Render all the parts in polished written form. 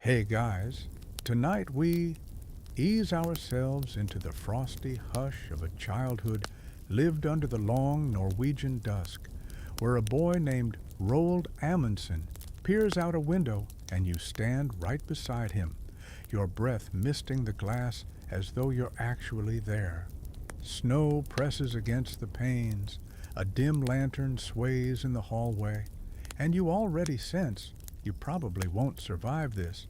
Hey guys, tonight we ease ourselves into the frosty hush of a childhood lived under the long Norwegian dusk, where a boy named Roald Amundsen peers out a window and you stand right beside him, your breath misting the glass as though you're actually there. Snow presses against the panes, a dim lantern sways in the hallway, and you already sense you probably won't survive this,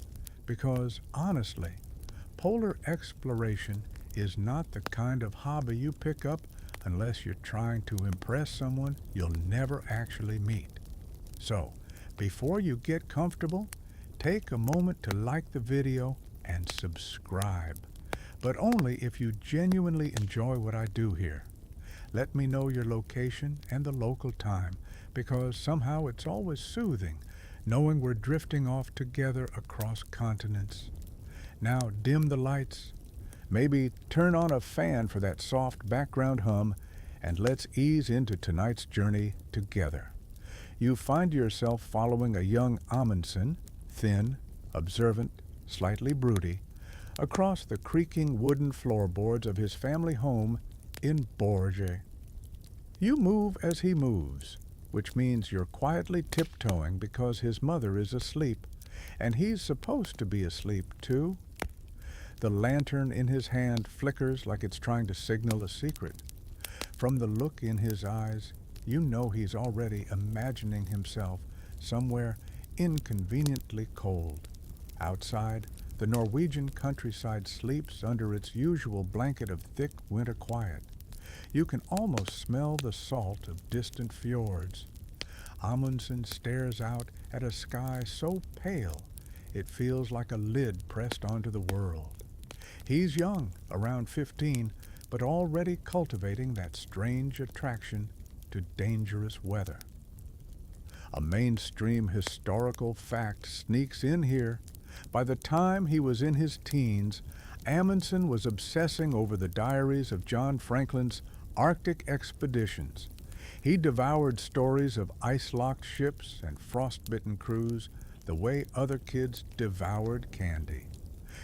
because honestly, polar exploration is not the kind of hobby you pick up unless you're trying to impress someone you'll never actually meet. So, before you get comfortable, take a moment to like the video and subscribe, but only if you genuinely enjoy what I do here. Let me know your location and the local time, because somehow it's always soothing knowing we're drifting off together across continents. Now dim the lights, maybe turn on a fan for that soft background hum, and let's ease into tonight's journey together. You find yourself following a young Amundsen, thin, observant, slightly broody, across the creaking wooden floorboards of his family home in Borge. You move as he moves, which means you're quietly tiptoeing because his mother is asleep, and he's supposed to be asleep too. The lantern in his hand flickers like it's trying to signal a secret. From the look in his eyes, you know he's already imagining himself somewhere inconveniently cold. Outside, the Norwegian countryside sleeps under its usual blanket of thick winter quiet. You can almost smell the salt of distant fjords. Amundsen stares out at a sky so pale it feels like a lid pressed onto the world. He's young, around 15, but already cultivating that strange attraction to dangerous weather. A mainstream historical fact sneaks in here. By the time he was in his teens, Amundsen was obsessing over the diaries of John Franklin's Arctic expeditions. He devoured stories of ice-locked ships and frostbitten crews the way other kids devoured candy.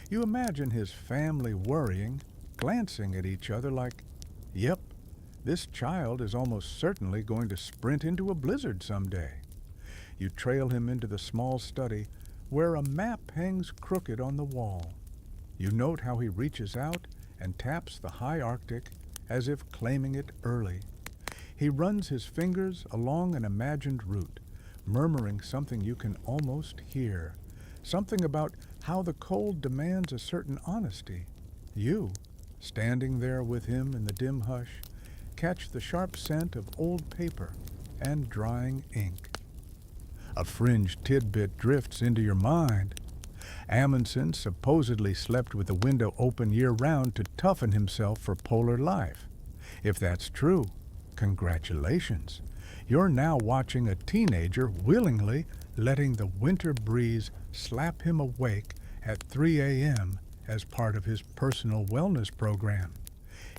You imagine his family worrying, glancing at each other like, yep, this child is almost certainly going to sprint into a blizzard someday. You trail him into the small study where a map hangs crooked on the wall. You note how he reaches out and taps the high Arctic as if claiming it early. He runs his fingers along an imagined route, murmuring something you can almost hear, something about how the cold demands a certain honesty. You, standing there with him in the dim hush, catch the sharp scent of old paper and drying ink. A fringe tidbit drifts into your mind. Amundsen supposedly slept with the window open year-round to toughen himself for polar life. If that's true, congratulations. You're now watching a teenager willingly letting the winter breeze slap him awake at 3 a.m. as part of his personal wellness program.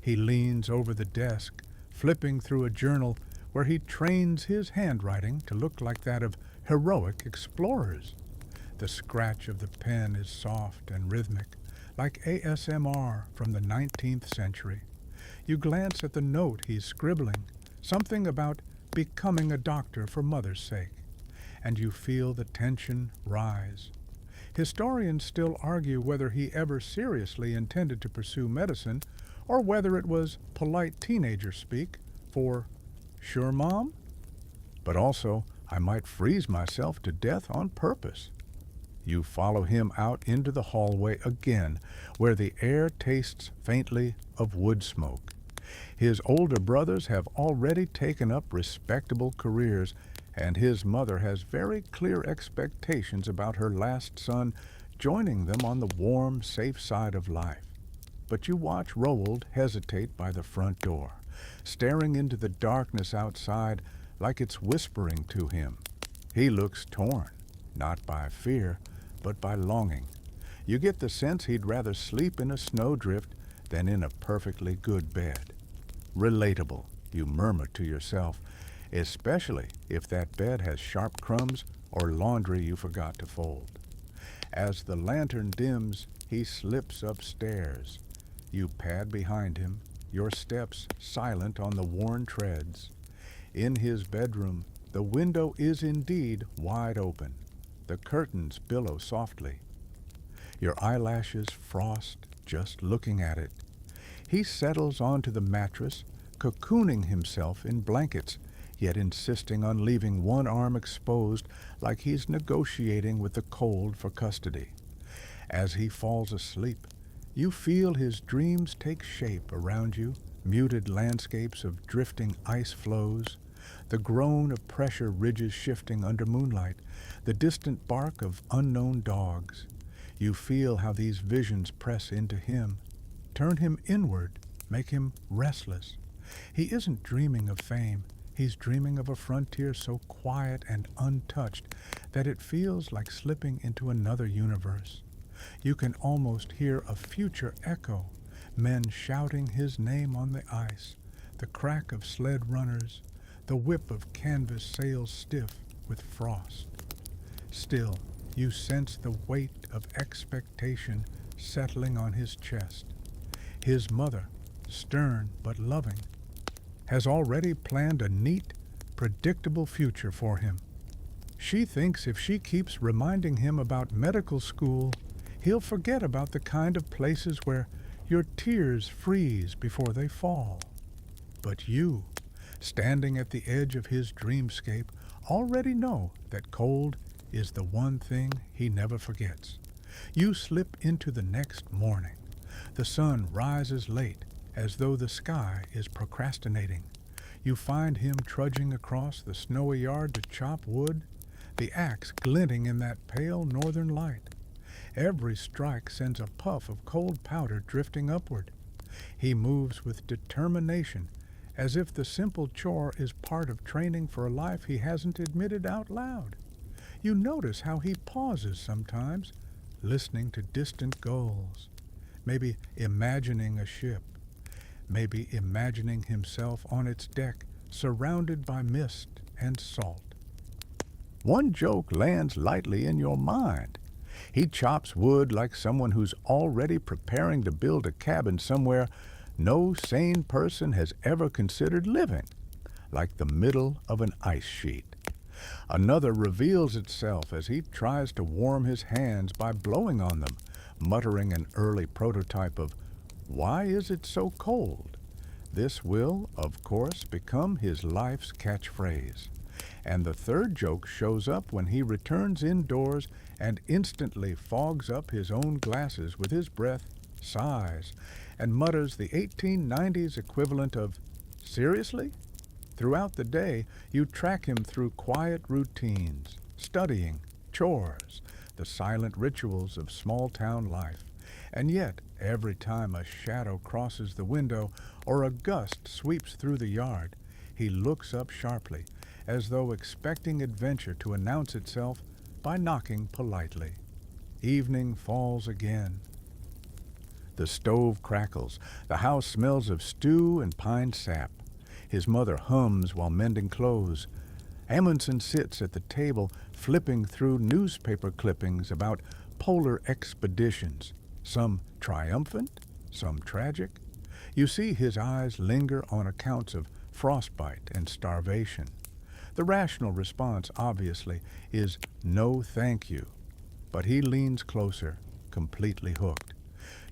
He leans over the desk, flipping through a journal where he trains his handwriting to look like that of heroic explorers. The scratch of the pen is soft and rhythmic, like ASMR from the 19th century. You glance at the note he's scribbling, something about becoming a doctor for mother's sake, and you feel the tension rise. Historians still argue whether he ever seriously intended to pursue medicine or whether it was polite teenager speak for, "Sure, Mom?" But also, I might freeze myself to death on purpose. You follow him out into the hallway again, where the air tastes faintly of wood smoke. His older brothers have already taken up respectable careers, and his mother has very clear expectations about her last son joining them on the warm, safe side of life. But you watch Roald hesitate by the front door, staring into the darkness outside like it's whispering to him. He looks torn, not by fear, but by longing. You get the sense he'd rather sleep in a snowdrift than in a perfectly good bed. Relatable, you murmur to yourself, especially if that bed has sharp crumbs or laundry you forgot to fold. As the lantern dims, he slips upstairs. You pad behind him, your steps silent on the worn treads. In his bedroom, the window is indeed wide open. The curtains billow softly. Your eyelashes frost just looking at it. He settles onto the mattress, cocooning himself in blankets, yet insisting on leaving one arm exposed like he's negotiating with the cold for custody. As he falls asleep, you feel his dreams take shape around you, muted landscapes of drifting ice floes, the groan of pressure ridges shifting under moonlight, the distant bark of unknown dogs. You feel how these visions press into him, turn him inward, make him restless. He isn't dreaming of fame. He's dreaming of a frontier so quiet and untouched that it feels like slipping into another universe. You can almost hear a future echo, men shouting his name on the ice, the crack of sled runners, the whip of canvas sails stiff with frost. Still, you sense the weight of expectation settling on his chest. His mother, stern but loving, has already planned a neat, predictable future for him. She thinks if she keeps reminding him about medical school, he'll forget about the kind of places where your tears freeze before they fall. But you, standing at the edge of his dreamscape, already know that cold is the one thing he never forgets. You slip into the next morning. The sun rises late, as though the sky is procrastinating. You find him trudging across the snowy yard to chop wood, the axe glinting in that pale northern light. Every strike sends a puff of cold powder drifting upward. He moves with determination, as if the simple chore is part of training for a life he hasn't admitted out loud. You notice how he pauses sometimes, listening to distant gulls, maybe imagining a ship, maybe imagining himself on its deck, surrounded by mist and salt. One joke lands lightly in your mind. He chops wood like someone who's already preparing to build a cabin somewhere no sane person has ever considered living, like the middle of an ice sheet. Another reveals itself as he tries to warm his hands by blowing on them, muttering an early prototype of, "Why is it so cold?" This will, of course, become his life's catchphrase. And the third joke shows up when he returns indoors and instantly fogs up his own glasses with his breath, sighs, and mutters the 1890s equivalent of, "Seriously?" Throughout the day, you track him through quiet routines, studying, chores, the silent rituals of small-town life. And yet, every time a shadow crosses the window or a gust sweeps through the yard, he looks up sharply, as though expecting adventure to announce itself by knocking politely. Evening falls again. The stove crackles. The house smells of stew and pine sap. His mother hums while mending clothes. Amundsen sits at the table, flipping through newspaper clippings about polar expeditions, some triumphant, some tragic. You see his eyes linger on accounts of frostbite and starvation. The rational response, obviously, is no thank you, but he leans closer, completely hooked.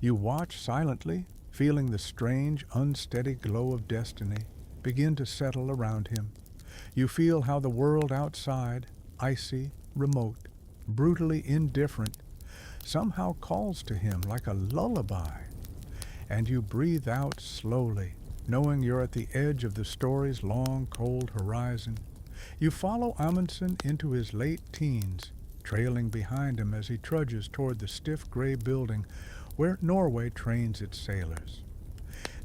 You watch silently, feeling the strange, unsteady glow of destiny begin to settle around him. You feel how the world outside, icy, remote, brutally indifferent, somehow calls to him like a lullaby. And you breathe out slowly, knowing you're at the edge of the story's long, cold horizon. You follow Amundsen into his late teens, trailing behind him as he trudges toward the stiff gray building where Norway trains its sailors.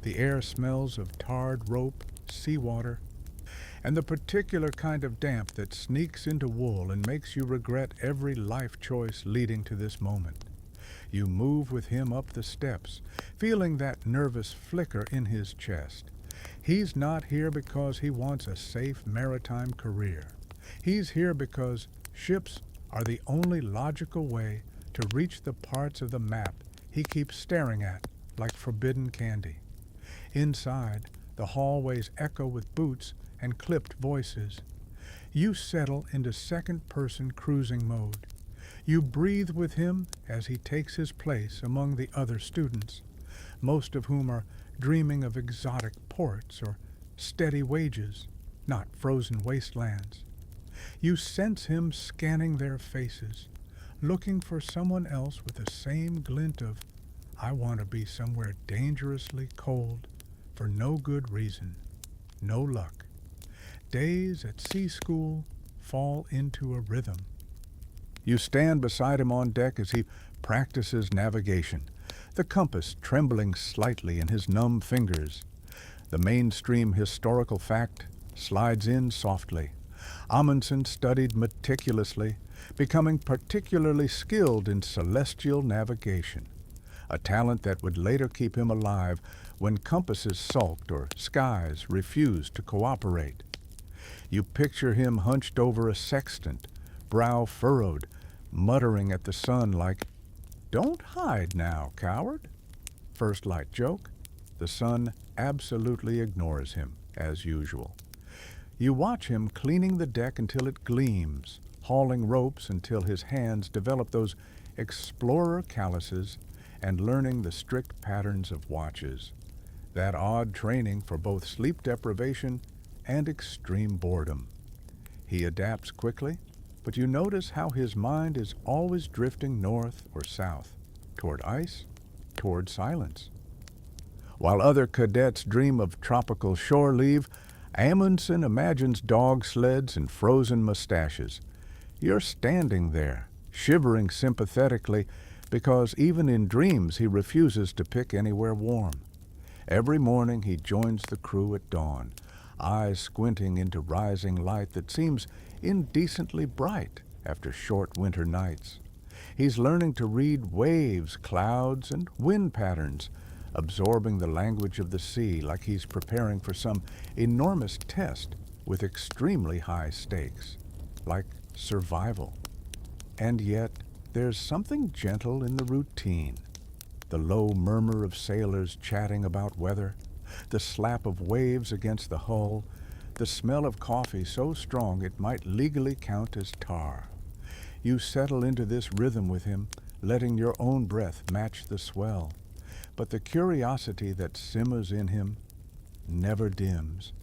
The air smells of tarred rope, seawater, and the particular kind of damp that sneaks into wool and makes you regret every life choice leading to this moment. You move with him up the steps, feeling that nervous flicker in his chest. He's not here because he wants a safe maritime career. He's here because ships are the only logical way to reach the parts of the map he keeps staring at like forbidden candy. Inside, the hallways echo with boots and clipped voices. You settle into second-person cruising mode. You breathe with him as he takes his place among the other students, most of whom are dreaming of exotic ports or steady wages, not frozen wastelands. You sense him scanning their faces, looking for someone else with the same glint of, I want to be somewhere dangerously cold for no good reason, no luck. Days at sea school fall into a rhythm. You stand beside him on deck as he practices navigation, the compass trembling slightly in his numb fingers. The mainstream historical fact slides in softly. Amundsen studied meticulously, becoming particularly skilled in celestial navigation, a talent that would later keep him alive when compasses sulked or skies refused to cooperate. You picture him hunched over a sextant, brow furrowed, muttering at the sun like, "Don't hide now, coward." First light joke, the sun absolutely ignores him, as usual. You watch him cleaning the deck until it gleams, hauling ropes until his hands develop those explorer calluses, and learning the strict patterns of watches. That odd training for both sleep deprivation and extreme boredom. He adapts quickly, but you notice how his mind is always drifting north or south, toward ice, toward silence. While other cadets dream of tropical shore leave, Amundsen imagines dog sleds and frozen mustaches. You're standing there, shivering sympathetically, because even in dreams he refuses to pick anywhere warm. Every morning he joins the crew at dawn, eyes squinting into rising light that seems indecently bright after short winter nights. He's learning to read waves, clouds, and wind patterns, absorbing the language of the sea like he's preparing for some enormous test with extremely high stakes, like survival. And yet, there's something gentle in the routine. The low murmur of sailors chatting about weather, the slap of waves against the hull, the smell of coffee so strong it might legally count as tar. You settle into this rhythm with him, letting your own breath match the swell. But the curiosity that simmers in him never dims.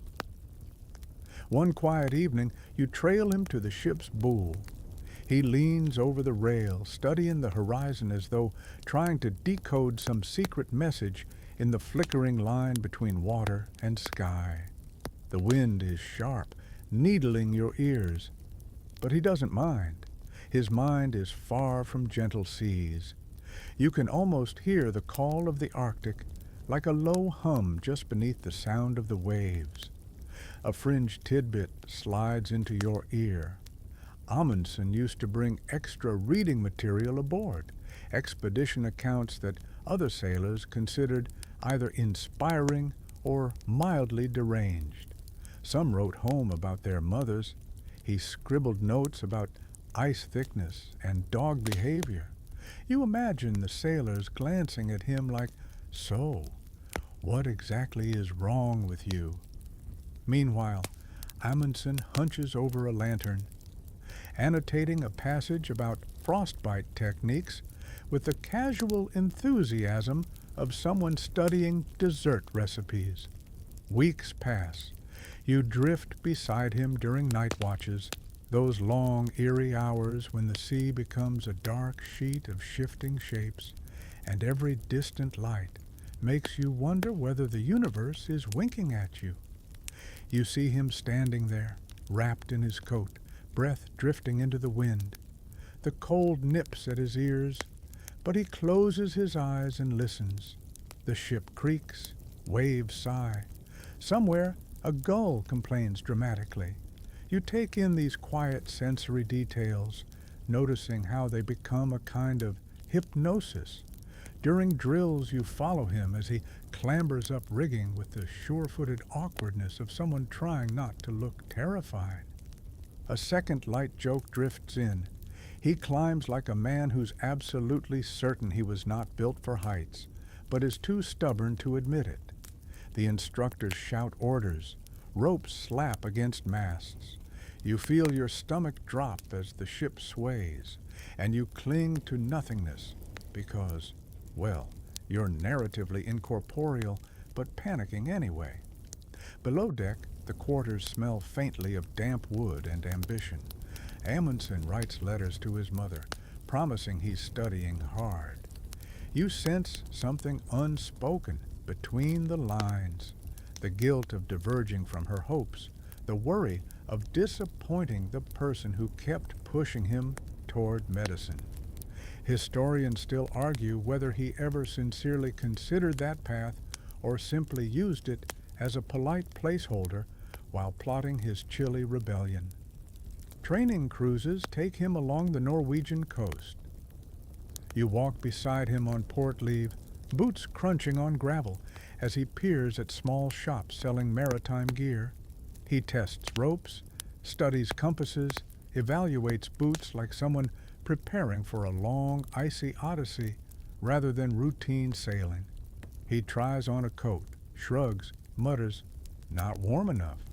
One quiet evening, you trail him to the ship's bow. He leans over the rail, studying the horizon as though trying to decode some secret message in the flickering line between water and sky. The wind is sharp, needling your ears, but he doesn't mind. His mind is far from gentle seas. You can almost hear the call of the Arctic, like a low hum just beneath the sound of the waves. A fringe tidbit slides into your ear. Amundsen used to bring extra reading material aboard, expedition accounts that other sailors considered either inspiring or mildly deranged. Some wrote home about their mothers. He scribbled notes about ice thickness and dog behavior. You imagine the sailors glancing at him like, "So, what exactly is wrong with you?" Meanwhile, Amundsen hunches over a lantern, annotating a passage about frostbite techniques with the casual enthusiasm of someone studying dessert recipes. Weeks pass. You drift beside him during night watches, those long, eerie hours when the sea becomes a dark sheet of shifting shapes, and every distant light makes you wonder whether the universe is winking at you. You see him standing there, wrapped in his coat, breath drifting into the wind. The cold nips at his ears, but he closes his eyes and listens. The ship creaks, waves sigh. Somewhere, a gull complains dramatically. You take in these quiet sensory details, noticing how they become a kind of hypnosis. During drills, you follow him as he clambers up rigging with the sure-footed awkwardness of someone trying not to look terrified. A second light joke drifts in. He climbs like a man who's absolutely certain he was not built for heights, but is too stubborn to admit it. The instructors shout orders. Ropes slap against masts. You feel your stomach drop as the ship sways, and you cling to nothingness because, well, you're narratively incorporeal, but panicking anyway. Below deck, the quarters smell faintly of damp wood and ambition. Amundsen writes letters to his mother, promising he's studying hard. You sense something unspoken between the lines, the guilt of diverging from her hopes, the worry of disappointing the person who kept pushing him toward medicine. Historians still argue whether he ever sincerely considered that path or simply used it as a polite placeholder while plotting his chilly rebellion. Training cruises take him along the Norwegian coast. You walk beside him on port leave, boots crunching on gravel as he peers at small shops selling maritime gear. He tests ropes, studies compasses, evaluates boots like someone preparing for a long, icy odyssey rather than routine sailing. He tries on a coat, shrugs, mutters, "Not warm enough."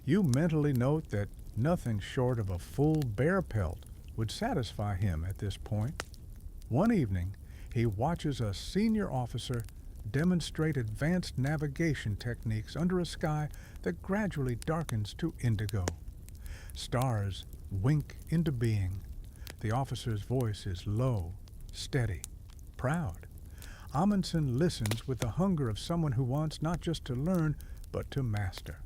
You mentally note that nothing short of a full bear pelt would satisfy him at this point. One evening, he watches a senior officer demonstrate advanced navigation techniques under a sky that gradually darkens to indigo. Stars wink into being. The officer's voice is low, steady, proud. Amundsen listens with the hunger of someone who wants not just to learn, but to master.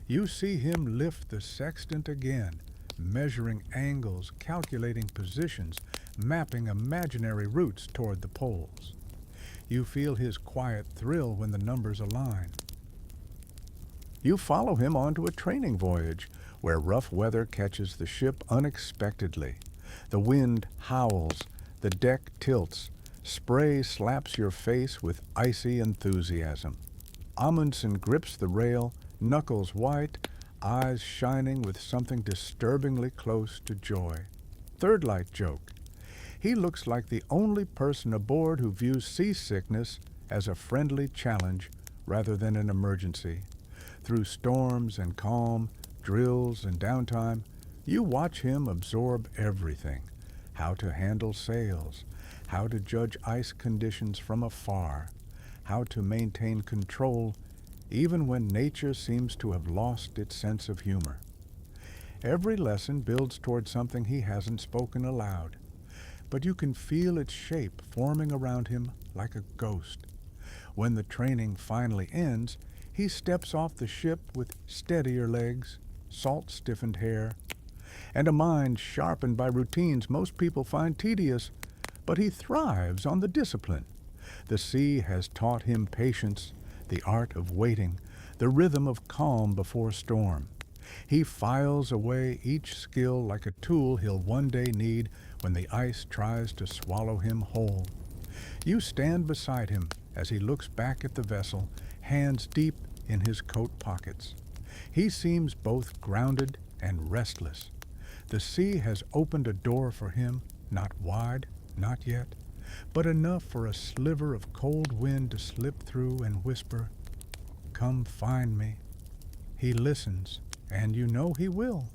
You see him lift the sextant again, measuring angles, calculating positions, mapping imaginary routes toward the poles. You feel his quiet thrill when the numbers align. You follow him onto a training voyage where rough weather catches the ship unexpectedly. The wind howls, the deck tilts, spray slaps your face with icy enthusiasm. Amundsen grips the rail, knuckles white, eyes shining with something disturbingly close to joy. Third light joke. He looks like the only person aboard who views seasickness as a friendly challenge rather than an emergency. Through storms and calm, drills and downtime, you watch him absorb everything. How to handle sails, how to judge ice conditions from afar, how to maintain control even when nature seems to have lost its sense of humor. Every lesson builds toward something he hasn't spoken aloud, but you can feel its shape forming around him like a ghost. When the training finally ends, he steps off the ship with steadier legs, salt-stiffened hair, and a mind sharpened by routines most people find tedious, but he thrives on the discipline. The sea has taught him patience, the art of waiting, the rhythm of calm before storm. He files away each skill like a tool he'll one day need when the ice tries to swallow him whole. You stand beside him as he looks back at the vessel, hands deep in his coat pockets. He seems both grounded and restless. The sea has opened a door for him, not wide, not yet, but enough for a sliver of cold wind to slip through and whisper, "Come find me." He listens, and you know he will.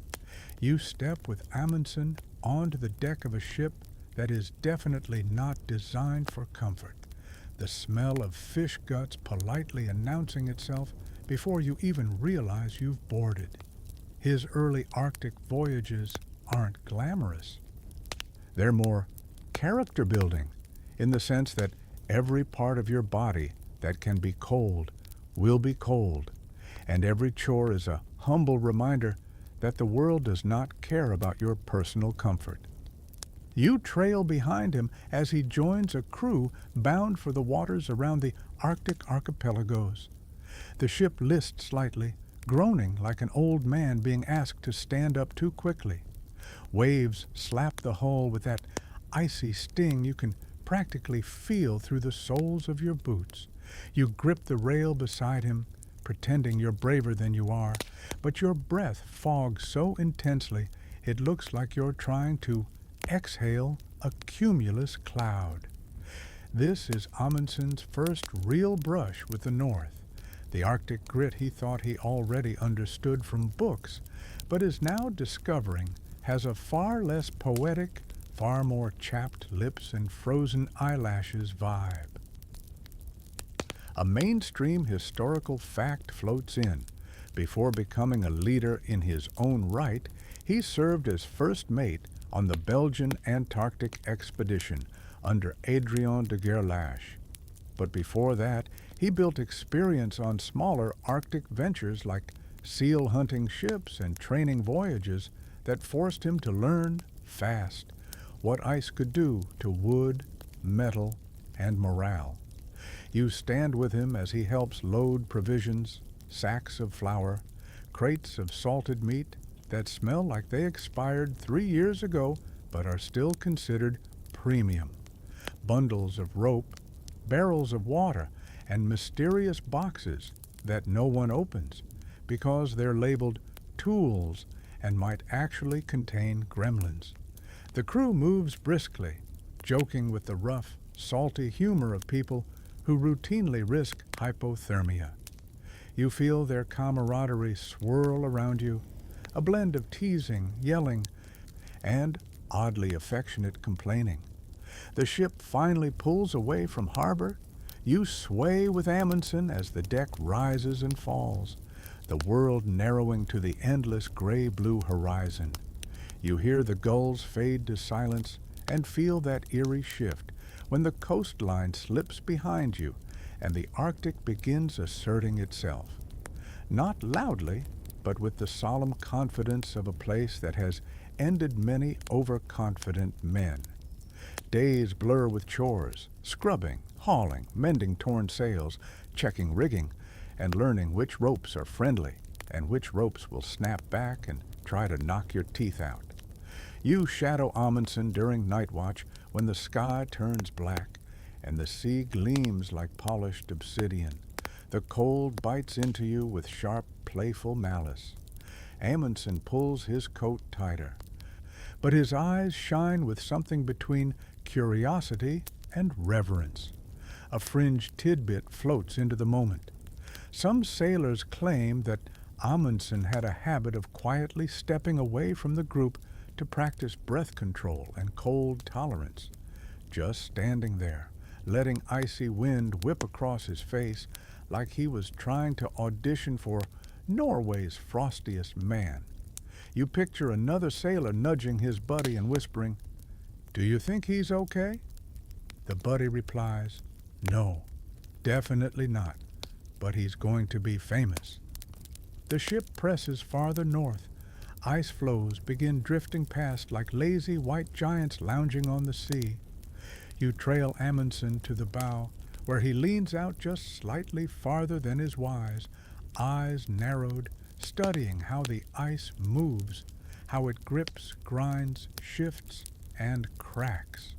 You step with Amundsen onto the deck of a ship that is definitely not designed for comfort, the smell of fish guts politely announcing itself before you even realize you've boarded. His early Arctic voyages aren't glamorous. They're more character building, in the sense that every part of your body that can be cold will be cold, and every chore is a humble reminder that the world does not care about your personal comfort. You trail behind him as he joins a crew bound for the waters around the Arctic archipelagos. The ship lists slightly, groaning like an old man being asked to stand up too quickly. Waves slap the hull with that icy sting you can practically feel through the soles of your boots. You grip the rail beside him, pretending you're braver than you are, but your breath fogs so intensely it looks like you're trying to exhale a cumulus cloud. This is Amundsen's first real brush with the North, the Arctic grit he thought he already understood from books, but is now discovering has a far less poetic, far more chapped lips and frozen eyelashes vibe. A mainstream historical fact floats in. Before becoming a leader in his own right, he served as first mate on the Belgian Antarctic expedition under Adrien de Gerlache. But before that, he built experience on smaller Arctic ventures like seal hunting ships and training voyages that forced him to learn fast what ice could do to wood, metal, and morale. You stand with him as he helps load provisions, sacks of flour, crates of salted meat that smell like they expired 3 years ago but are still considered premium, bundles of rope, barrels of water, and mysterious boxes that no one opens because they're labeled tools and might actually contain gremlins. The crew moves briskly, joking with the rough, salty humor of people who routinely risk hypothermia. You feel their camaraderie swirl around you, a blend of teasing, yelling, and oddly affectionate complaining. The ship finally pulls away from harbor. You sway with Amundsen as the deck rises and falls, the world narrowing to the endless gray-blue horizon. You hear the gulls fade to silence and feel that eerie shift when the coastline slips behind you and the Arctic begins asserting itself. Not loudly, but with the solemn confidence of a place that has ended many overconfident men. Days blur with chores, scrubbing, hauling, mending torn sails, checking rigging, and learning which ropes are friendly and which ropes will snap back and try to knock your teeth out. You shadow Amundsen during night watch when the sky turns black and the sea gleams like polished obsidian. The cold bites into you with sharp, playful malice. Amundsen pulls his coat tighter, but his eyes shine with something between curiosity and reverence. A fringed tidbit floats into the moment. Some sailors claim that Amundsen had a habit of quietly stepping away from the group to practice breath control and cold tolerance. Just standing there, letting icy wind whip across his face like he was trying to audition for Norway's frostiest man. You picture another sailor nudging his buddy and whispering, "Do you think he's okay?" The buddy replies, "No, definitely not, but he's going to be famous." The ship presses farther north. Ice floes begin drifting past like lazy white giants lounging on the sea. You trail Amundsen to the bow, where he leans out just slightly farther than is wise, eyes narrowed, studying how the ice moves, how it grips, grinds, shifts, and cracks.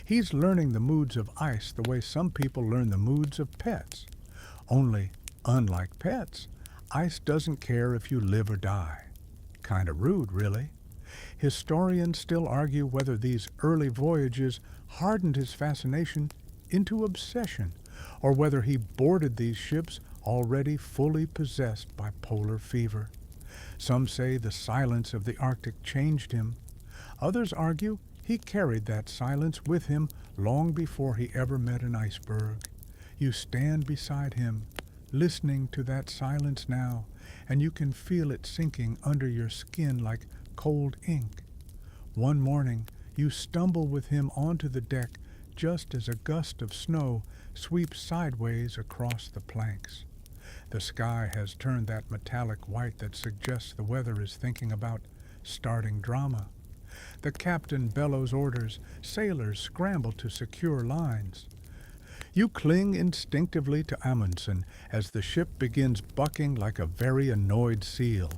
He's learning the moods of ice the way some people learn the moods of pets. Only, unlike pets, ice doesn't care if you live or die. Kinda rude, really. Historians still argue whether these early voyages hardened his fascination into obsession, or whether he boarded these ships already fully possessed by polar fever. Some say the silence of the Arctic changed him. Others argue he carried that silence with him long before he ever met an iceberg. You stand beside him, listening to that silence now, and you can feel it sinking under your skin like cold ink. One morning, you stumble with him onto the deck just as a gust of snow sweeps sideways across the planks. The sky has turned that metallic white that suggests the weather is thinking about starting drama. The captain bellows orders. Sailors scramble to secure lines. You cling instinctively to Amundsen as the ship begins bucking like a very annoyed seal.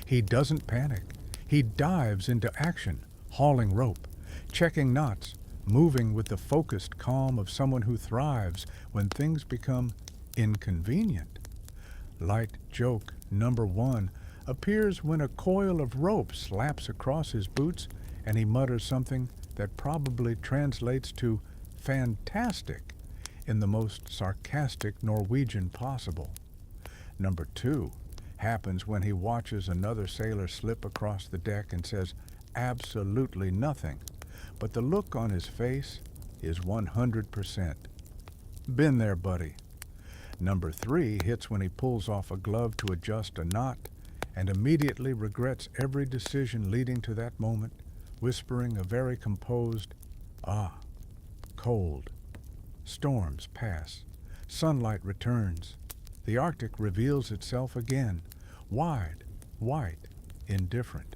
He doesn't panic. He dives into action, hauling rope, checking knots, moving with the focused calm of someone who thrives when things become inconvenient. Light joke number 1 appears when a coil of rope slaps across his boots and he mutters something that probably translates to fantastic in the most sarcastic Norwegian possible. Number 2 happens when he watches another sailor slip across the deck and says absolutely nothing, but the look on his face is 100%. Been there, buddy. Number 3 hits when he pulls off a glove to adjust a knot and immediately regrets every decision leading to that moment, whispering a very composed, "Ah." Cold. Storms pass. Sunlight returns. The Arctic reveals itself again, wide, white, indifferent.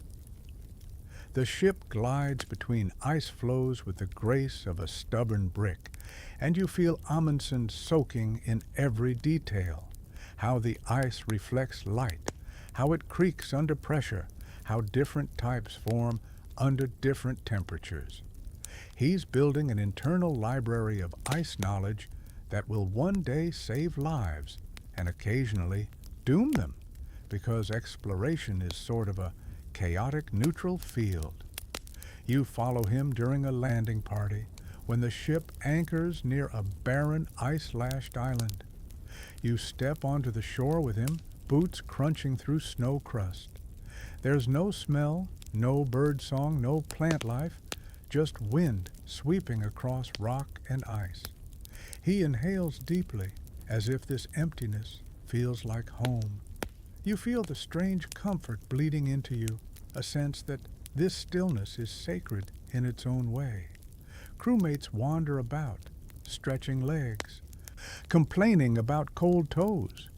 The ship glides between ice floes with the grace of a stubborn brick, and you feel Amundsen soaking in every detail. How the ice reflects light, how it creaks under pressure, how different types form under different temperatures. He's building an internal library of ice knowledge that will one day save lives and occasionally doom them, because exploration is sort of a chaotic neutral field. You follow him during a landing party when the ship anchors near a barren ice-lashed island. You step onto the shore with him, boots crunching through snow crust. There's no smell, no bird song, no plant life, just wind sweeping across rock and ice. He inhales deeply, as if this emptiness feels like home. You feel the strange comfort bleeding into you, a sense that this stillness is sacred in its own way. Crewmates wander about, stretching legs, complaining about cold toes.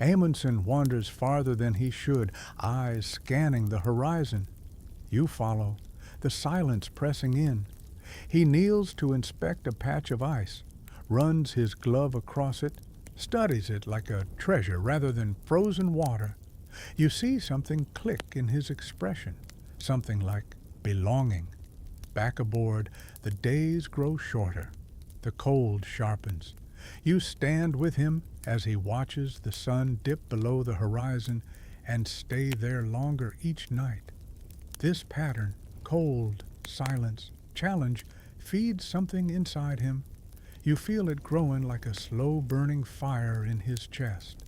Amundsen wanders farther than he should, eyes scanning the horizon. You follow, the silence pressing in. He kneels to inspect a patch of ice, runs his glove across it, studies it like a treasure rather than frozen water. You see something click in his expression, something like belonging. Back aboard, the days grow shorter. The cold sharpens. You stand with him as he watches the sun dip below the horizon and stay there longer each night. This pattern, cold, silence, challenge, feeds something inside him. You feel it growing like a slow-burning fire in his chest.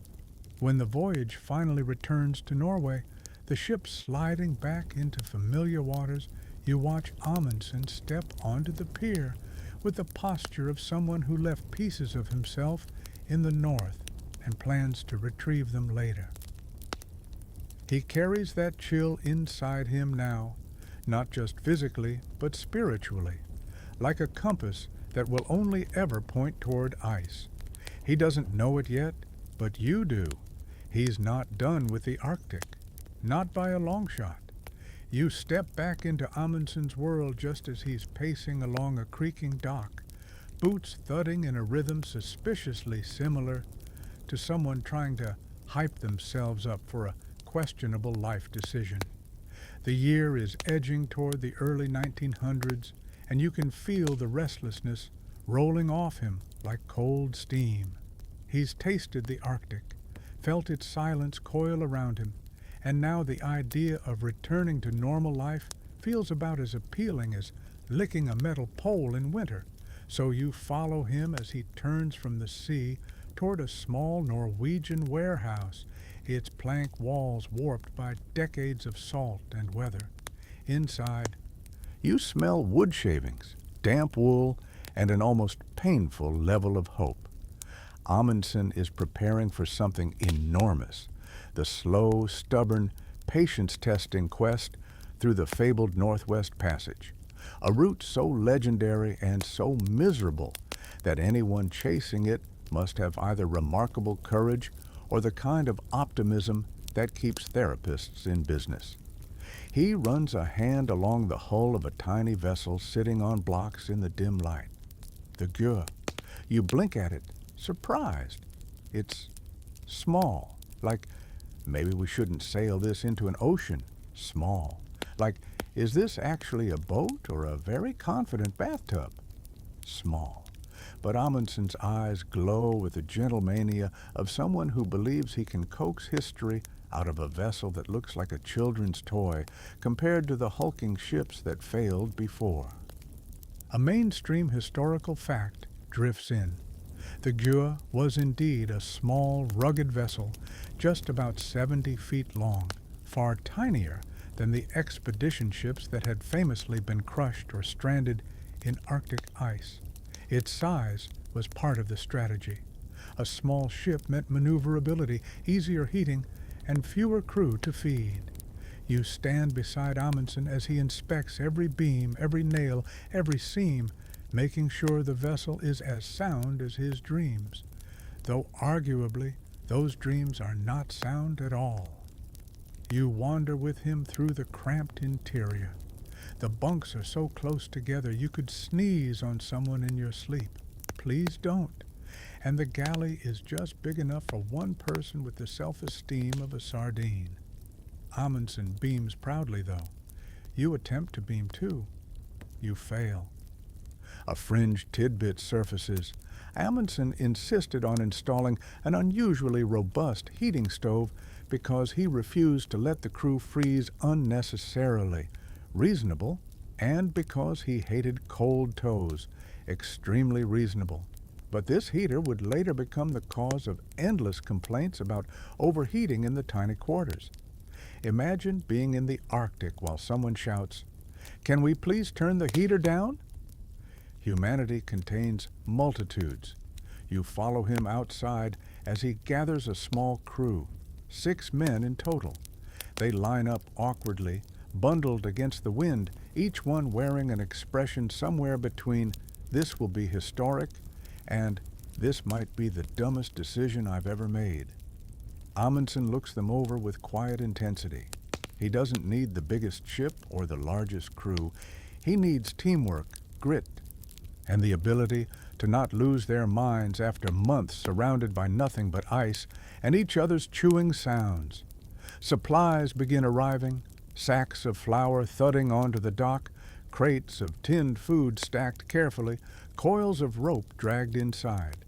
When the voyage finally returns to Norway, the ship sliding back into familiar waters, you watch Amundsen step onto the pier with the posture of someone who left pieces of himself in the north and plans to retrieve them later. He carries that chill inside him now, not just physically, but spiritually, like a compass that will only ever point toward ice. He doesn't know it yet, but you do. He's not done with the Arctic, not by a long shot. You step back into Amundsen's world just as he's pacing along a creaking dock, boots thudding in a rhythm suspiciously similar to someone trying to hype themselves up for a questionable life decision. The year is edging toward the early 1900s, and you can feel the restlessness rolling off him like cold steam. He's tasted the Arctic, felt its silence coil around him, and now the idea of returning to normal life feels about as appealing as licking a metal pole in winter. So you follow him as he turns from the sea toward a small Norwegian warehouse, its plank walls warped by decades of salt and weather. Inside, you smell wood shavings, damp wool, and an almost painful level of hope. Amundsen is preparing for something enormous, the slow, stubborn, patience-testing quest through the fabled Northwest Passage, a route so legendary and so miserable that anyone chasing it must have either remarkable courage or the kind of optimism that keeps therapists in business. He runs a hand along the hull of a tiny vessel sitting on blocks in the dim light. The Gür. You blink at it, surprised. It's small, like maybe we shouldn't sail this into an ocean. Small. Like, is this actually a boat or a very confident bathtub? Small. But Amundsen's eyes glow with the gentle mania of someone who believes he can coax history out of a vessel that looks like a children's toy compared to the hulking ships that failed before. A mainstream historical fact drifts in. The Gjøa was indeed a small, rugged vessel, just about 70 feet long, far tinier than the expedition ships that had famously been crushed or stranded in Arctic ice. Its size was part of the strategy. A small ship meant maneuverability, easier heating, and fewer crew to feed. You stand beside Amundsen as he inspects every beam, every nail, every seam, making sure the vessel is as sound as his dreams, though arguably those dreams are not sound at all. You wander with him through the cramped interior. The bunks are so close together you could sneeze on someone in your sleep. Please don't. And the galley is just big enough for one person with the self-esteem of a sardine. Amundsen beams proudly, though. You attempt to beam too. You fail. A fringed tidbit surfaces. Amundsen insisted on installing an unusually robust heating stove because he refused to let the crew freeze unnecessarily. Reasonable, and because he hated cold toes. Extremely reasonable. But this heater would later become the cause of endless complaints about overheating in the tiny quarters. Imagine being in the Arctic while someone shouts, "Can we please turn the heater down?" Humanity contains multitudes. You follow him outside as he gathers a small crew, 6 men in total. They line up awkwardly, bundled against the wind, each one wearing an expression somewhere between "this will be historic" and "this might be the dumbest decision I've ever made." Amundsen looks them over with quiet intensity. He doesn't need the biggest ship or the largest crew. He needs teamwork, grit, and the ability to not lose their minds after months surrounded by nothing but ice and each other's chewing sounds. Supplies begin arriving, sacks of flour thudding onto the dock, crates of tinned food stacked carefully, coils of rope dragged inside.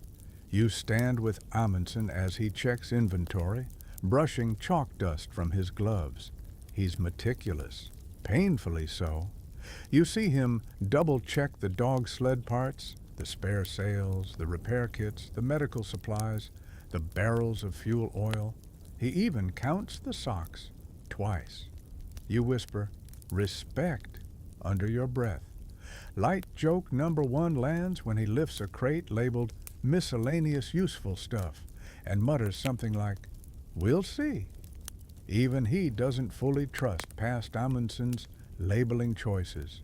You stand with Amundsen as he checks inventory, brushing chalk dust from his gloves. He's meticulous, painfully so. You see him double-check the dog sled parts, the spare sails, the repair kits, the medical supplies, the barrels of fuel oil. He even counts the socks, twice. You whisper, "Respect," under your breath. Light joke number 1 lands when he lifts a crate labeled "miscellaneous useful stuff" and mutters something like, "We'll see." Even he doesn't fully trust past Amundsen's labeling choices.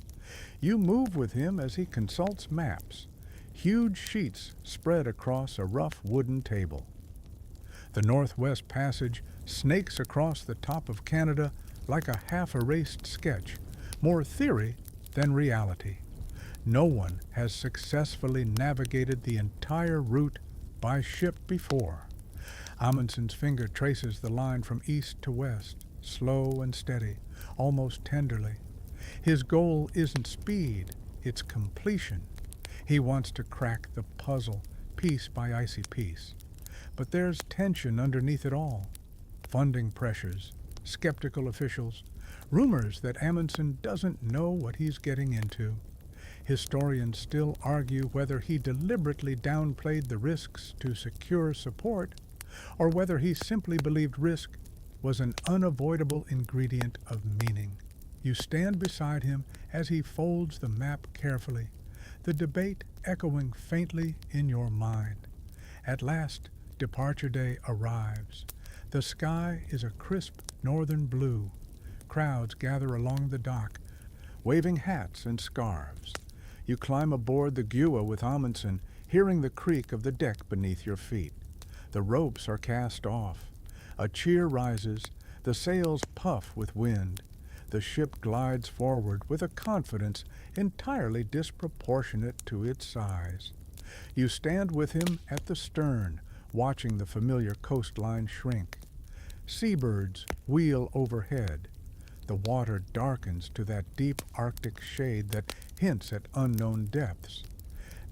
You move with him as he consults maps, huge sheets spread across a rough wooden table. The Northwest Passage snakes across the top of Canada like a half-erased sketch, more theory than reality. No one has successfully navigated the entire route by ship before. Amundsen's finger traces the line from east to west, slow and steady, almost tenderly. His goal isn't speed, it's completion. He wants to crack the puzzle, piece by icy piece. But there's tension underneath it all. Funding pressures, skeptical officials, rumors that Amundsen doesn't know what he's getting into. Historians still argue whether he deliberately downplayed the risks to secure support, or whether he simply believed risk was an unavoidable ingredient of meaning. You stand beside him as he folds the map carefully, the debate echoing faintly in your mind. At last, departure day arrives. The sky is a crisp northern blue. Crowds gather along the dock, waving hats and scarves. You climb aboard the Gjøa with Amundsen, hearing the creak of the deck beneath your feet. The ropes are cast off. A cheer rises. The sails puff with wind. The ship glides forward with a confidence entirely disproportionate to its size. You stand with him at the stern, watching the familiar coastline shrink. Seabirds wheel overhead. The water darkens to that deep Arctic shade that hints at unknown depths.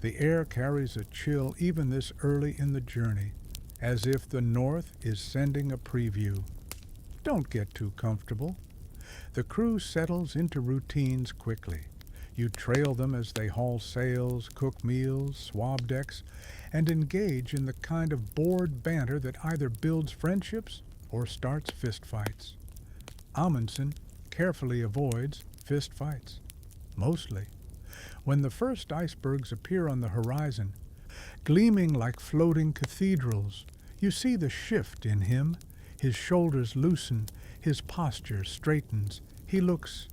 The air carries a chill even this early in the journey, as if the north is sending a preview. don't get too comfortable. The crew settles into routines quickly. You trail them as they haul sails, cook meals, swab decks, and engage in the kind of bored banter that either builds friendships or starts fistfights. Amundsen carefully avoids fistfights, mostly. When the first icebergs appear on the horizon, gleaming like floating cathedrals, you see the shift in him. His shoulders loosen, his posture straightens. He looks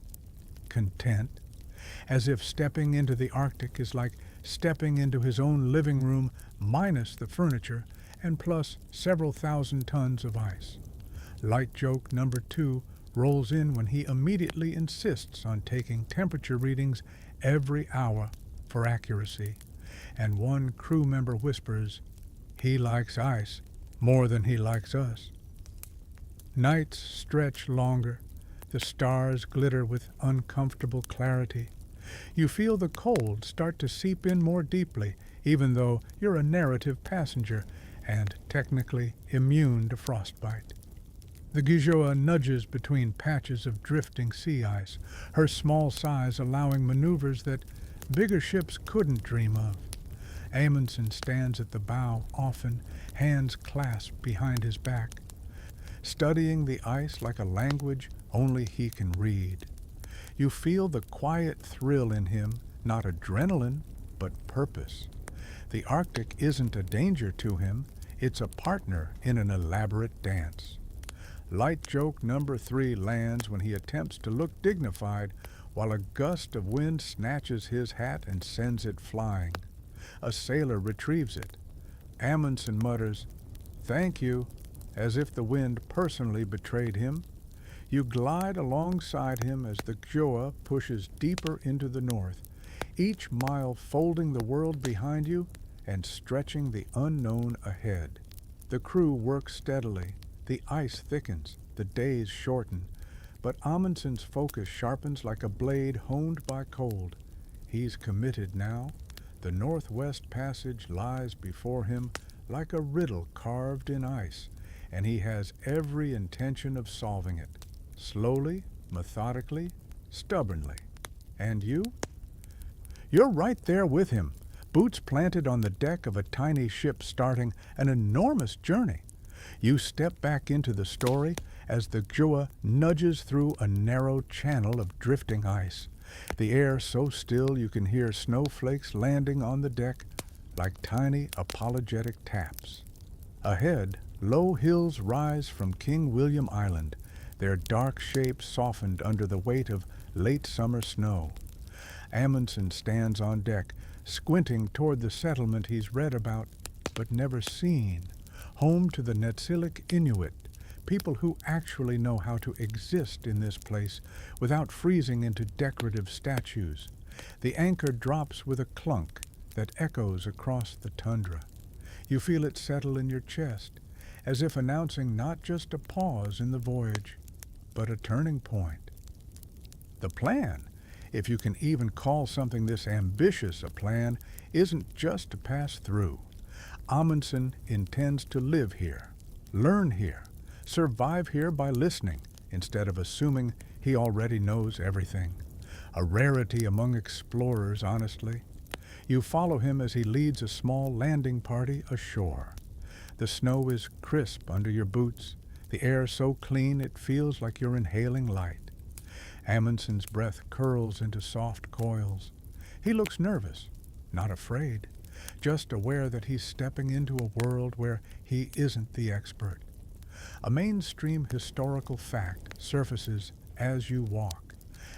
content, as if stepping into the Arctic is like stepping into his own living room minus the furniture and plus several thousand tons of ice. Light joke number 2 rolls in when he immediately insists on taking temperature readings every hour for accuracy, and one crew member whispers, "He likes ice more than he likes us." Nights stretch longer. The stars glitter with uncomfortable clarity. You feel the cold start to seep in more deeply, even though you're a narrative passenger and technically immune to frostbite. The Gjoa nudges between patches of drifting sea ice, her small size allowing maneuvers that bigger ships couldn't dream of. Amundsen stands at the bow, often, hands clasped behind his back, studying the ice like a language only he can read. You feel the quiet thrill in him, not adrenaline, but purpose. The Arctic isn't a danger to him, it's a partner in an elaborate dance. Light joke number 3 lands when he attempts to look dignified while a gust of wind snatches his hat and sends it flying. A sailor retrieves it. Amundsen mutters, "Thank you," as if the wind personally betrayed him. You glide alongside him as the Gjoa pushes deeper into the north, each mile folding the world behind you and stretching the unknown ahead. The crew works steadily. The ice thickens, the days shorten, but Amundsen's focus sharpens like a blade honed by cold. He's committed now. The Northwest Passage lies before him like a riddle carved in ice, and he has every intention of solving it. Slowly, methodically, stubbornly. And you? You're right there with him, boots planted on the deck of a tiny ship starting an enormous journey. You step back into the story as the Gjoa nudges through a narrow channel of drifting ice, the air so still you can hear snowflakes landing on the deck like tiny apologetic taps. Ahead, low hills rise from King William Island, their dark shapes softened under the weight of late summer snow. Amundsen stands on deck, squinting toward the settlement he's read about but never seen, home to the Netsilik Inuit, people who actually know how to exist in this place without freezing into decorative statues. The anchor drops with a clunk that echoes across the tundra. You feel it settle in your chest, as if announcing not just a pause in the voyage, but a turning point. The plan, if you can even call something this ambitious a plan, isn't just to pass through. Amundsen intends to live here, learn here, survive here by listening instead of assuming he already knows everything. A rarity among explorers, honestly. You follow him as he leads a small landing party ashore. The snow is crisp under your boots, the air so clean it feels like you're inhaling light. Amundsen's breath curls into soft coils. He looks nervous, not afraid, just aware that he's stepping into a world where he isn't the expert. A mainstream historical fact surfaces as you walk.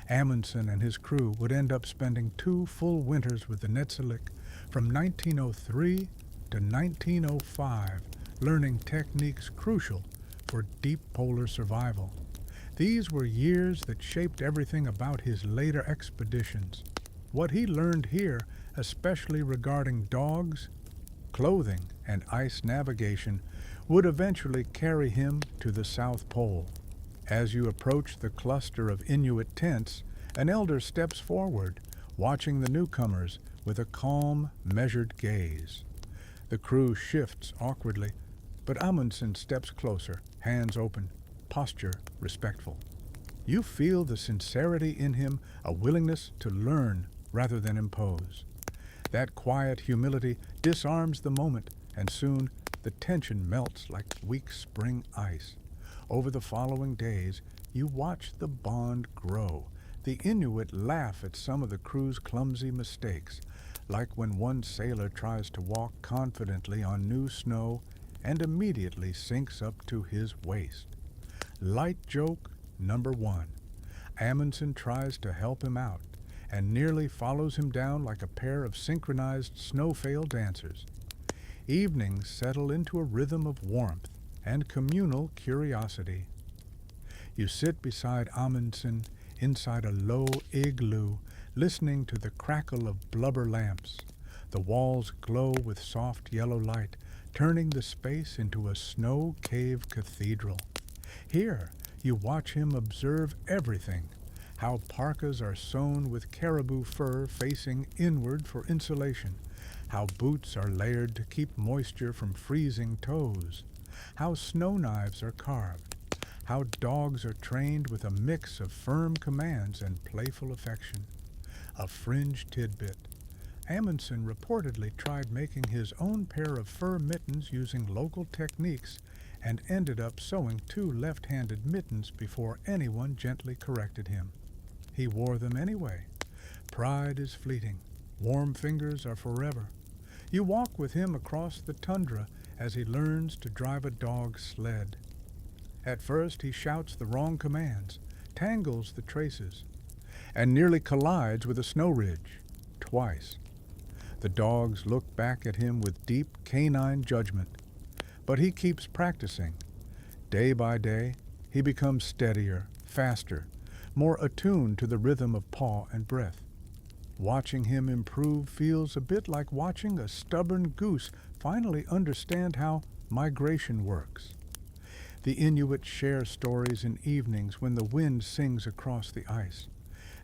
Amundsen and his crew would end up spending 2 full winters with the Netsilik from 1903 to 1905, learning techniques crucial for deep polar survival. These were years that shaped everything about his later expeditions. What he learned here, especially regarding dogs, clothing, and ice navigation, would eventually carry him to the South Pole. As you approach the cluster of Inuit tents, an elder steps forward, watching the newcomers with a calm, measured gaze. The crew shifts awkwardly, but Amundsen steps closer, hands open. posture respectful. You feel the sincerity in him, a willingness to learn rather than impose. That quiet humility disarms the moment, and soon the tension melts like weak spring ice. Over the following days, you watch the bond grow. The Inuit laugh at some of the crew's clumsy mistakes, like when one sailor tries to walk confidently on new snow and immediately sinks up to his waist. Light joke number 1. Amundsen tries to help him out and nearly follows him down like a pair of synchronized snow-fail dancers. Evenings settle into a rhythm of warmth and communal curiosity. You sit beside Amundsen inside a low igloo, listening to the crackle of blubber lamps. The walls glow with soft yellow light, turning the space into a snow cave cathedral. Here, you watch him observe everything, how parkas are sewn with caribou fur facing inward for insulation, how boots are layered to keep moisture from freezing toes, how snow knives are carved, how dogs are trained with a mix of firm commands and playful affection. A fringe tidbit. Amundsen reportedly tried making his own pair of fur mittens using local techniques and ended up sewing 2 left-handed mittens before anyone gently corrected him. He wore them anyway. Pride is fleeting. Warm fingers are forever. You walk with him across the tundra as he learns to drive a dog sled. At first he shouts the wrong commands, tangles the traces, and nearly collides with a snow ridge, twice. The dogs look back at him with deep canine judgment, but he keeps practicing. Day by day, he becomes steadier, faster, more attuned to the rhythm of paw and breath. Watching him improve feels a bit like watching a stubborn goose finally understand how migration works. The Inuit share stories in evenings when the wind sings across the ice.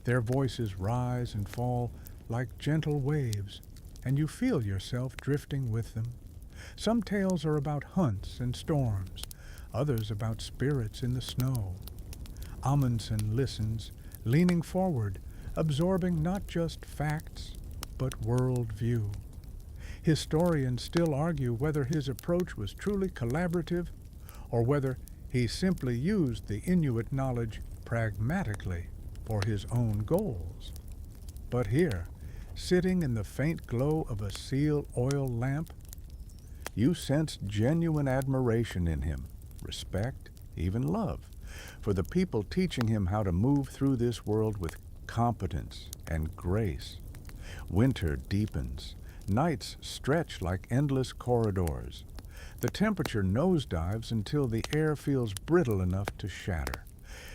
Their voices rise and fall like gentle waves, and you feel yourself drifting with them. Some tales are about hunts and storms, others about spirits in the snow. Amundsen listens, leaning forward, absorbing not just facts, but world view. Historians still argue whether his approach was truly collaborative or whether he simply used the Inuit knowledge pragmatically for his own goals. But here, sitting in the faint glow of a seal oil lamp, you sense genuine admiration in him, respect, even love, for the people teaching him how to move through this world with competence and grace. Winter deepens. Nights stretch like endless corridors. The temperature nosedives until the air feels brittle enough to shatter.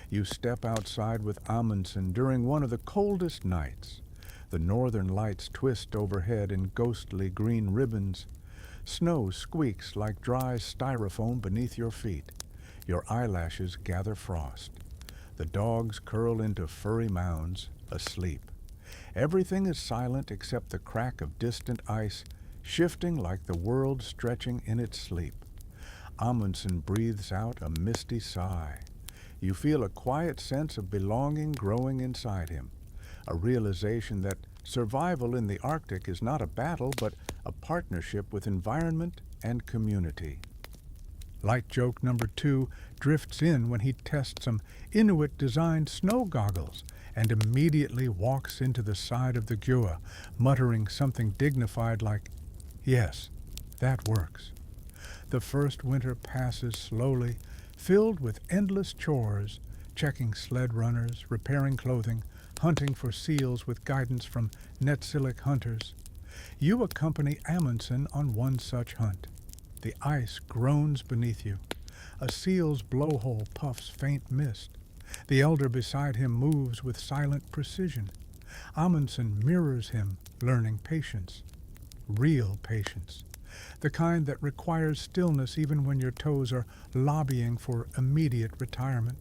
You step outside with Amundsen during one of the coldest nights. The northern lights twist overhead in ghostly green ribbons. Snow squeaks like dry styrofoam beneath your feet. Your eyelashes gather frost. The dogs curl into furry mounds, asleep. Everything is silent except the crack of distant ice, shifting like the world stretching in its sleep. Amundsen breathes out a misty sigh. You feel a quiet sense of belonging growing inside him, a realization that survival in the Arctic is not a battle but a partnership with environment and community. Light joke number 2 drifts in when he tests some Inuit-designed snow goggles and immediately walks into the side of the Gua, muttering something dignified like, "Yes, that works." The first winter passes slowly, filled with endless chores, checking sled runners, repairing clothing, hunting for seals with guidance from Netsilik hunters. You accompany Amundsen on one such hunt. The ice groans beneath you. A seal's blowhole puffs faint mist. The elder beside him moves with silent precision. Amundsen mirrors him, learning patience. Real patience. The kind that requires stillness even when your toes are lobbying for immediate retirement.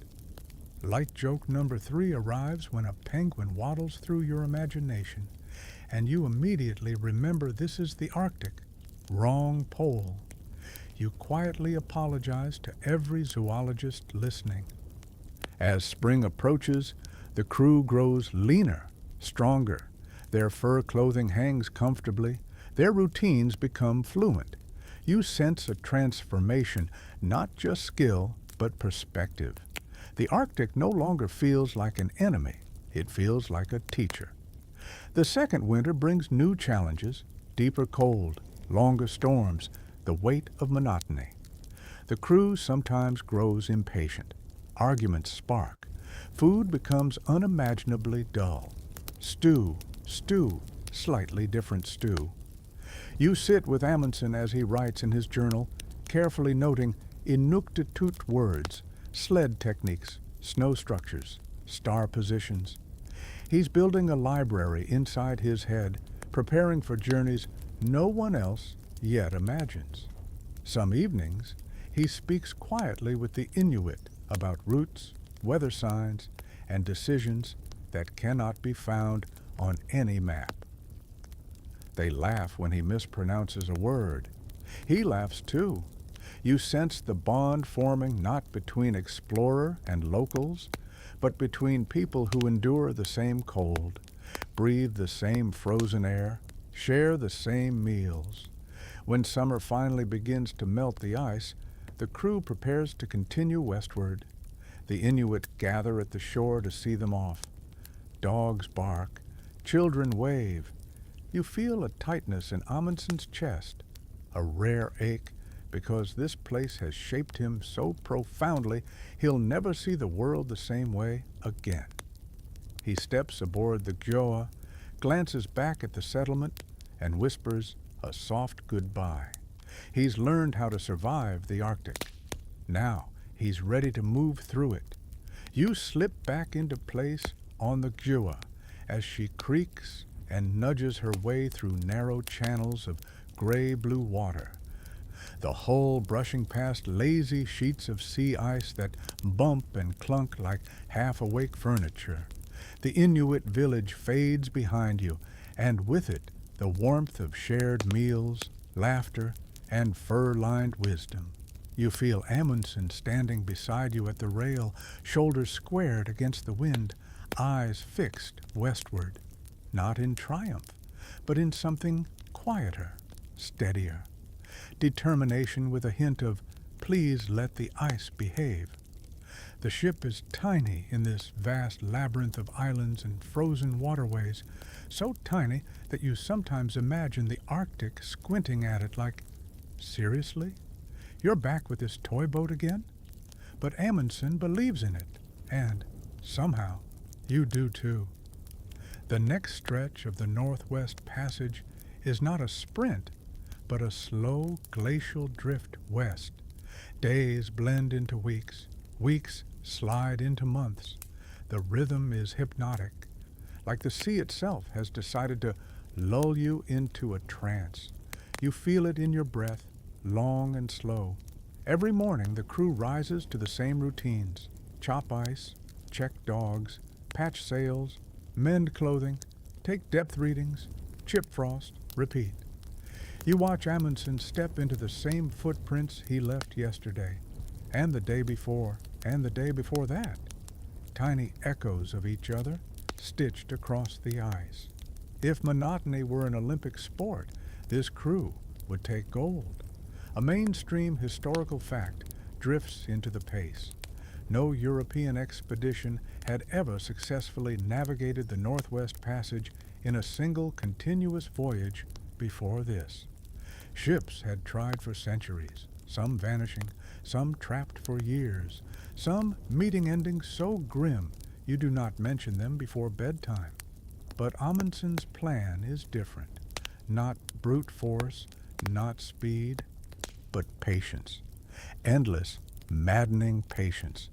Light joke number 3 arrives when a penguin waddles through your imagination, and you immediately remember this is the Arctic. Wrong pole. You quietly apologize to every zoologist listening. As spring approaches, the crew grows leaner, stronger. Their fur clothing hangs comfortably. Their routines become fluent. You sense a transformation, not just skill, but perspective. The Arctic no longer feels like an enemy. It feels like a teacher. The second winter brings new challenges, deeper cold, longer storms, the weight of monotony. The crew sometimes grows impatient. Arguments spark. Food becomes unimaginably dull. Stew, slightly different stew. You sit with Amundsen as he writes in his journal, carefully noting Inuktitut words, sled techniques, snow structures, star positions. He's building a library inside his head, preparing for journeys no one else yet imagines. Some evenings, he speaks quietly with the Inuit about routes, weather signs, and decisions that cannot be found on any map. They laugh when he mispronounces a word. He laughs too. You sense the bond forming not between explorer and locals, but between people who endure the same cold, breathe the same frozen air, share the same meals. When summer finally begins to melt the ice, the crew prepares to continue westward. The Inuit gather at the shore to see them off. Dogs bark, children wave. You feel a tightness in Amundsen's chest, a rare ache, because this place has shaped him so profoundly he'll never see the world the same way again. He steps aboard the Gjoa, glances back at the settlement, and whispers a soft goodbye. He's learned how to survive the Arctic. Now he's ready to move through it. You slip back into place on the Gjoa as she creaks and nudges her way through narrow channels of gray-blue water, the hull brushing past lazy sheets of sea ice that bump and clunk like half-awake furniture. The Inuit village fades behind you, and with it the warmth of shared meals, laughter, and fur-lined wisdom. You feel Amundsen standing beside you at the rail, shoulders squared against the wind, eyes fixed westward, not in triumph, but in something quieter, steadier. Determination with a hint of, please let the ice behave. The ship is tiny in this vast labyrinth of islands and frozen waterways, so tiny that you sometimes imagine the Arctic squinting at it like, seriously? You're back with this toy boat again? But Amundsen believes in it, and, somehow, you do too. The next stretch of the Northwest Passage is not a sprint, but a slow glacial drift west. Days blend into weeks, weeks slide into months. The rhythm is hypnotic, like the sea itself has decided to lull you into a trance. You feel it in your breath, long and slow. Every morning the crew rises to the same routines: chop ice, check dogs, patch sails, mend clothing, take depth readings, chip frost, repeat. You watch Amundsen step into the same footprints he left yesterday, and the day before, and the day before that. Tiny echoes of each other, stitched across the ice. If monotony were an Olympic sport, this crew would take gold. A mainstream historical fact drifts into the pace. No European expedition had ever successfully navigated the Northwest Passage in a single continuous voyage before this. Ships had tried for centuries, some vanishing, some trapped for years, some meeting endings so grim you do not mention them before bedtime. But Amundsen's plan is different. Not brute force, not speed, but patience. Endless, maddening patience.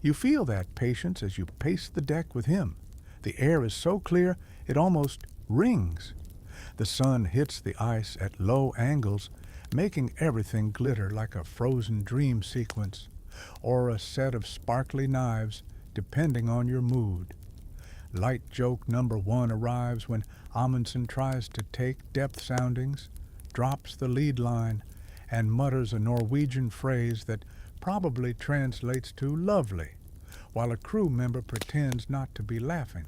You feel that patience as you pace the deck with him. The air is so clear it almost rings. The sun hits the ice at low angles, making everything glitter like a frozen dream sequence, or a set of sparkly knives, depending on your mood. Light joke number 1 arrives when Amundsen tries to take depth soundings, drops the lead line, and mutters a Norwegian phrase that probably translates to lovely, while a crew member pretends not to be laughing.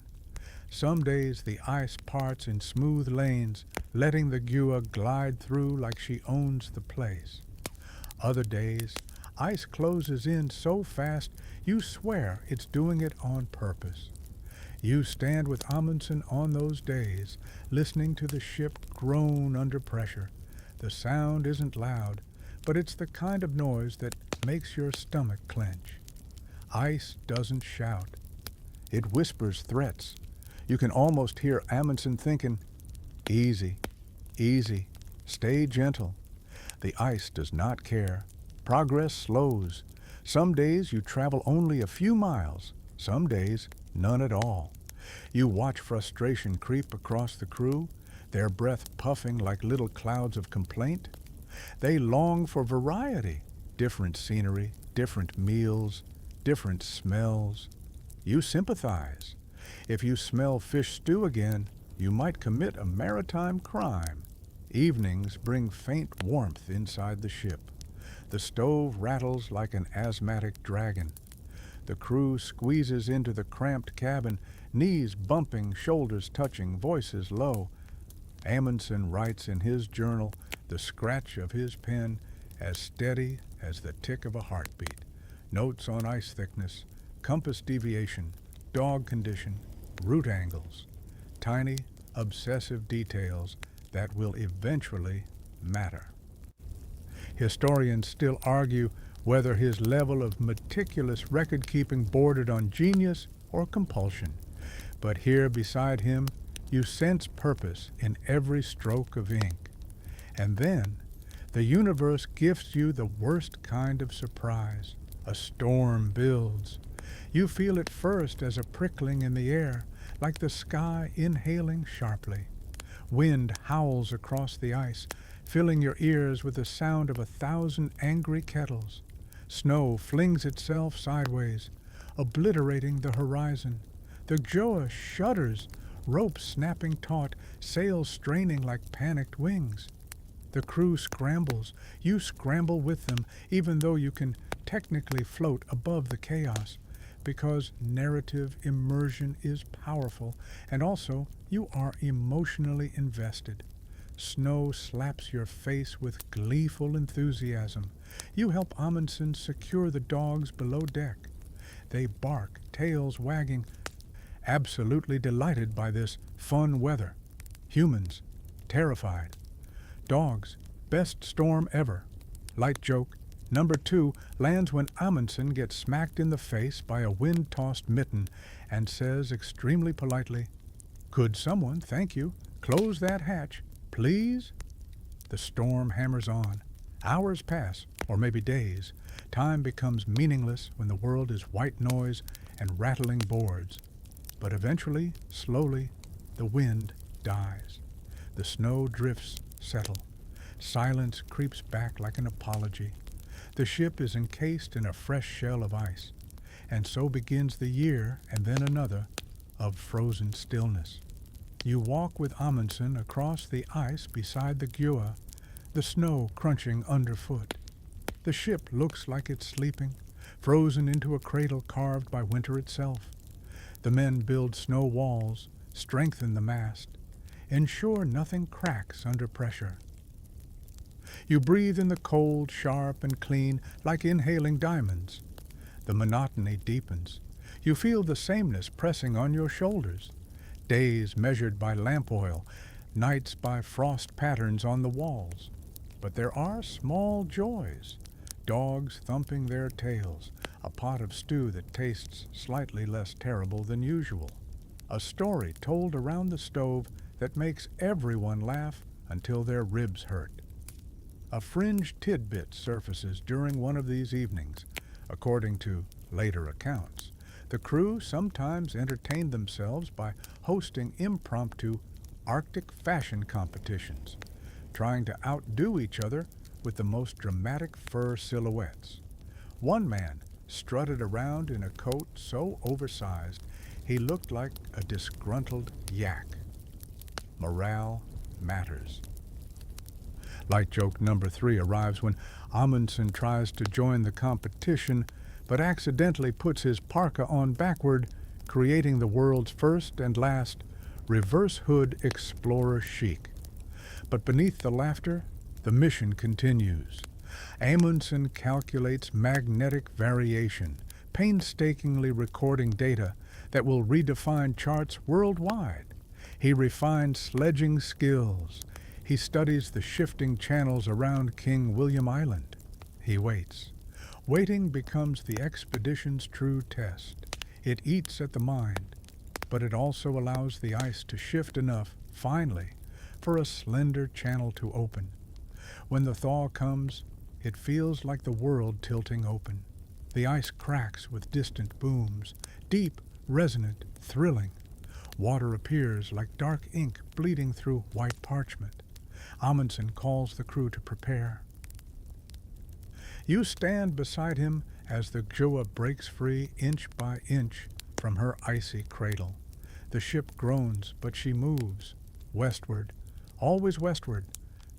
Some days the ice parts in smooth lanes, letting the Gua glide through like she owns the place. Other days, ice closes in so fast you swear it's doing it on purpose. You stand with Amundsen on those days, listening to the ship groan under pressure. The sound isn't loud, but it's the kind of noise that makes your stomach clench. Ice doesn't shout. It whispers threats. You can almost hear Amundsen thinking, "Easy, easy, stay gentle." The ice does not care. Progress slows. Some days you travel only a few miles, some days none at all. You watch frustration creep across the crew, their breath puffing like little clouds of complaint. They long for variety, different scenery, different meals, different smells. You sympathize. If you smell fish stew again, you might commit a maritime crime. Evenings bring faint warmth inside the ship. The stove rattles like an asthmatic dragon. The crew squeezes into the cramped cabin, knees bumping, shoulders touching, voices low. Amundsen writes in his journal, the scratch of his pen as steady as the tick of a heartbeat. Notes on ice thickness, compass deviation, dog condition, route angles. Tiny, obsessive details that will eventually matter. Historians still argue whether his level of meticulous record-keeping bordered on genius or compulsion. But here beside him, you sense purpose in every stroke of ink. And then, the universe gifts you the worst kind of surprise. A storm builds. You feel it first as a prickling in the air, like the sky inhaling sharply. Wind howls across the ice, filling your ears with the sound of 1,000 angry kettles. Snow flings itself sideways, obliterating the horizon. The Gjoa shudders, ropes snapping taut, sails straining like panicked wings. The crew scrambles. You scramble with them, even though you can technically float above the chaos, because narrative immersion is powerful, and also you are emotionally invested. Snow slaps your face with gleeful enthusiasm. You help Amundsen secure the dogs below deck. They bark, tails wagging, absolutely delighted by this fun weather. Humans, terrified. Dogs, best storm ever. Light joke. Number 2 lands when Amundsen gets smacked in the face by a wind-tossed mitten and says extremely politely, "Could someone, thank you, close that hatch, please?" The storm hammers on. Hours pass, or maybe days. Time becomes meaningless when the world is white noise and rattling boards. But eventually, slowly, the wind dies. The snow drifts settle. Silence creeps back like an apology. The ship is encased in a fresh shell of ice, and so begins the year, and then another, of frozen stillness. You walk with Amundsen across the ice beside the Gjoa, the snow crunching underfoot. The ship looks like it's sleeping, frozen into a cradle carved by winter itself. The men build snow walls, strengthen the mast, ensure nothing cracks under pressure. You breathe in the cold, sharp, and clean, like inhaling diamonds. The monotony deepens. You feel the sameness pressing on your shoulders. Days measured by lamp oil, nights by frost patterns on the walls. But there are small joys. Dogs thumping their tails, a pot of stew that tastes slightly less terrible than usual. A story told around the stove that makes everyone laugh until their ribs hurt. A fringe tidbit surfaces during one of these evenings. According to later accounts, the crew sometimes entertained themselves by hosting impromptu Arctic fashion competitions, trying to outdo each other with the most dramatic fur silhouettes. One man strutted around in a coat so oversized he looked like a disgruntled yak. Morale matters. Light joke number 3 arrives when Amundsen tries to join the competition, but accidentally puts his parka on backward, creating the world's first and last reverse hood explorer chic. But beneath the laughter, the mission continues. Amundsen calculates magnetic variation, painstakingly recording data that will redefine charts worldwide. He refines sledging skills. He studies the shifting channels around King William Island. He waits. Waiting becomes the expedition's true test. It eats at the mind, but it also allows the ice to shift enough, finally, for a slender channel to open. When the thaw comes, it feels like the world tilting open. The ice cracks with distant booms, deep, resonant, thrilling. Water appears like dark ink bleeding through white parchment. Amundsen calls the crew to prepare. You stand beside him as the Gjoa breaks free inch by inch from her icy cradle. The ship groans, but she moves. Westward, always westward.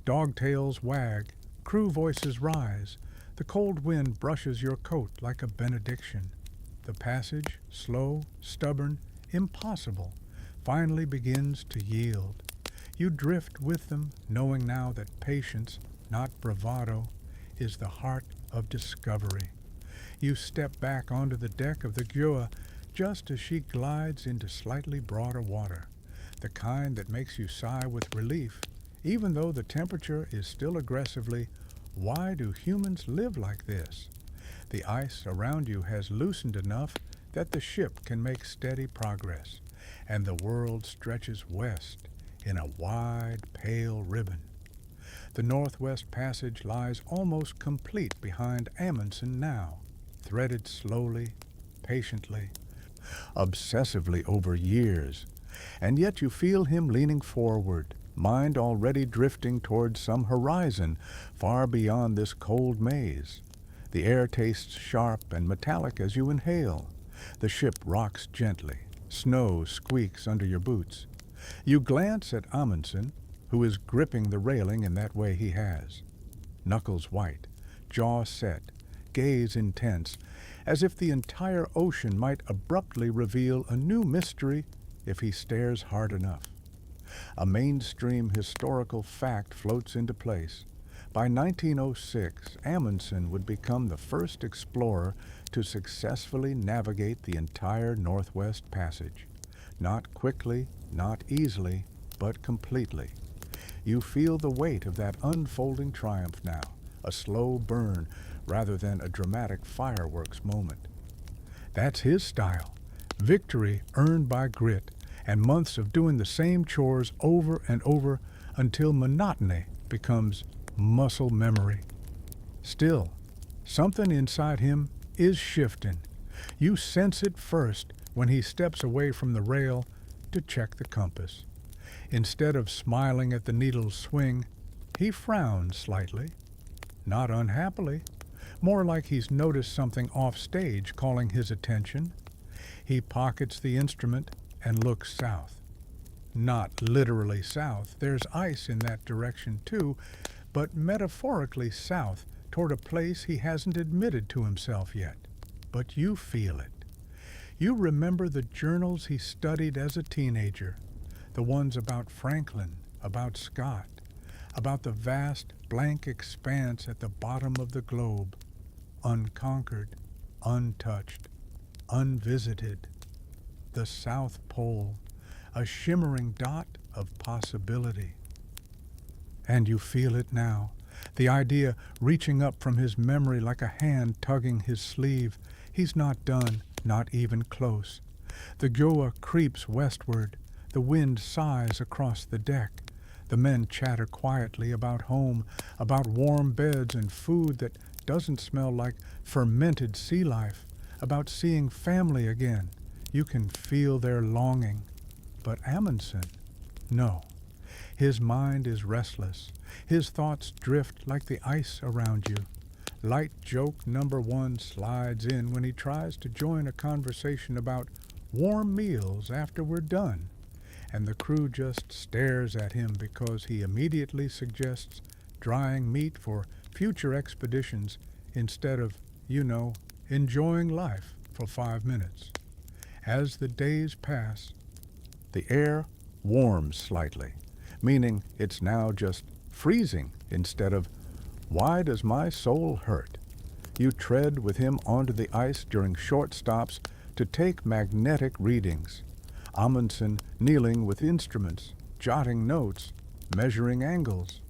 Dogtails wag, crew voices rise. The cold wind brushes your coat like a benediction. The passage, slow, stubborn, impossible, finally begins to yield. You drift with them, knowing now that patience, not bravado, is the heart of discovery. You step back onto the deck of the Gjoa just as she glides into slightly broader water, the kind that makes you sigh with relief, even though the temperature is still aggressively, why do humans live like this? The ice around you has loosened enough that the ship can make steady progress, and the world stretches west in a wide, pale ribbon. The Northwest Passage lies almost complete behind Amundsen now, threaded slowly, patiently, obsessively over years, and yet you feel him leaning forward, mind already drifting towards some horizon far beyond this cold maze. The air tastes sharp and metallic as you inhale. The ship rocks gently. Snow squeaks under your boots. You glance at Amundsen, who is gripping the railing in that way he has. Knuckles white, jaw set, gaze intense, as if the entire ocean might abruptly reveal a new mystery if he stares hard enough. A mainstream historical fact floats into place. By 1906, Amundsen would become the first explorer to successfully navigate the entire Northwest Passage. Not quickly, not easily, but completely. You feel the weight of that unfolding triumph now, a slow burn rather than a dramatic fireworks moment. That's his style. Victory earned by grit and months of doing the same chores over and over until monotony becomes muscle memory. Still, something inside him is shifting. You sense it first when he steps away from the rail to check the compass. Instead of smiling at the needle's swing, he frowns slightly. Not unhappily, more like he's noticed something off stage calling his attention. He pockets the instrument and looks south. Not literally south, there's ice in that direction too, but metaphorically south toward a place he hasn't admitted to himself yet. But you feel it. You remember the journals he studied as a teenager, the ones about Franklin, about Scott, about the vast blank expanse at the bottom of the globe, unconquered, untouched, unvisited. The South Pole, a shimmering dot of possibility. And you feel it now, the idea reaching up from his memory like a hand tugging his sleeve. He's not done, not even close. The Gjoa creeps westward. The wind sighs across the deck. The men chatter quietly about home, about warm beds and food that doesn't smell like fermented sea life, about seeing family again. You can feel their longing. But Amundsen, no. His mind is restless. His thoughts drift like the ice around you. Light joke number 1 slides in when he tries to join a conversation about warm meals after we're done, and the crew just stares at him because he immediately suggests drying meat for future expeditions instead of, enjoying life for 5 minutes. As the days pass, the air warms slightly, meaning it's now just freezing instead of, why does my soul hurt? You tread with him onto the ice during short stops to take magnetic readings. Amundsen kneeling with instruments, jotting notes, measuring angles.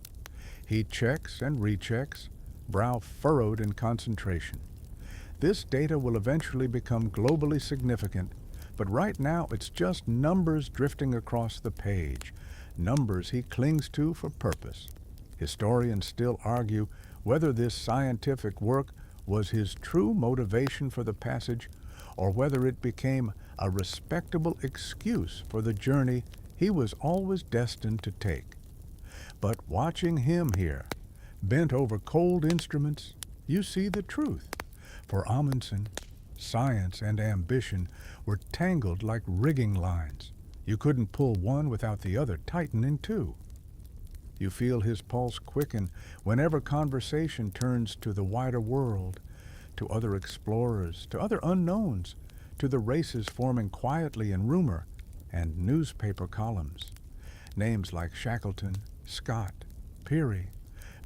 He checks and rechecks, brow furrowed in concentration. This data will eventually become globally significant, but right now it's just numbers drifting across the page, numbers he clings to for purpose. Historians still argue whether this scientific work was his true motivation for the passage or whether it became a respectable excuse for the journey he was always destined to take. But watching him here, bent over cold instruments, you see the truth. For Amundsen, science and ambition were tangled like rigging lines. You couldn't pull one without the other tightening too. You feel his pulse quicken whenever conversation turns to the wider world, to other explorers, to other unknowns, to the races forming quietly in rumor and newspaper columns. Names like Shackleton, Scott, Peary,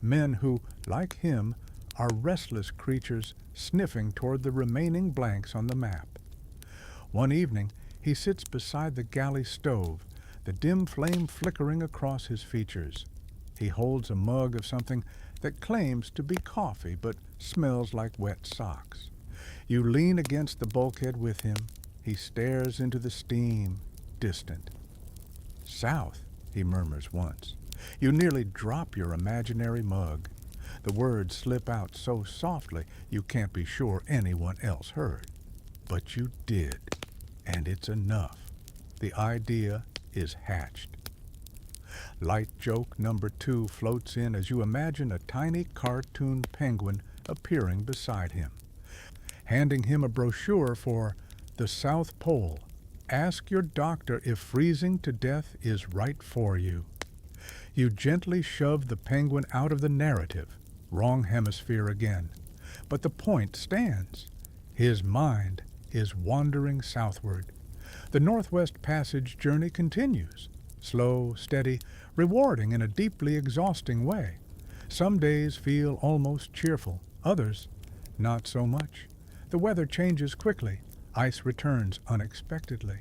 men who, like him, are restless creatures sniffing toward the remaining blanks on the map. One evening, he sits beside the galley stove, the dim flame flickering across his features. He holds a mug of something that claims to be coffee but smells like wet socks. You lean against the bulkhead with him. He stares into the steam, distant. South, he murmurs once. You nearly drop your imaginary mug. The words slip out so softly you can't be sure anyone else heard. But you did, and it's enough. The idea is hatched. Light joke number 2 floats in as you imagine a tiny cartoon penguin appearing beside him, handing him a brochure for the South Pole. Ask your doctor if freezing to death is right for you. You gently shove the penguin out of the narrative. Wrong hemisphere again. But the point stands. His mind is wandering southward. The Northwest Passage journey continues. Slow, steady, rewarding in a deeply exhausting way. Some days feel almost cheerful, others not so much. The weather changes quickly. Ice returns unexpectedly.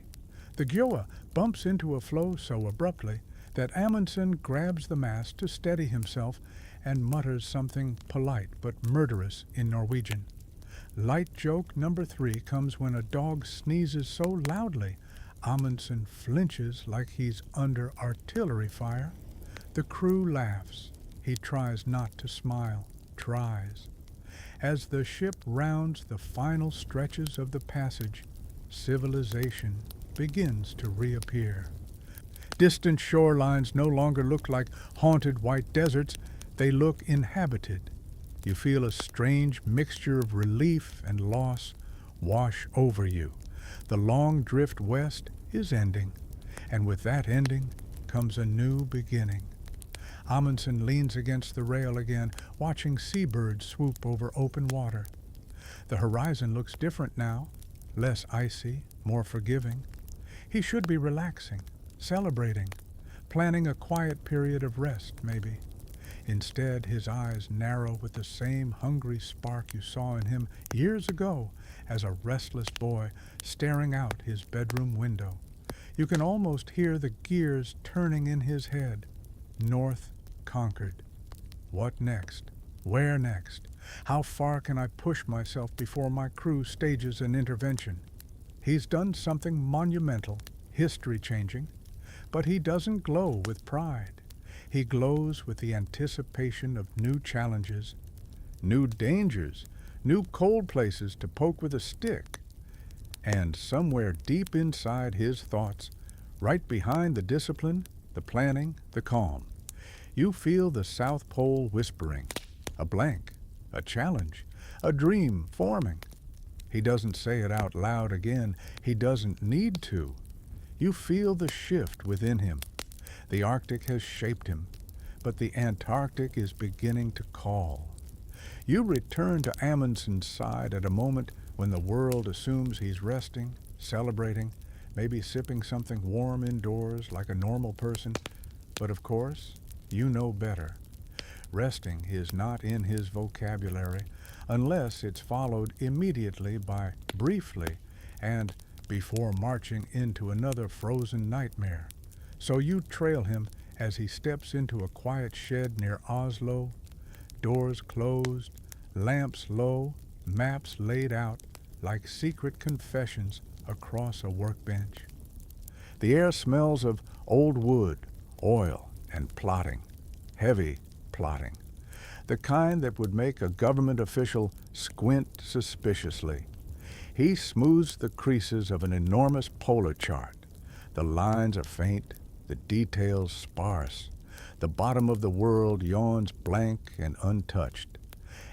The Gjoa bumps into a floe so abruptly that Amundsen grabs the mast to steady himself and mutters something polite but murderous in Norwegian. Light joke number 3 comes when a dog sneezes so loudly Amundsen flinches like he's under artillery fire. The crew laughs. He tries not to smile, tries. As the ship rounds the final stretches of the passage, civilization begins to reappear. Distant shorelines no longer look like haunted white deserts. They look inhabited. You feel a strange mixture of relief and loss wash over you. The long drift west is ending, and with that ending comes a new beginning. Amundsen leans against the rail again, watching seabirds swoop over open water. The horizon looks different now, less icy, more forgiving. He should be relaxing, celebrating, planning a quiet period of rest, maybe. Instead, his eyes narrow with the same hungry spark you saw in him years ago as a restless boy staring out his bedroom window. You can almost hear the gears turning in his head. North conquered. What next? Where next? How far can I push myself before my crew stages an intervention? He's done something monumental, history-changing, but he doesn't glow with pride. He glows with the anticipation of new challenges, new dangers, new cold places to poke with a stick. And somewhere deep inside his thoughts, right behind the discipline, the planning, the calm, you feel the South Pole whispering, a blank, a challenge, a dream forming. He doesn't say it out loud again. He doesn't need to. You feel the shift within him. The Arctic has shaped him, but the Antarctic is beginning to call. You return to Amundsen's side at a moment when the world assumes he's resting, celebrating, maybe sipping something warm indoors like a normal person, but of course, you know better. Resting is not in his vocabulary unless it's followed immediately by briefly and before marching into another frozen nightmare. So you trail him as he steps into a quiet shed near Oslo, doors closed, lamps low, maps laid out like secret confessions across a workbench. The air smells of old wood, oil, and plotting, heavy plotting, the kind that would make a government official squint suspiciously. He smooths the creases of an enormous polar chart. The lines are faint, the details sparse. The bottom of the world yawns blank and untouched.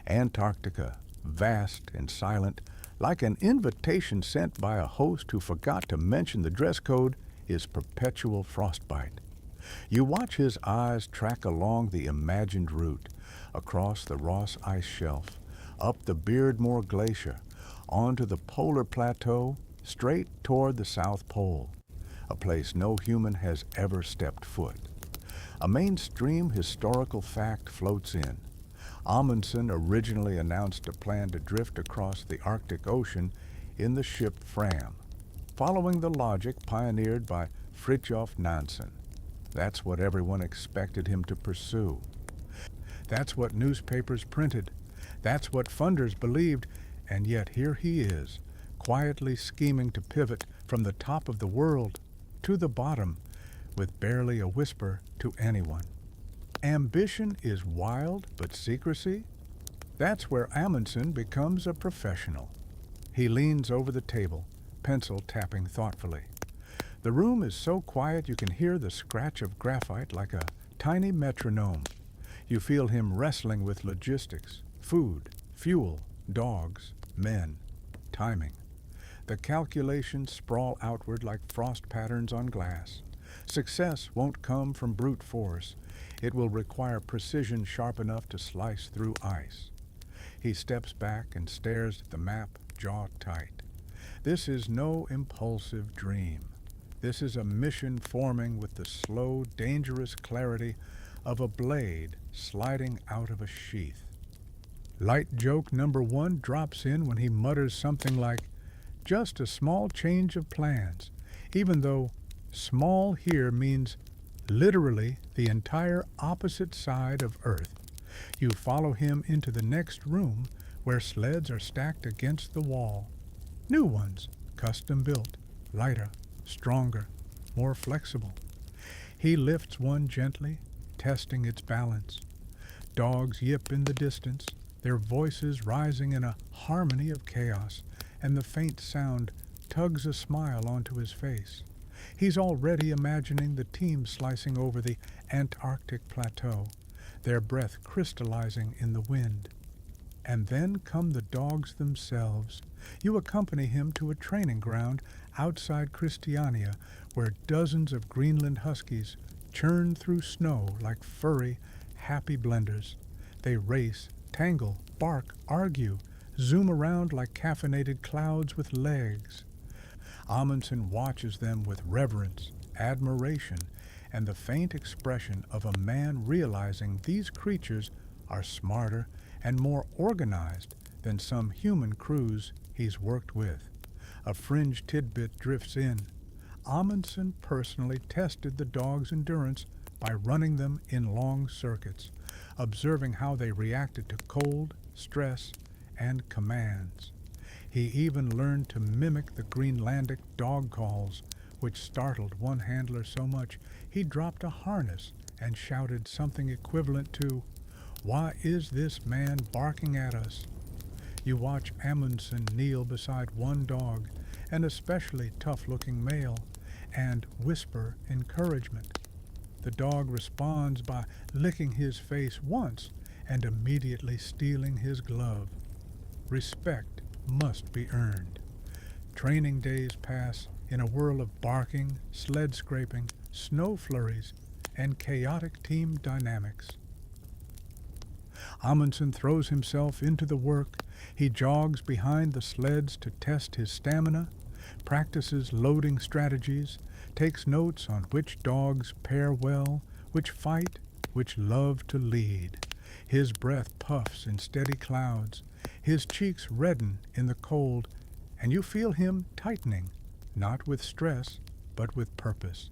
Antarctica, vast and silent, like an invitation sent by a host who forgot to mention the dress code, is perpetual frostbite. You watch his eyes track along the imagined route, across the Ross Ice Shelf, up the Beardmore Glacier, onto the polar plateau, straight toward the South Pole, a place no human has ever stepped foot. A mainstream historical fact floats in. Amundsen originally announced a plan to drift across the Arctic Ocean in the ship Fram, following the logic pioneered by Fridtjof Nansen. That's what everyone expected him to pursue. That's what newspapers printed. That's what funders believed, and yet here he is, quietly scheming to pivot from the top of the world to the bottom, with barely a whisper to anyone. Ambition is wild, but secrecy? That's where Amundsen becomes a professional. He leans over the table, pencil tapping thoughtfully. The room is so quiet you can hear the scratch of graphite like a tiny metronome. You feel him wrestling with logistics, food, fuel, dogs, men, timing. The calculations sprawl outward like frost patterns on glass. Success won't come from brute force. It will require precision sharp enough to slice through ice. He steps back and stares at the map, jaw tight. This is no impulsive dream. This is a mission forming with the slow, dangerous clarity of a blade sliding out of a sheath. Light joke number one drops in when he mutters something like, "Just a small change of plans," even though small here means literally the entire opposite side of Earth. You follow him into the next room where sleds are stacked against the wall. New ones, custom built, lighter, stronger, more flexible. He lifts one gently, testing its balance. Dogs yip in the distance, their voices rising in a harmony of chaos, and the faint sound tugs a smile onto his face. He's already imagining the team slicing over the Antarctic plateau, their breath crystallizing in the wind. And then come the dogs themselves. You accompany him to a training ground outside Christiania where dozens of Greenland huskies churn through snow like furry, happy blenders. They race, tangle, bark, argue, zoom around like caffeinated clouds with legs. Amundsen watches them with reverence, admiration, and the faint expression of a man realizing these creatures are smarter and more organized than some human crews he's worked with. A fringe tidbit drifts in. Amundsen personally tested the dogs' endurance by running them in long circuits, observing how they reacted to cold, stress, and commands. He even learned to mimic the Greenlandic dog calls, which startled one handler so much he dropped a harness and shouted something equivalent to, "Why is this man barking at us?" You watch Amundsen kneel beside one dog, an especially tough-looking male, and whisper encouragement. The dog responds by licking his face once and immediately stealing his glove. Respect must be earned. Training days pass in a whirl of barking, sled scraping, snow flurries, and chaotic team dynamics. Amundsen throws himself into the work. He jogs behind the sleds to test his stamina, practices loading strategies, takes notes on which dogs pair well, which fight, which love to lead. His breath puffs in steady clouds. His cheeks redden in the cold, and you feel him tightening, not with stress, but with purpose.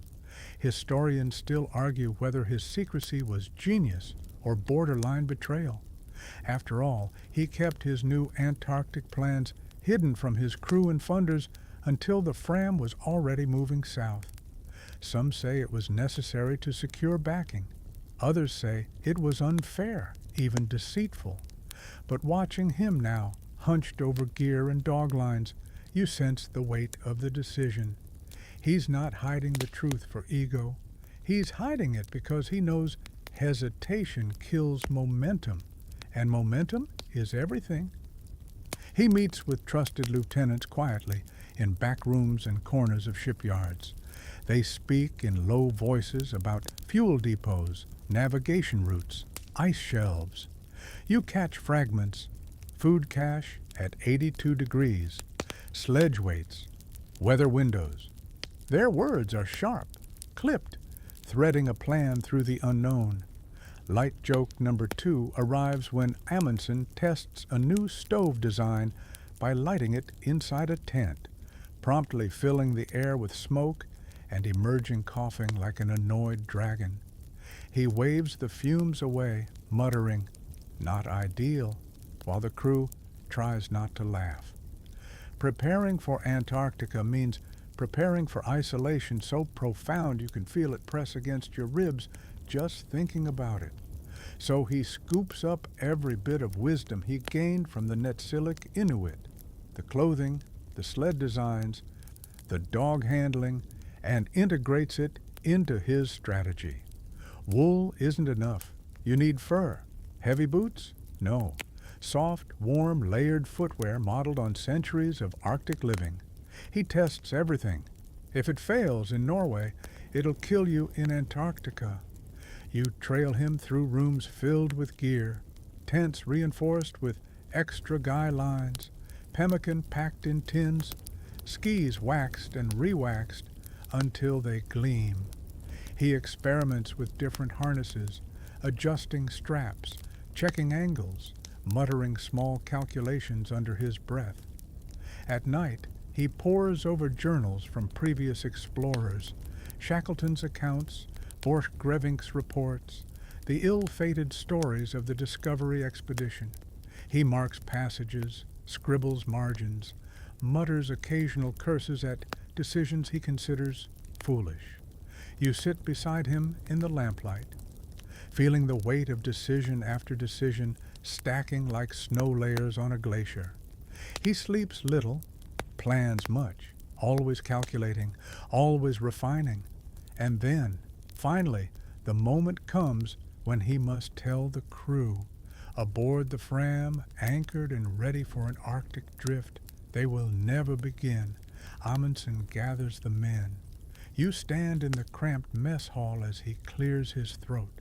Historians still argue whether his secrecy was genius or borderline betrayal. After all, he kept his new Antarctic plans hidden from his crew and funders until the Fram was already moving south. Some say it was necessary to secure backing. Others say it was unfair, even deceitful. But watching him now, hunched over gear and dog lines, you sense the weight of the decision. He's not hiding the truth for ego. He's hiding it because he knows hesitation kills momentum, and momentum is everything. He meets with trusted lieutenants quietly in back rooms and corners of shipyards. They speak in low voices about fuel depots, navigation routes, ice shelves. You catch fragments: food cache at 82 degrees, sledge weights, weather windows. Their words are sharp, clipped, threading a plan through the unknown. Light joke number 2 arrives when Amundsen tests a new stove design by lighting it inside a tent, promptly filling the air with smoke and emerging coughing like an annoyed dragon. He waves the fumes away, muttering, "Not ideal," while the crew tries not to laugh. Preparing for Antarctica means preparing for isolation so profound you can feel it press against your ribs just thinking about it. So he scoops up every bit of wisdom he gained from the Netsilik Inuit, the clothing, the sled designs, the dog handling, and integrates it into his strategy. Wool isn't enough. You need fur. Heavy boots? No. Soft, warm, layered footwear modeled on centuries of Arctic living. He tests everything. If it fails in Norway, it'll kill you in Antarctica. You trail him through rooms filled with gear, tents reinforced with extra guy lines, pemmican packed in tins, skis waxed and re-waxed until they gleam. He experiments with different harnesses, adjusting straps, checking angles, muttering small calculations under his breath. At night, he pores over journals from previous explorers, Shackleton's accounts, Borchgrevink's reports, the ill-fated stories of the Discovery expedition. He marks passages, scribbles margins, mutters occasional curses at decisions he considers foolish. You sit beside him in the lamplight, feeling the weight of decision after decision stacking like snow layers on a glacier. He sleeps little, plans much, always calculating, always refining. And then, finally, the moment comes when he must tell the crew. Aboard the Fram, anchored and ready for an Arctic drift, they will never begin. Amundsen gathers the men. You stand in the cramped mess hall as he clears his throat.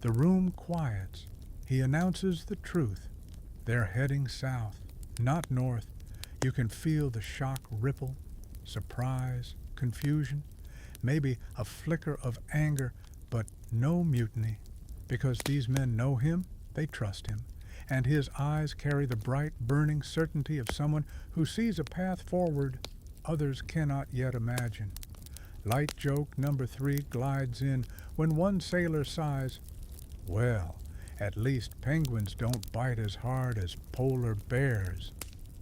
The room quiets. He announces the truth. They're heading south, not north. You can feel the shock ripple, surprise, confusion, maybe a flicker of anger, but no mutiny. Because these men know him, they trust him, and his eyes carry the bright, burning certainty of someone who sees a path forward others cannot yet imagine. Light joke number 3 glides in when one sailor sighs, "Well, at least penguins don't bite as hard as polar bears."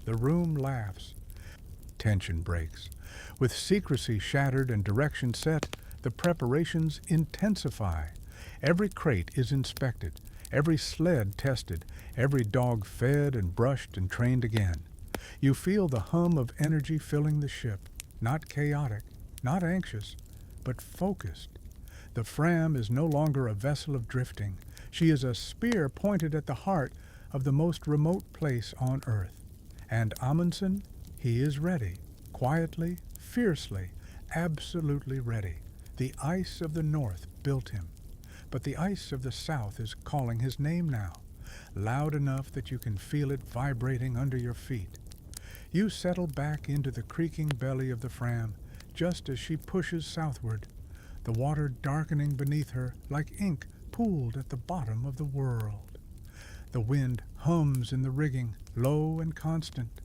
The room laughs. Tension breaks. With secrecy shattered and direction set, the preparations intensify. Every crate is inspected, every sled tested, every dog fed and brushed and trained again. You feel the hum of energy filling the ship, not chaotic, not anxious, but focused. The Fram is no longer a vessel of drifting. She is a spear pointed at the heart of the most remote place on Earth. And Amundsen, he is ready, quietly, fiercely, absolutely ready. The ice of the North built him. but the ice of the south is calling his name now, loud enough that you can feel it vibrating under your feet. You settle back into the creaking belly of the Fram just as she pushes southward, the water darkening beneath her like ink pooled at the bottom of the world. The wind hums in the rigging, low and constant,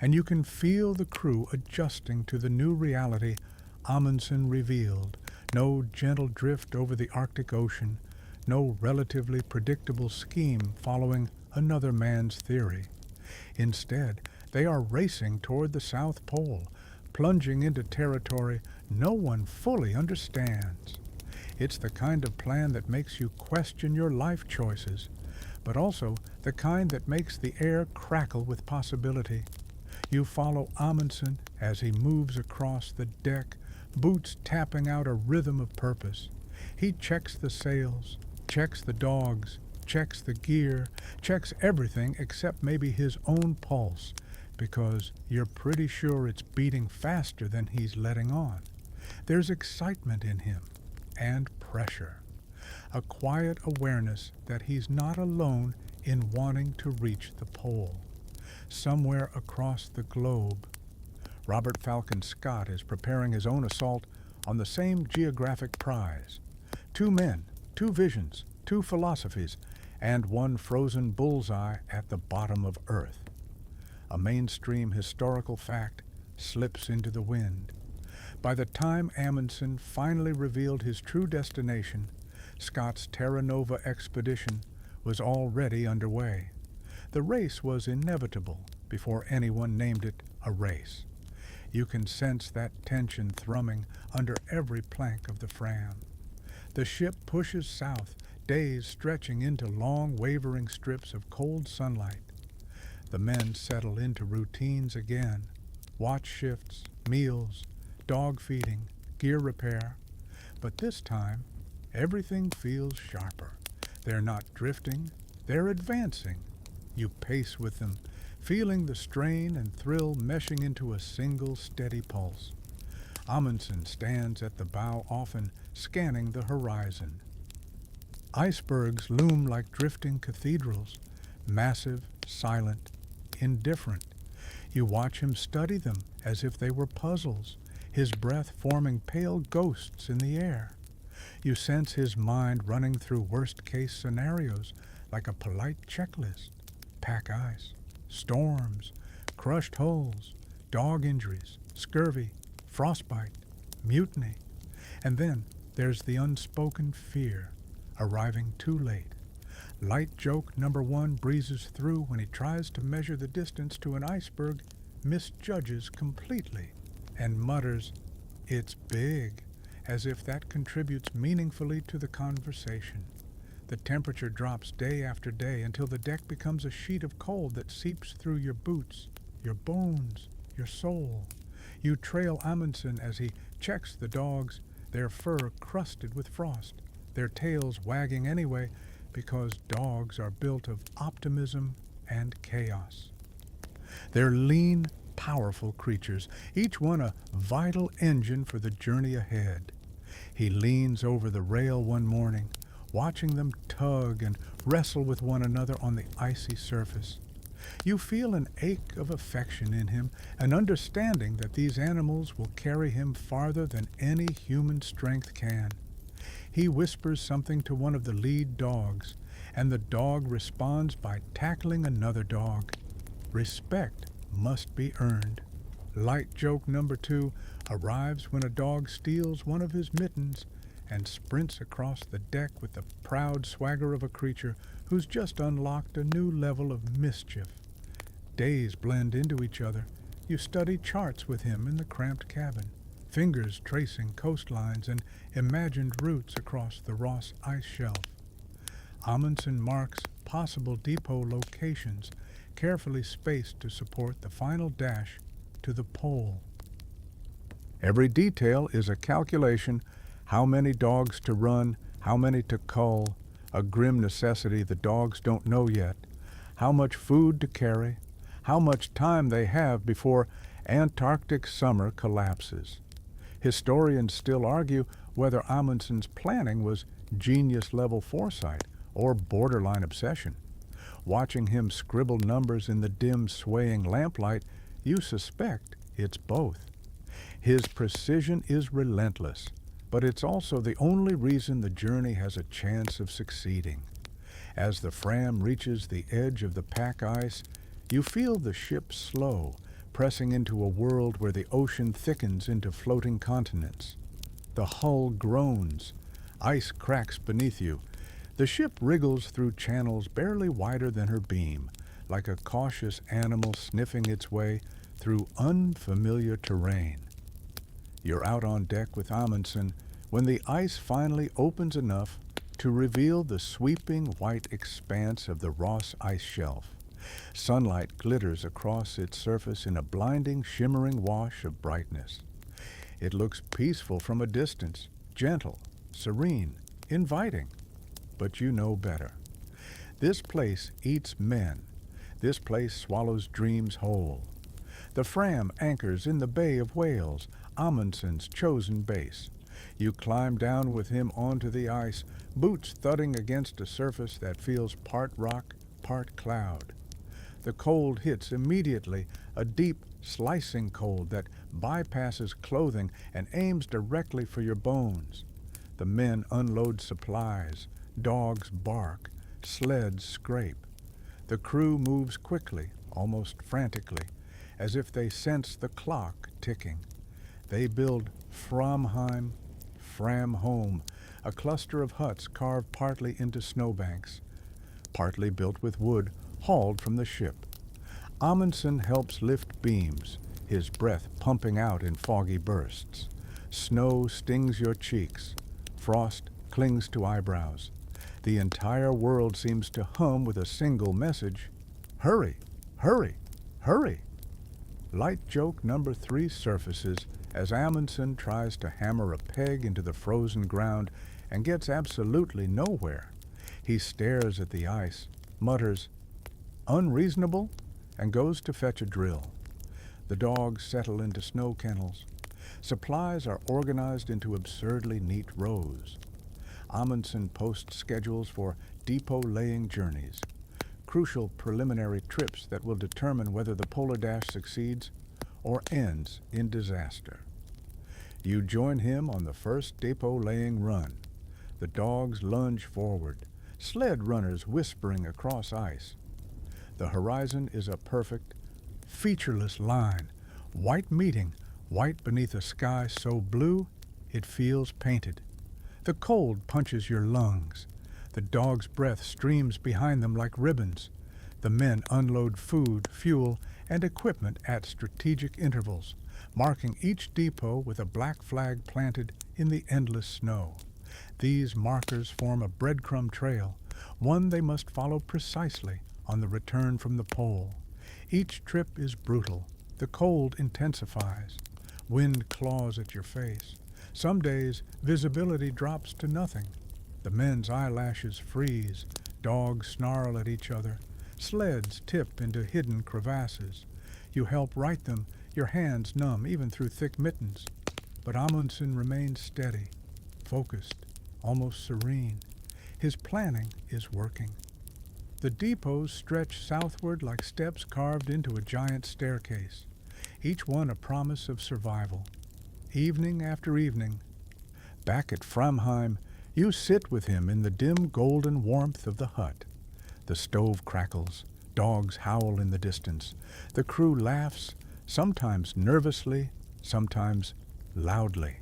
and you can feel the crew adjusting to the new reality Amundsen revealed. No gentle drift over the Arctic Ocean, no relatively predictable scheme following another man's theory. Instead, they are racing toward the South Pole, plunging into territory no one fully understands. It's the kind of plan that makes you question your life choices, but also the kind that makes the air crackle with possibility. You follow Amundsen as he moves across the deck, boots tapping out a rhythm of purpose. He checks the sails, checks the dogs, checks the gear, checks everything except maybe his own pulse, because you're pretty sure it's beating faster than he's letting on. There's excitement in him, and pressure. A quiet awareness that he's not alone in wanting to reach the pole. Somewhere across the globe, Robert Falcon Scott is preparing his own assault on the same geographic prize. 2 men, 2 visions, 2 philosophies, and 1 frozen bullseye at the bottom of Earth. A mainstream historical fact slips into the wind. By the time Amundsen finally revealed his true destination, Scott's Terra Nova expedition was already underway. The race was inevitable before anyone named it a race. You can sense that tension thrumming under every plank of the Fram. The ship pushes south, days stretching into long, wavering strips of cold sunlight. The men settle into routines again. Watch shifts, meals, dog feeding, gear repair. But this time, everything feels sharper. They're not drifting, they're advancing. You pace with them, feeling the strain and thrill meshing into a single steady pulse. Amundsen stands at the bow, often scanning the horizon. Icebergs loom like drifting cathedrals, massive, silent, indifferent. You watch him study them as if they were puzzles, his breath forming pale ghosts in the air. You sense his mind running through worst-case scenarios like a polite checklist. Pack ice, storms, crushed hulls, dog injuries, scurvy, frostbite, mutiny. And then there's the unspoken fear, arriving too late. Light joke number 1 breezes through when he tries to measure the distance to an iceberg, misjudges completely, and mutters, "It's big," as if that contributes meaningfully to the conversation. The temperature drops day after day until the deck becomes a sheet of cold that seeps through your boots, your bones, your soul. You trail Amundsen as he checks the dogs, their fur crusted with frost, their tails wagging anyway, because dogs are built of optimism and chaos. They're lean, powerful creatures, each one a vital engine for the journey ahead. He leans over the rail one morning, watching them tug and wrestle with one another on the icy surface. You feel an ache of affection in him, an understanding that these animals will carry him farther than any human strength can. He whispers something to one of the lead dogs, and the dog responds by tackling another dog. Respect must be earned. Light joke number 2 arrives when a dog steals one of his mittens and sprints across the deck with the proud swagger of a creature who's just unlocked a new level of mischief. Days blend into each other. You study charts with him in the cramped cabin, fingers tracing coastlines and imagined routes across the Ross ice shelf. Amundsen marks possible depot locations, carefully spaced to support the final dash to the pole. Every detail is a calculation: how many dogs to run, how many to cull, a grim necessity the dogs don't know yet, how much food to carry, how much time they have before Antarctic summer collapses. Historians still argue whether Amundsen's planning was genius-level foresight or borderline obsession. Watching him scribble numbers in the dim, swaying lamplight, you suspect it's both. His precision is relentless, but it's also the only reason the journey has a chance of succeeding. As the Fram reaches the edge of the pack ice, you feel the ship slow, pressing into a world where the ocean thickens into floating continents. The hull groans. Ice cracks beneath you. The ship wriggles through channels barely wider than her beam, like a cautious animal sniffing its way through unfamiliar terrain. You're out on deck with Amundsen when the ice finally opens enough to reveal the sweeping white expanse of the Ross ice shelf. Sunlight glitters across its surface in a blinding, shimmering wash of brightness. It looks peaceful from a distance, gentle, serene, inviting. But you know better. This place eats men. This place swallows dreams whole. The Fram anchors in the Bay of Whales, Amundsen's chosen base. You climb down with him onto the ice, boots thudding against a surface that feels part rock, part cloud. The cold hits immediately, a deep, slicing cold that bypasses clothing and aims directly for your bones. The men unload supplies, dogs bark, sleds scrape. The crew moves quickly, almost frantically, as if they sense the clock ticking. They build Framheim, Framholm, a cluster of huts carved partly into snowbanks, partly built with wood hauled from the ship. Amundsen helps lift beams, his breath pumping out in foggy bursts. Snow stings your cheeks. Frost clings to eyebrows. The entire world seems to hum with a single message: hurry, hurry, hurry. Light joke number 3 surfaces as Amundsen tries to hammer a peg into the frozen ground and gets absolutely nowhere. He stares at the ice, mutters, "Unreasonable?" and goes to fetch a drill. The dogs settle into snow kennels. Supplies are organized into absurdly neat rows. Amundsen posts schedules for depot-laying journeys, crucial preliminary trips that will determine whether the polar dash succeeds or ends in disaster. You join him on the first depot-laying run. The dogs lunge forward, sled runners whispering across ice. The horizon is a perfect, featureless line, white meeting white beneath a sky so blue it feels painted. The cold punches your lungs. The dog's breath streams behind them like ribbons. The men unload food, fuel, and equipment at strategic intervals, marking each depot with a black flag planted in the endless snow. These markers form a breadcrumb trail, one they must follow precisely on the return from the pole. Each trip is brutal. The cold intensifies. Wind claws at your face. Some days, visibility drops to nothing. The men's eyelashes freeze. Dogs snarl at each other. Sleds tip into hidden crevasses. You help right them, your hands numb even through thick mittens. But Amundsen remains steady, focused, almost serene. His planning is working. The depots stretch southward like steps carved into a giant staircase, each one a promise of survival. Evening after evening, back at Framheim, you sit with him in the dim golden warmth of the hut. The stove crackles, dogs howl in the distance. The crew laughs, sometimes nervously, sometimes loudly.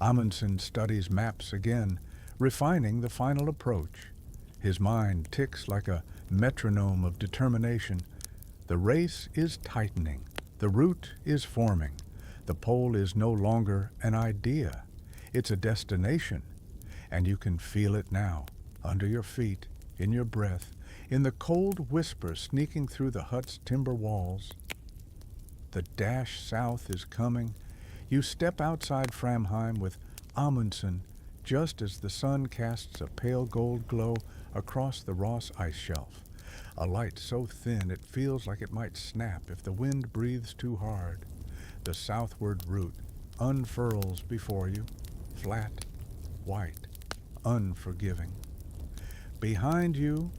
Amundsen studies maps again, refining the final approach. His mind ticks like a metronome of determination. The race is tightening. The route is forming. The pole is no longer an idea. It's a destination. And you can feel it now, under your feet, in your breath, in the cold whisper sneaking through the hut's timber walls. The dash south is coming. You step outside Framheim with Amundsen just as the sun casts a pale gold glow across the Ross ice shelf, a light so thin it feels like it might snap if the wind breathes too hard. The southward route unfurls before you, flat, white, unforgiving. Behind you,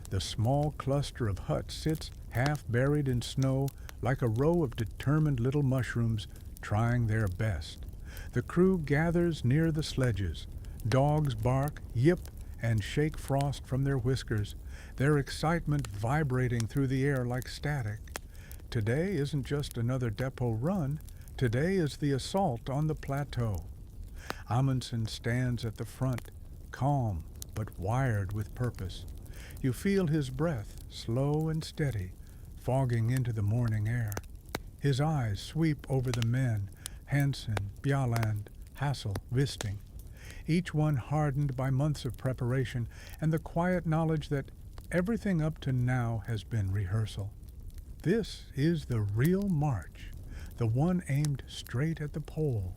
the small cluster of huts sits half buried in snow like a row of determined little mushrooms trying their best. The crew gathers near the sledges. Dogs bark, yip, and shake frost from their whiskers, their excitement vibrating through the air like static. Today isn't just another depot run. Today is the assault on the plateau. Amundsen stands at the front, calm but wired with purpose. You feel his breath, slow and steady, fogging into the morning air. His eyes sweep over the men, Hansen, Bjaland, Hassel, Wisting, each one hardened by months of preparation and the quiet knowledge that everything up to now has been rehearsal. This is the real march, the one aimed straight at the pole.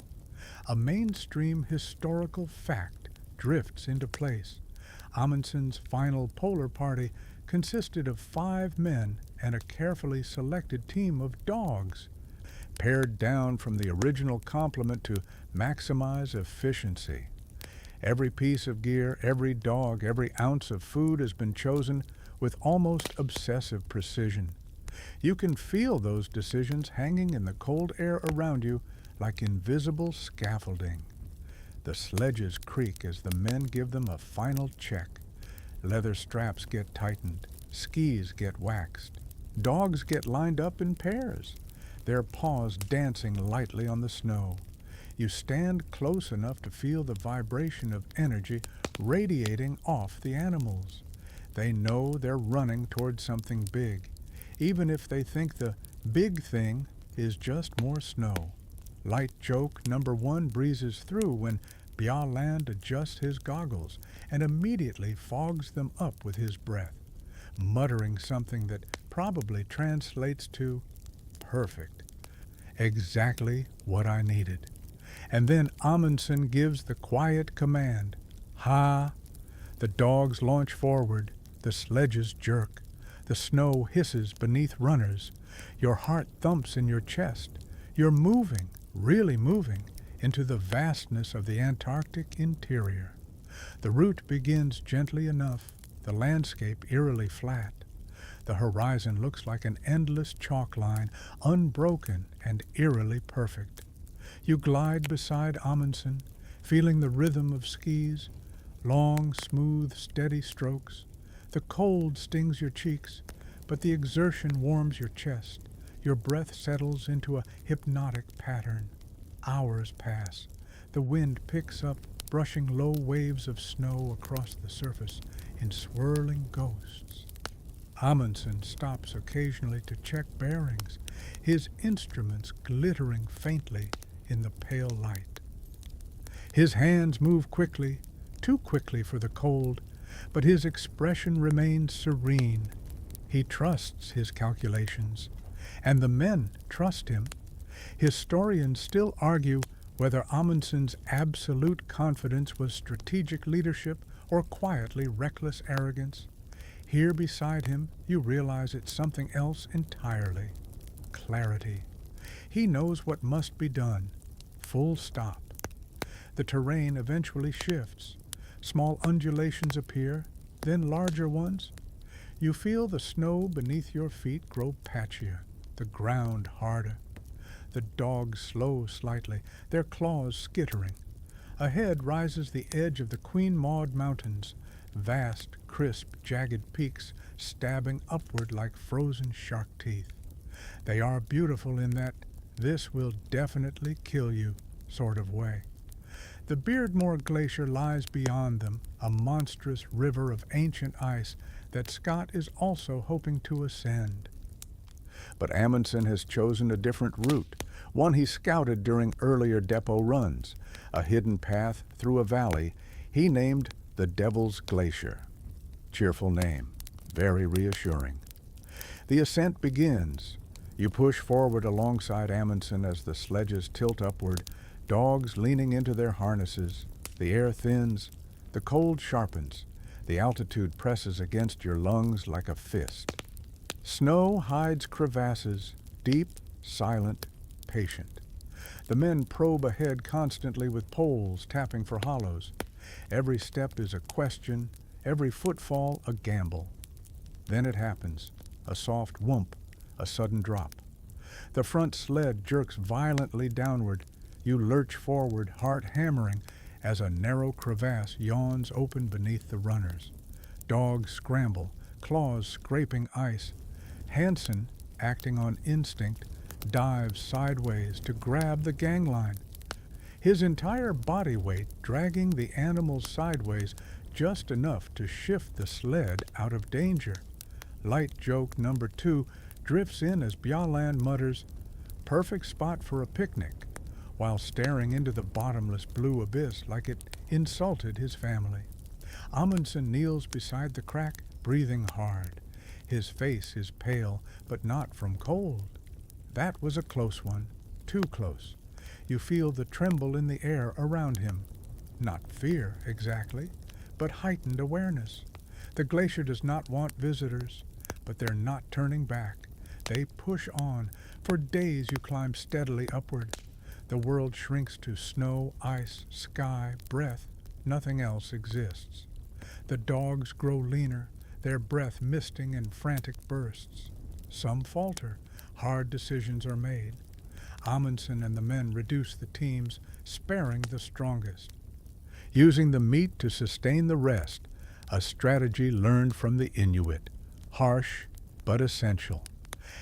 A mainstream historical fact drifts into place. Amundsen's final polar party consisted of 5 men and a carefully selected team of dogs, pared down from the original complement to maximize efficiency. Every piece of gear, every dog, every ounce of food has been chosen with almost obsessive precision. You can feel those decisions hanging in the cold air around you like invisible scaffolding. The sledges creak as the men give them a final check. Leather straps get tightened, skis get waxed. Dogs get lined up in pairs, their paws dancing lightly on the snow. You stand close enough to feel the vibration of energy radiating off the animals. They know they're running toward something big, even if they think the big thing is just more snow. Light joke number 1 breezes through when Bjaland adjusts his goggles and immediately fogs them up with his breath, muttering something that probably translates to perfect. Exactly what I needed. And then Amundsen gives the quiet command, ha! The dogs launch forward, the sledges jerk, the snow hisses beneath runners, your heart thumps in your chest. You're moving, really moving, into the vastness of the Antarctic interior. The route begins gently enough, the landscape eerily flat. The horizon looks like an endless chalk line, unbroken and eerily perfect. You glide beside Amundsen, feeling the rhythm of skis, long, smooth, steady strokes. The cold stings your cheeks, but the exertion warms your chest. Your breath settles into a hypnotic pattern. Hours pass. The wind picks up, brushing low waves of snow across the surface in swirling ghosts. Amundsen stops occasionally to check bearings, his instruments glittering faintly in the pale light. His hands move quickly, too quickly for the cold, but his expression remains serene. He trusts his calculations, and the men trust him. Historians still argue whether Amundsen's absolute confidence was strategic leadership or quietly reckless arrogance. Here beside him, you realize it's something else entirely. Clarity. He knows what must be done. Full stop. The terrain eventually shifts. Small undulations appear, then larger ones. You feel the snow beneath your feet grow patchier, the ground harder. The dogs slow slightly, their claws skittering. Ahead rises the edge of the Queen Maud Mountains, vast, crisp, jagged peaks stabbing upward like frozen shark teeth. They are beautiful in that this will definitely kill you sort of way. The Beardmore Glacier lies beyond them, a monstrous river of ancient ice that Scott is also hoping to ascend. But Amundsen has chosen a different route, one he scouted during earlier depot runs, a hidden path through a valley he named the Devil's Glacier. Cheerful name, very reassuring. The ascent begins. You push forward alongside Amundsen as the sledges tilt upward, dogs leaning into their harnesses. The air thins, the cold sharpens, the altitude presses against your lungs like a fist. Snow hides crevasses, deep, silent, patient. The men probe ahead constantly with poles tapping for hollows. Every step is a question, every footfall a gamble. Then it happens, a soft whoomp, a sudden drop. The front sled jerks violently downward. You lurch forward, heart hammering, as a narrow crevasse yawns open beneath the runners. Dogs scramble, claws scraping ice. Hansen, acting on instinct, dives sideways to grab the gangline. His entire body weight dragging the animal sideways just enough to shift the sled out of danger. Light joke number 2 drifts in as Bjaland mutters, "Perfect spot for a picnic," while staring into the bottomless blue abyss like it insulted his family. Amundsen kneels beside the crack, breathing hard. His face is pale, but not from cold. That was a close one, too close. You feel the tremble in the air around him. Not fear, exactly, but heightened awareness. The glacier does not want visitors, but they're not turning back. They push on. For days you climb steadily upward. The world shrinks to snow, ice, sky, breath. Nothing else exists. The dogs grow leaner, their breath misting in frantic bursts. Some falter. Hard decisions are made. Amundsen and the men reduce the teams, sparing the strongest. Using the meat to sustain the rest, a strategy learned from the Inuit. Harsh, but essential.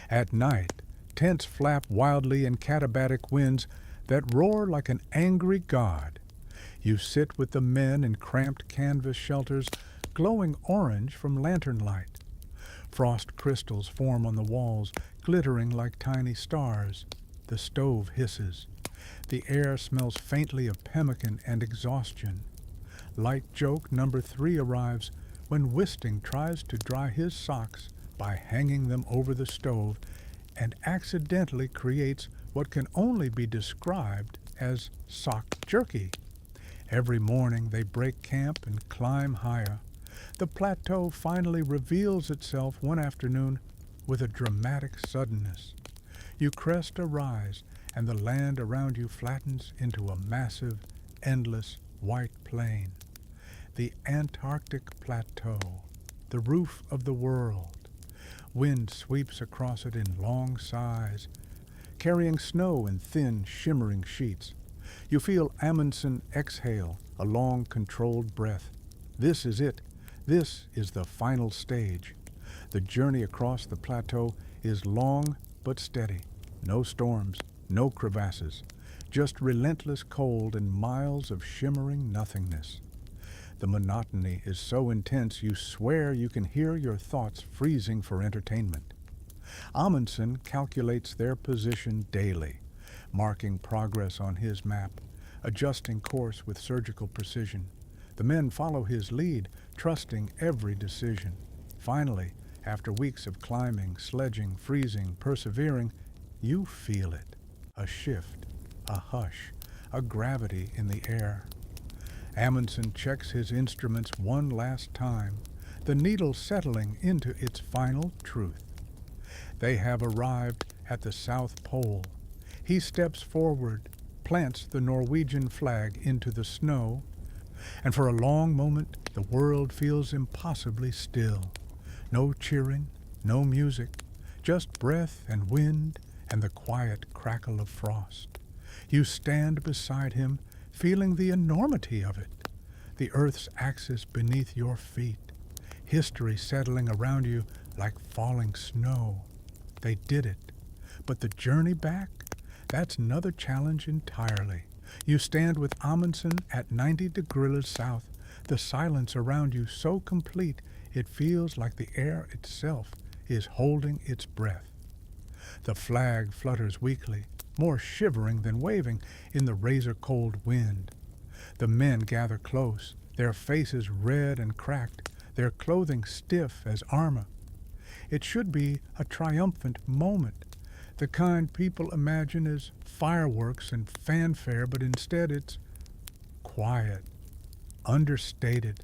At night, tents flap wildly in katabatic winds that roar like an angry god. You sit with the men in cramped canvas shelters, glowing orange from lantern light. Frost crystals form on the walls, glittering like tiny stars. The stove hisses. The air smells faintly of pemmican and exhaustion. Light joke number 3 arrives when Wisting tries to dry his socks by hanging them over the stove and accidentally creates what can only be described as sock jerky. Every morning they break camp and climb higher. The plateau finally reveals itself one afternoon with a dramatic suddenness. You crest a rise, and the land around you flattens into a massive, endless white plain. The Antarctic Plateau, the roof of the world. Wind sweeps across it in long sighs, carrying snow in thin, shimmering sheets. You feel Amundsen exhale, a long, controlled breath. This is it. This is the final stage. The journey across the plateau is long but steady. No storms, no crevasses, just relentless cold and miles of shimmering nothingness. The monotony is so intense you swear you can hear your thoughts freezing for entertainment. Amundsen calculates their position daily, marking progress on his map, adjusting course with surgical precision. The men follow his lead, trusting every decision. Finally, after weeks of climbing, sledging, freezing, persevering, you feel it. A shift, a hush, a gravity in the air. Amundsen checks his instruments one last time, the needle settling into its final truth. They have arrived at the South Pole. He steps forward, plants the Norwegian flag into the snow, and for a long moment the world feels impossibly still. No cheering, no music, just breath and wind and the quiet crackle of frost. You stand beside him, feeling the enormity of it, the Earth's axis beneath your feet, history settling around you like falling snow. They did it. But the journey back? That's another challenge entirely. You stand with Amundsen at 90 degrees south, the silence around you so complete it feels like the air itself is holding its breath. The flag flutters weakly, more shivering than waving in the razor-cold wind. The men gather close, their faces red and cracked, their clothing stiff as armor. It should be a triumphant moment, the kind people imagine as fireworks and fanfare, but instead it's quiet, understated,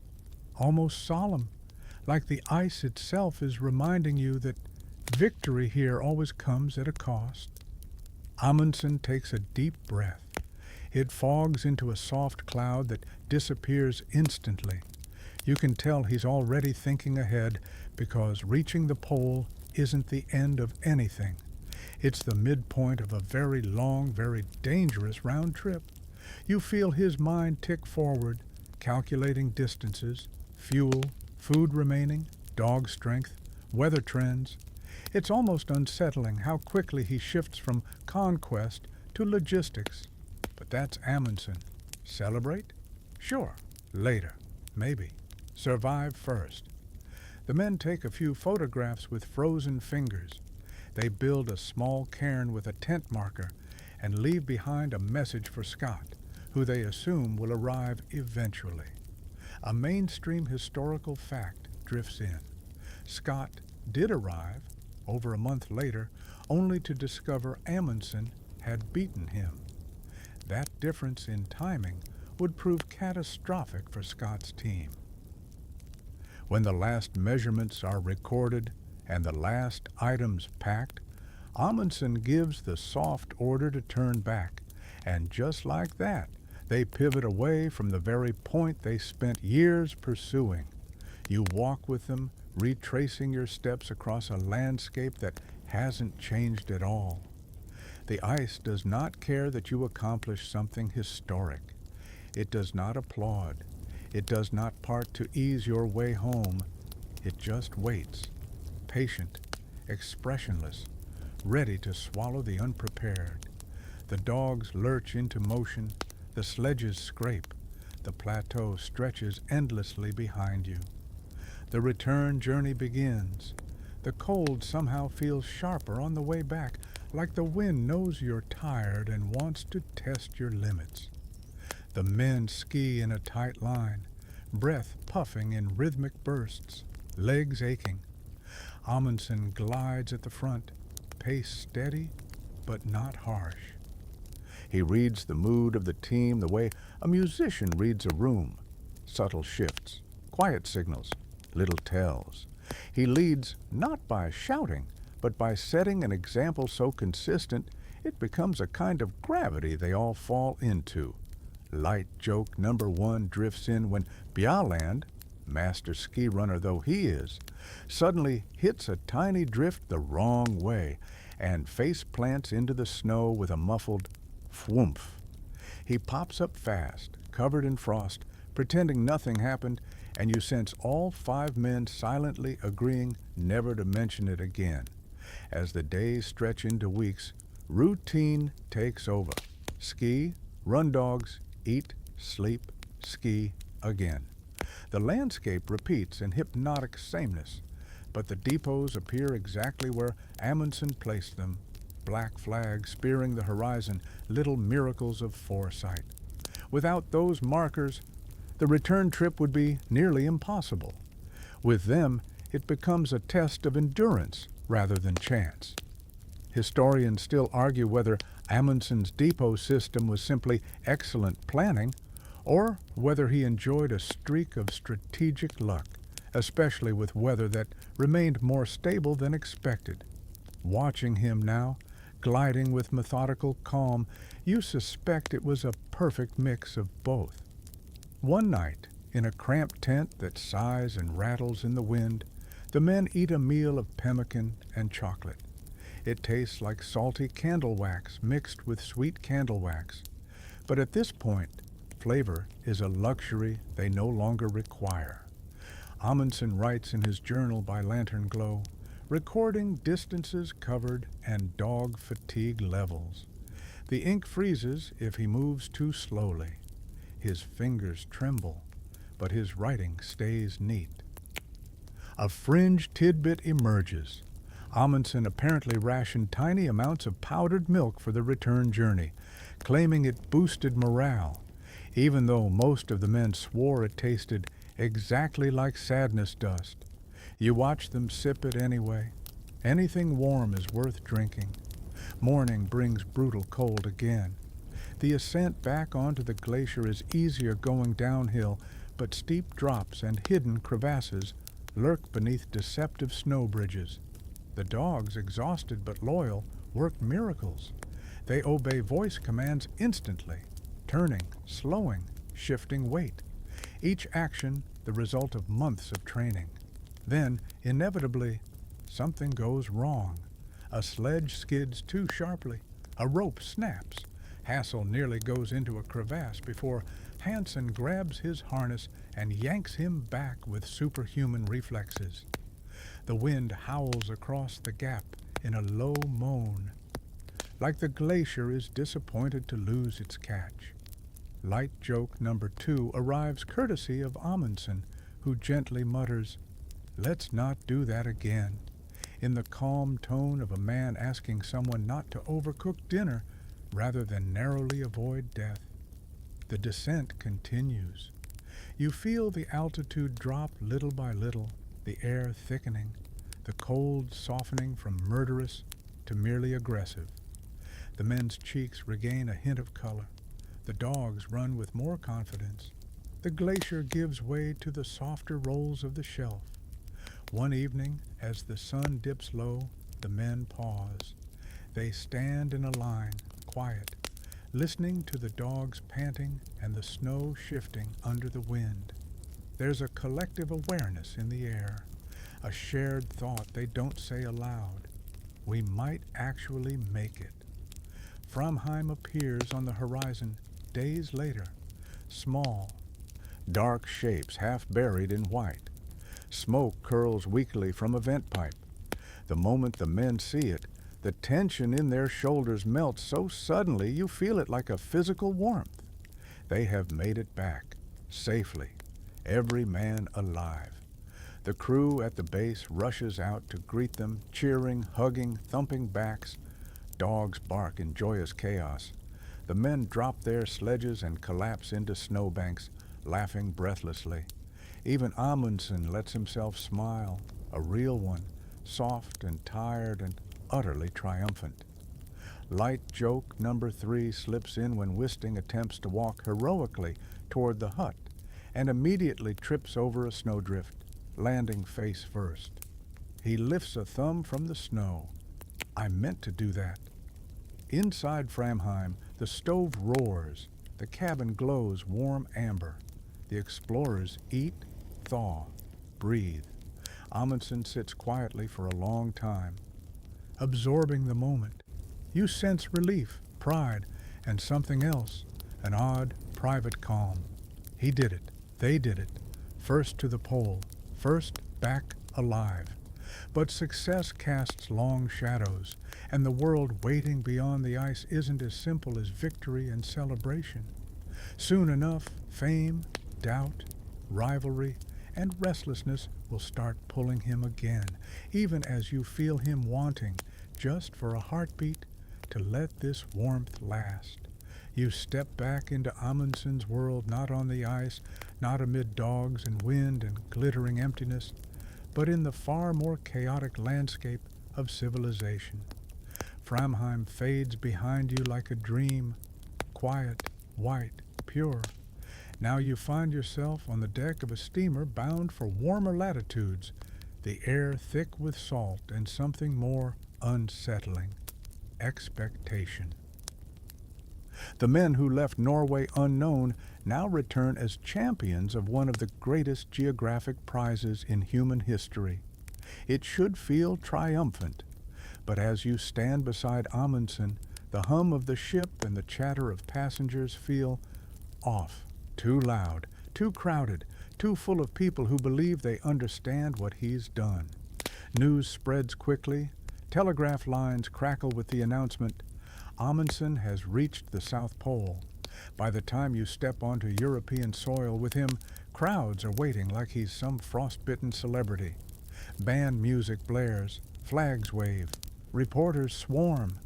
almost solemn, like the ice itself is reminding you that victory here always comes at a cost. Amundsen takes a deep breath. It fogs into a soft cloud that disappears instantly. You can tell he's already thinking ahead because reaching the pole isn't the end of anything. It's the midpoint of a very long, very dangerous round trip. You feel his mind tick forward, calculating distances, fuel, food remaining, dog strength, weather trends. It's almost unsettling how quickly he shifts from conquest to logistics. But that's Amundsen. Celebrate? Sure. Later. Maybe. Survive first. The men take a few photographs with frozen fingers. They build a small cairn with a tent marker and leave behind a message for Scott, who they assume will arrive eventually. A mainstream historical fact drifts in. Scott did arrive, over a month later, only to discover Amundsen had beaten him. That difference in timing would prove catastrophic for Scott's team. When the last measurements are recorded and the last items packed, Amundsen gives the soft order to turn back, and just like that, they pivot away from the very point they spent years pursuing. You walk with them, retracing your steps across a landscape that hasn't changed at all. The ice does not care that you accomplish something historic. It does not applaud. It does not part to ease your way home. It just waits, patient, expressionless, ready to swallow the unprepared. The dogs lurch into motion, the sledges scrape, the plateau stretches endlessly behind you. The return journey begins. The cold somehow feels sharper on the way back, like the wind knows you're tired and wants to test your limits. The men ski in a tight line, breath puffing in rhythmic bursts, legs aching. Amundsen glides at the front, pace steady but not harsh. He reads the mood of the team the way a musician reads a room. Subtle shifts, quiet signals, little tells. He leads not by shouting, but by setting an example so consistent it becomes a kind of gravity they all fall into. Light joke number one drifts in when Bjaland, master ski runner though he is, suddenly hits a tiny drift the wrong way and face plants into the snow with a muffled whoomph. He pops up fast, covered in frost, pretending nothing happened, and you sense all 5 men silently agreeing never to mention it again. As the days stretch into weeks, routine takes over. Ski, run dogs, eat, sleep, ski again. The landscape repeats in hypnotic sameness, but the depots appear exactly where Amundsen placed them, black flags spearing the horizon, little miracles of foresight. Without those markers, the return trip would be nearly impossible. With them, it becomes a test of endurance rather than chance. Historians still argue whether Amundsen's depot system was simply excellent planning or whether he enjoyed a streak of strategic luck, especially with weather that remained more stable than expected. Watching him now, gliding with methodical calm, you suspect it was a perfect mix of both. One night, in a cramped tent that sighs and rattles in the wind, the men eat a meal of pemmican and chocolate. It tastes like salty candle wax mixed with sweet candle wax. But at this point, flavor is a luxury they no longer require. Amundsen writes in his journal by lantern glow, recording distances covered and dog fatigue levels. The ink freezes if he moves too slowly. His fingers tremble, but his writing stays neat. A fringe tidbit emerges. Amundsen apparently rationed tiny amounts of powdered milk for the return journey, claiming it boosted morale, even though most of the men swore it tasted exactly like sadness dust. You watch them sip it anyway. Anything warm is worth drinking. Morning brings brutal cold again. The ascent back onto the glacier is easier going downhill, but steep drops and hidden crevasses lurk beneath deceptive snow bridges. The dogs, exhausted but loyal, work miracles. They obey voice commands instantly. turning, slowing, shifting weight. Each action the result of months of training. Then, inevitably, something goes wrong. A sledge skids too sharply. A rope snaps. Hassel nearly goes into a crevasse before Hansen grabs his harness and yanks him back with superhuman reflexes. The wind howls across the gap in a low moan, like the glacier is disappointed to lose its catch. Light joke number 2 arrives courtesy of Amundsen, who gently mutters, "Let's not do that again," in the calm tone of a man asking someone not to overcook dinner rather than narrowly avoid death. The descent continues. You feel the altitude drop little by little, the air thickening, the cold softening from murderous to merely aggressive. The men's cheeks regain a hint of color. The dogs run with more confidence. The glacier gives way to the softer rolls of the shelf. One evening, as the sun dips low, the men pause. They stand in a line, quiet, listening to the dogs panting and the snow shifting under the wind. There's a collective awareness in the air, a shared thought they don't say aloud. We might actually make it. Framheim appears on the horizon days later, small, dark shapes half buried in white. Smoke curls weakly from a vent pipe. The moment the men see it, the tension in their shoulders melts so suddenly you feel it like a physical warmth. They have made it back, safely, every man alive. The crew at the base rushes out to greet them, cheering, hugging, thumping backs. Dogs bark in joyous chaos. The men drop their sledges and collapse into snowbanks, laughing breathlessly. Even Amundsen lets himself smile, a real one, soft and tired and utterly triumphant. Light joke number 3 slips in when Wisting attempts to walk heroically toward the hut and immediately trips over a snowdrift, landing face first. He lifts a thumb from the snow. I meant to do that. Inside Framheim, the stove roars. The cabin glows warm amber. The explorers eat, thaw, breathe. Amundsen sits quietly for a long time, absorbing the moment. You sense relief, pride, and something else, an odd, private calm. He did it. They did it. First to the pole. First back alive. But success casts long shadows, and the world waiting beyond the ice isn't as simple as victory and celebration. Soon enough, fame, doubt, rivalry, and restlessness will start pulling him again, even as you feel him wanting, just for a heartbeat, to let this warmth last. You step back into Amundsen's world, not on the ice, not amid dogs and wind and glittering emptiness, but in the far more chaotic landscape of civilization. Framheim fades behind you like a dream, quiet, white, pure. Now you find yourself on the deck of a steamer bound for warmer latitudes, the air thick with salt and something more unsettling, expectation. The men who left Norway unknown now return as champions of one of the greatest geographic prizes in human history. It should feel triumphant, but as you stand beside Amundsen, the hum of the ship and the chatter of passengers feel off, too loud, too crowded, too full of people who believe they understand what he's done. News spreads quickly. Telegraph lines crackle with the announcement, Amundsen has reached the South Pole. By the time you step onto European soil with him, crowds are waiting like he's some frostbitten celebrity. Band music blares, flags wave, reporters swarm,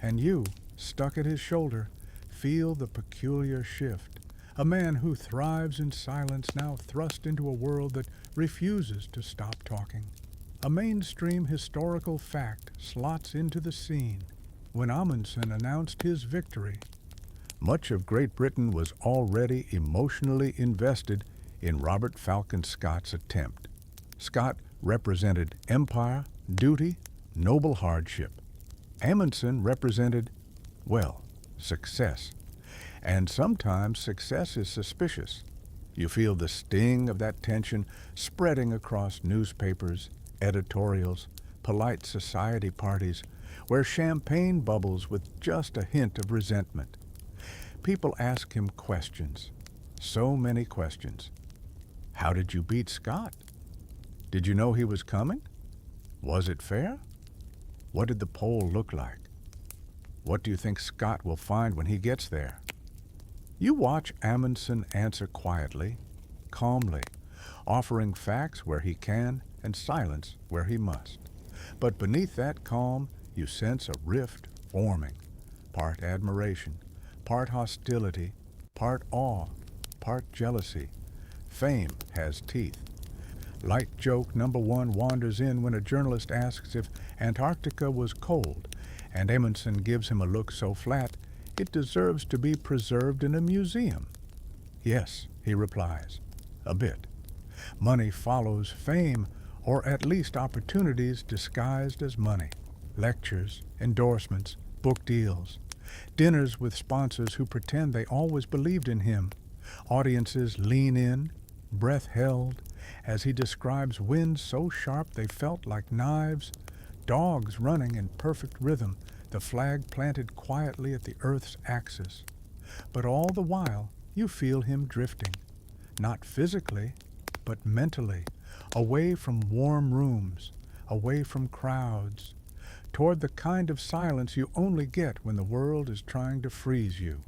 and you, stuck at his shoulder, feel the peculiar shift. A man who thrives in silence now thrust into a world that refuses to stop talking. A mainstream historical fact slots into the scene. When Amundsen announced his victory, much of Great Britain was already emotionally invested in Robert Falcon Scott's attempt. Scott represented empire, duty, noble hardship. Amundsen represented, well, success. And sometimes success is suspicious. You feel the sting of that tension spreading across newspapers, editorials, polite society parties, where champagne bubbles with just a hint of resentment. People ask him questions. So many questions. How did you beat Scott? Did you know he was coming? Was it fair? What did the pole look like? What do you think Scott will find when he gets there? You watch Amundsen answer quietly, calmly, offering facts where he can and silence where he must. But beneath that calm, you sense a rift forming, part admiration, part hostility, part awe, part jealousy. Fame has teeth. Light joke number one wanders in when a journalist asks if Antarctica was cold, and Amundsen gives him a look so flat it deserves to be preserved in a museum. Yes, he replies, a bit. Money follows fame, or at least opportunities disguised as money. Lectures, endorsements, book deals, dinners with sponsors who pretend they always believed in him. Audiences lean in, breath held, as he describes winds so sharp they felt like knives, dogs running in perfect rhythm, the flag planted quietly at the earth's axis. But all the while, you feel him drifting, not physically, but mentally, away from warm rooms, away from crowds, toward the kind of silence you only get when the world is trying to freeze you.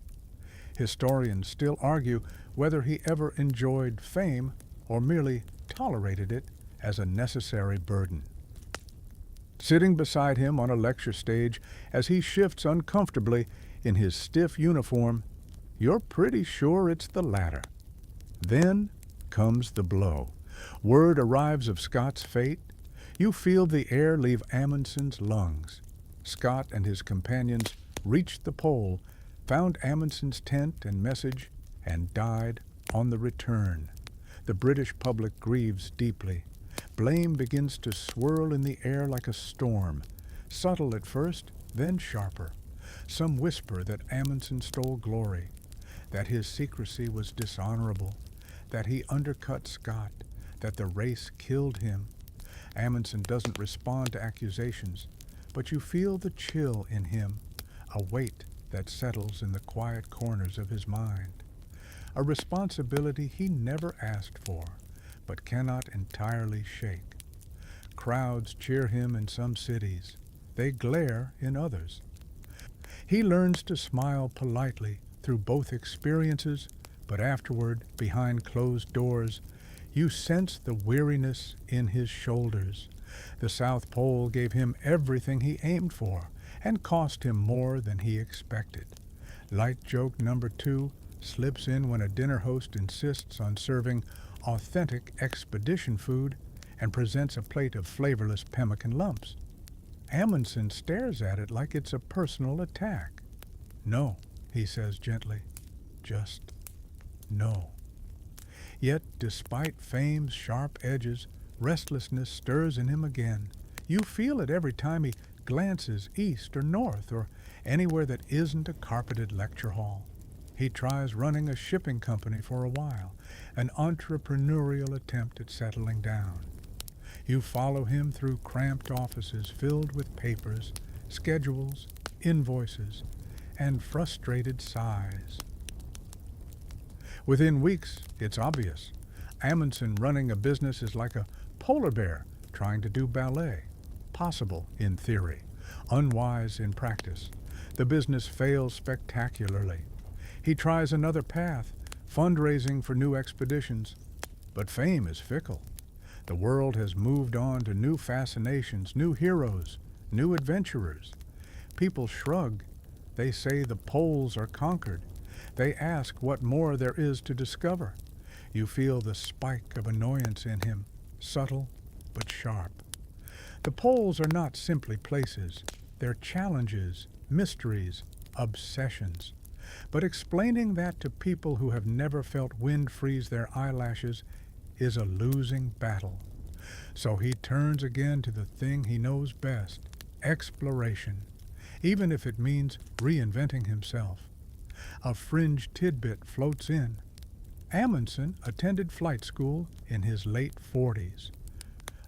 Historians still argue whether he ever enjoyed fame or merely tolerated it as a necessary burden. Sitting beside him on a lecture stage as he shifts uncomfortably in his stiff uniform, you're pretty sure it's the latter. Then comes the blow. Word arrives of Scott's fate. You feel the air leave Amundsen's lungs. Scott and his companions reached the pole, found Amundsen's tent and message, and died on the return. The British public grieves deeply. Blame begins to swirl in the air like a storm, subtle at first, then sharper. Some whisper that Amundsen stole glory, that his secrecy was dishonorable, that he undercut Scott, that the race killed him. Amundsen doesn't respond to accusations, but you feel the chill in him, a weight that settles in the quiet corners of his mind. A responsibility he never asked for, but cannot entirely shake. Crowds cheer him in some cities. They glare in others. He learns to smile politely through both experiences, but afterward, behind closed doors, you sense the weariness in his shoulders. The South Pole gave him everything he aimed for and cost him more than he expected. Light joke number two slips in when a dinner host insists on serving authentic expedition food and presents a plate of flavorless pemmican lumps. Amundsen stares at it like it's a personal attack. No, he says gently, just no. Yet, despite fame's sharp edges, restlessness stirs in him again. You feel it every time he glances east or north or anywhere that isn't a carpeted lecture hall. He tries running a shipping company for a while, an entrepreneurial attempt at settling down. You follow him through cramped offices filled with papers, schedules, invoices, and frustrated sighs. Within weeks, it's obvious. Amundsen running a business is like a polar bear trying to do ballet. Possible in theory, unwise in practice. The business fails spectacularly. He tries another path, fundraising for new expeditions. But fame is fickle. The world has moved on to new fascinations, new heroes, new adventurers. People shrug. They say the poles are conquered. They ask what more there is to discover. You feel the spike of annoyance in him, subtle but sharp. The poles are not simply places. They're challenges, mysteries, obsessions. But explaining that to people who have never felt wind freeze their eyelashes is a losing battle. So he turns again to the thing he knows best, exploration, even if it means reinventing himself. A fringe tidbit floats in. Amundsen attended flight school in his late 40s,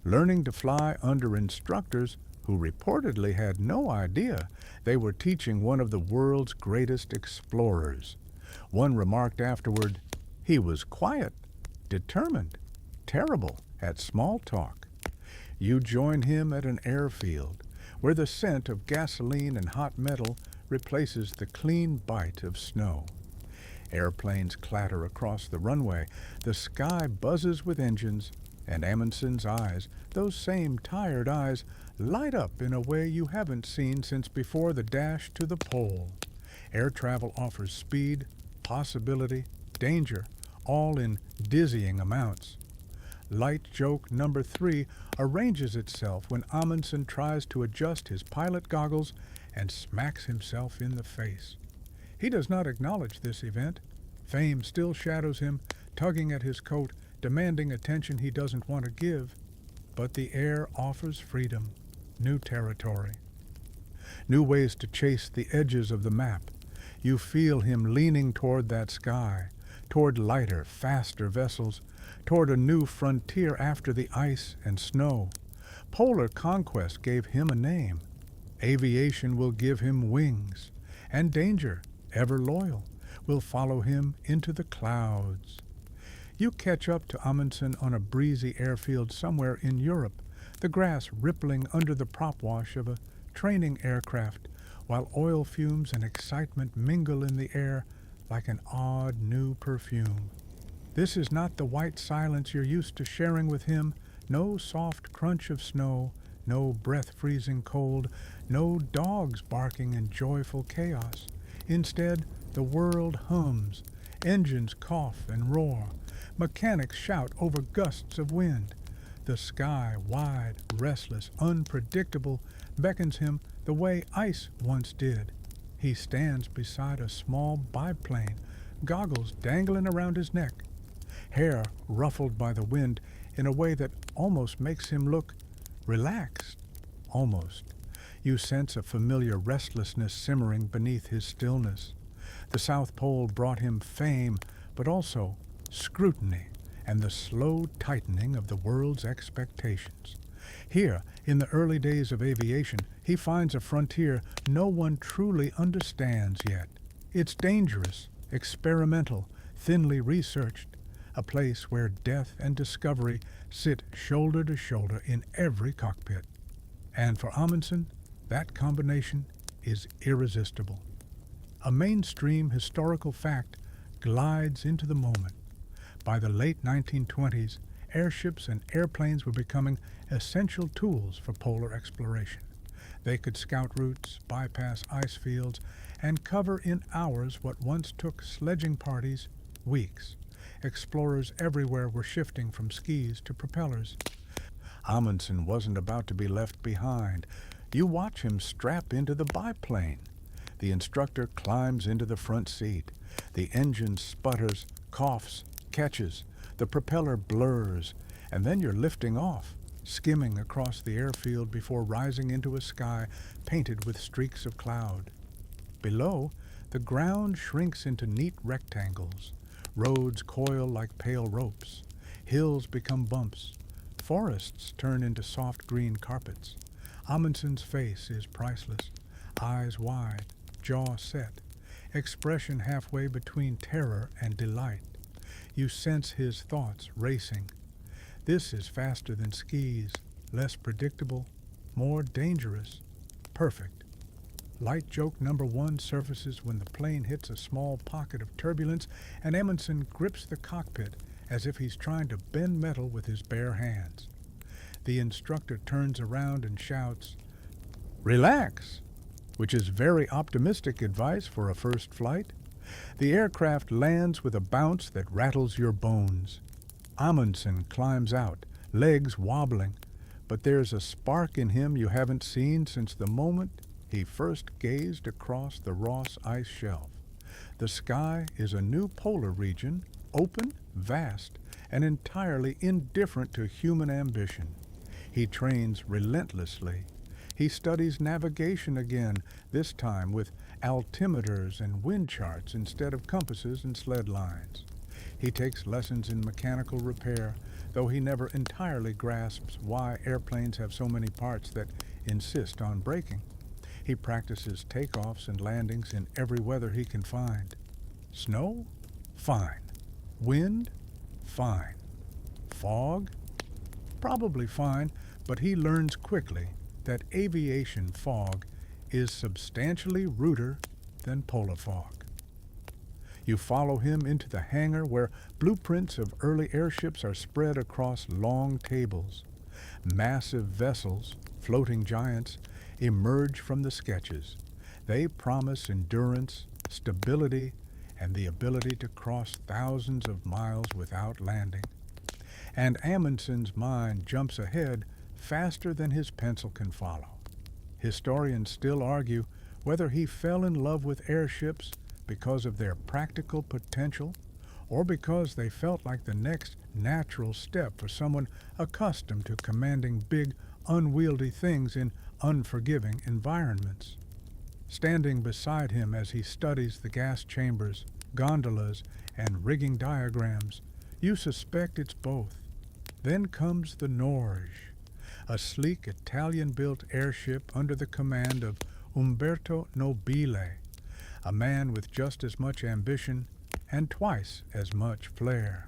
learning to fly under instructors who reportedly had no idea they were teaching one of the world's greatest explorers. One remarked afterward, he was quiet, determined, terrible at small talk. You join him at an airfield where the scent of gasoline and hot metal replaces the clean bite of snow. Airplanes clatter across the runway, the sky buzzes with engines, and Amundsen's eyes, those same tired eyes, light up in a way you haven't seen since before the dash to the pole. Air travel offers speed, possibility, danger, all in dizzying amounts. Light joke number 3 arranges itself when Amundsen tries to adjust his pilot goggles and smacks himself in the face. He does not acknowledge this event. Fame still shadows him, tugging at his coat, demanding attention he doesn't want to give. But the air offers freedom, new territory, new ways to chase the edges of the map. You feel him leaning toward that sky, toward lighter, faster vessels, toward a new frontier after the ice and snow. Polar conquest gave him a name. Aviation will give him wings, and danger, ever loyal, will follow him into the clouds. You catch up to Amundsen on a breezy airfield somewhere in Europe, the grass rippling under the prop wash of a training aircraft, while oil fumes and excitement mingle in the air like an odd new perfume. This is not the white silence you're used to sharing with him, no soft crunch of snow, no breath-freezing cold, no dogs barking in joyful chaos. Instead, the world hums, engines cough and roar, mechanics shout over gusts of wind. The sky, wide, restless, unpredictable, beckons him the way ice once did. He stands beside a small biplane, goggles dangling around his neck, hair ruffled by the wind in a way that almost makes him look relaxed. Almost. You sense a familiar restlessness simmering beneath his stillness. The South Pole brought him fame, but also scrutiny and the slow tightening of the world's expectations. Here, in the early days of aviation, he finds a frontier no one truly understands yet. It's dangerous, experimental, thinly researched, a place where death and discovery sit shoulder to shoulder in every cockpit. And for Amundsen, that combination is irresistible. A mainstream historical fact glides into the moment. By the late 1920s, airships and airplanes were becoming essential tools for polar exploration. They could scout routes, bypass ice fields, and cover in hours what once took sledging parties weeks. Explorers everywhere were shifting from skis to propellers. Amundsen wasn't about to be left behind. You watch him strap into the biplane. The instructor climbs into the front seat. The engine sputters, coughs, catches. The propeller blurs, and then you're lifting off, skimming across the airfield before rising into a sky painted with streaks of cloud. Below, the ground shrinks into neat rectangles. Roads coil like pale ropes. Hills become bumps. Forests turn into soft green carpets. Amundsen's face is priceless. Eyes wide, jaw set, expression halfway between terror and delight. You sense his thoughts racing. This is faster than skis, less predictable, more dangerous, perfect. Light joke number 1 surfaces when the plane hits a small pocket of turbulence and Amundsen grips the cockpit as if he's trying to bend metal with his bare hands. The instructor turns around and shouts, "Relax," which is very optimistic advice for a first flight. The aircraft lands with a bounce that rattles your bones. Amundsen climbs out, legs wobbling, but there's a spark in him you haven't seen since the moment he first gazed across the Ross ice shelf. The sky is a new polar region, open, vast, and entirely indifferent to human ambition. He trains relentlessly. He studies navigation again, this time with altimeters and wind charts instead of compasses and sled lines. He takes lessons in mechanical repair, though he never entirely grasps why airplanes have so many parts that insist on braking. He practices takeoffs and landings in every weather he can find. Snow? Fine. Wind? Fine. Fog? Probably fine, but he learns quickly that aviation fog is substantially ruder than polar fog. You follow him into the hangar where blueprints of early airships are spread across long tables. Massive vessels, floating giants, emerge from the sketches. They promise endurance, stability, and the ability to cross thousands of miles without landing. And Amundsen's mind jumps ahead faster than his pencil can follow. Historians still argue whether he fell in love with airships because of their practical potential or because they felt like the next natural step for someone accustomed to commanding big, unwieldy things in unforgiving environments. Standing beside him as he studies the gas chambers, gondolas, and rigging diagrams, you suspect it's both. Then comes the Norge, a sleek Italian-built airship under the command of Umberto Nobile, a man with just as much ambition and twice as much flair.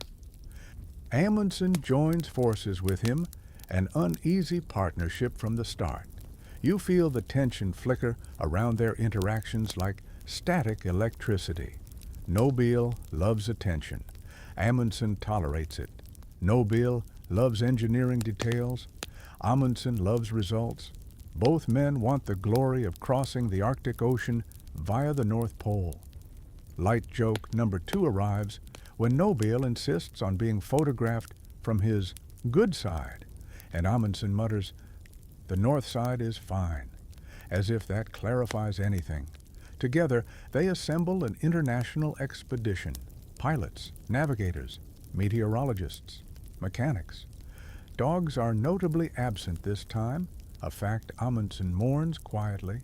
Amundsen joins forces with him, an uneasy partnership from the start. You feel the tension flicker around their interactions like static electricity. Nobile loves attention. Amundsen tolerates it. Nobile loves engineering details. Amundsen loves results. Both men want the glory of crossing the Arctic Ocean via the North Pole. Light joke number 2 arrives when Nobile insists on being photographed from his good side, and Amundsen mutters, "The north side is fine," as if that clarifies anything. Together, they assemble an international expedition: pilots, navigators, meteorologists, mechanics. Dogs are notably absent this time, a fact Amundsen mourns quietly.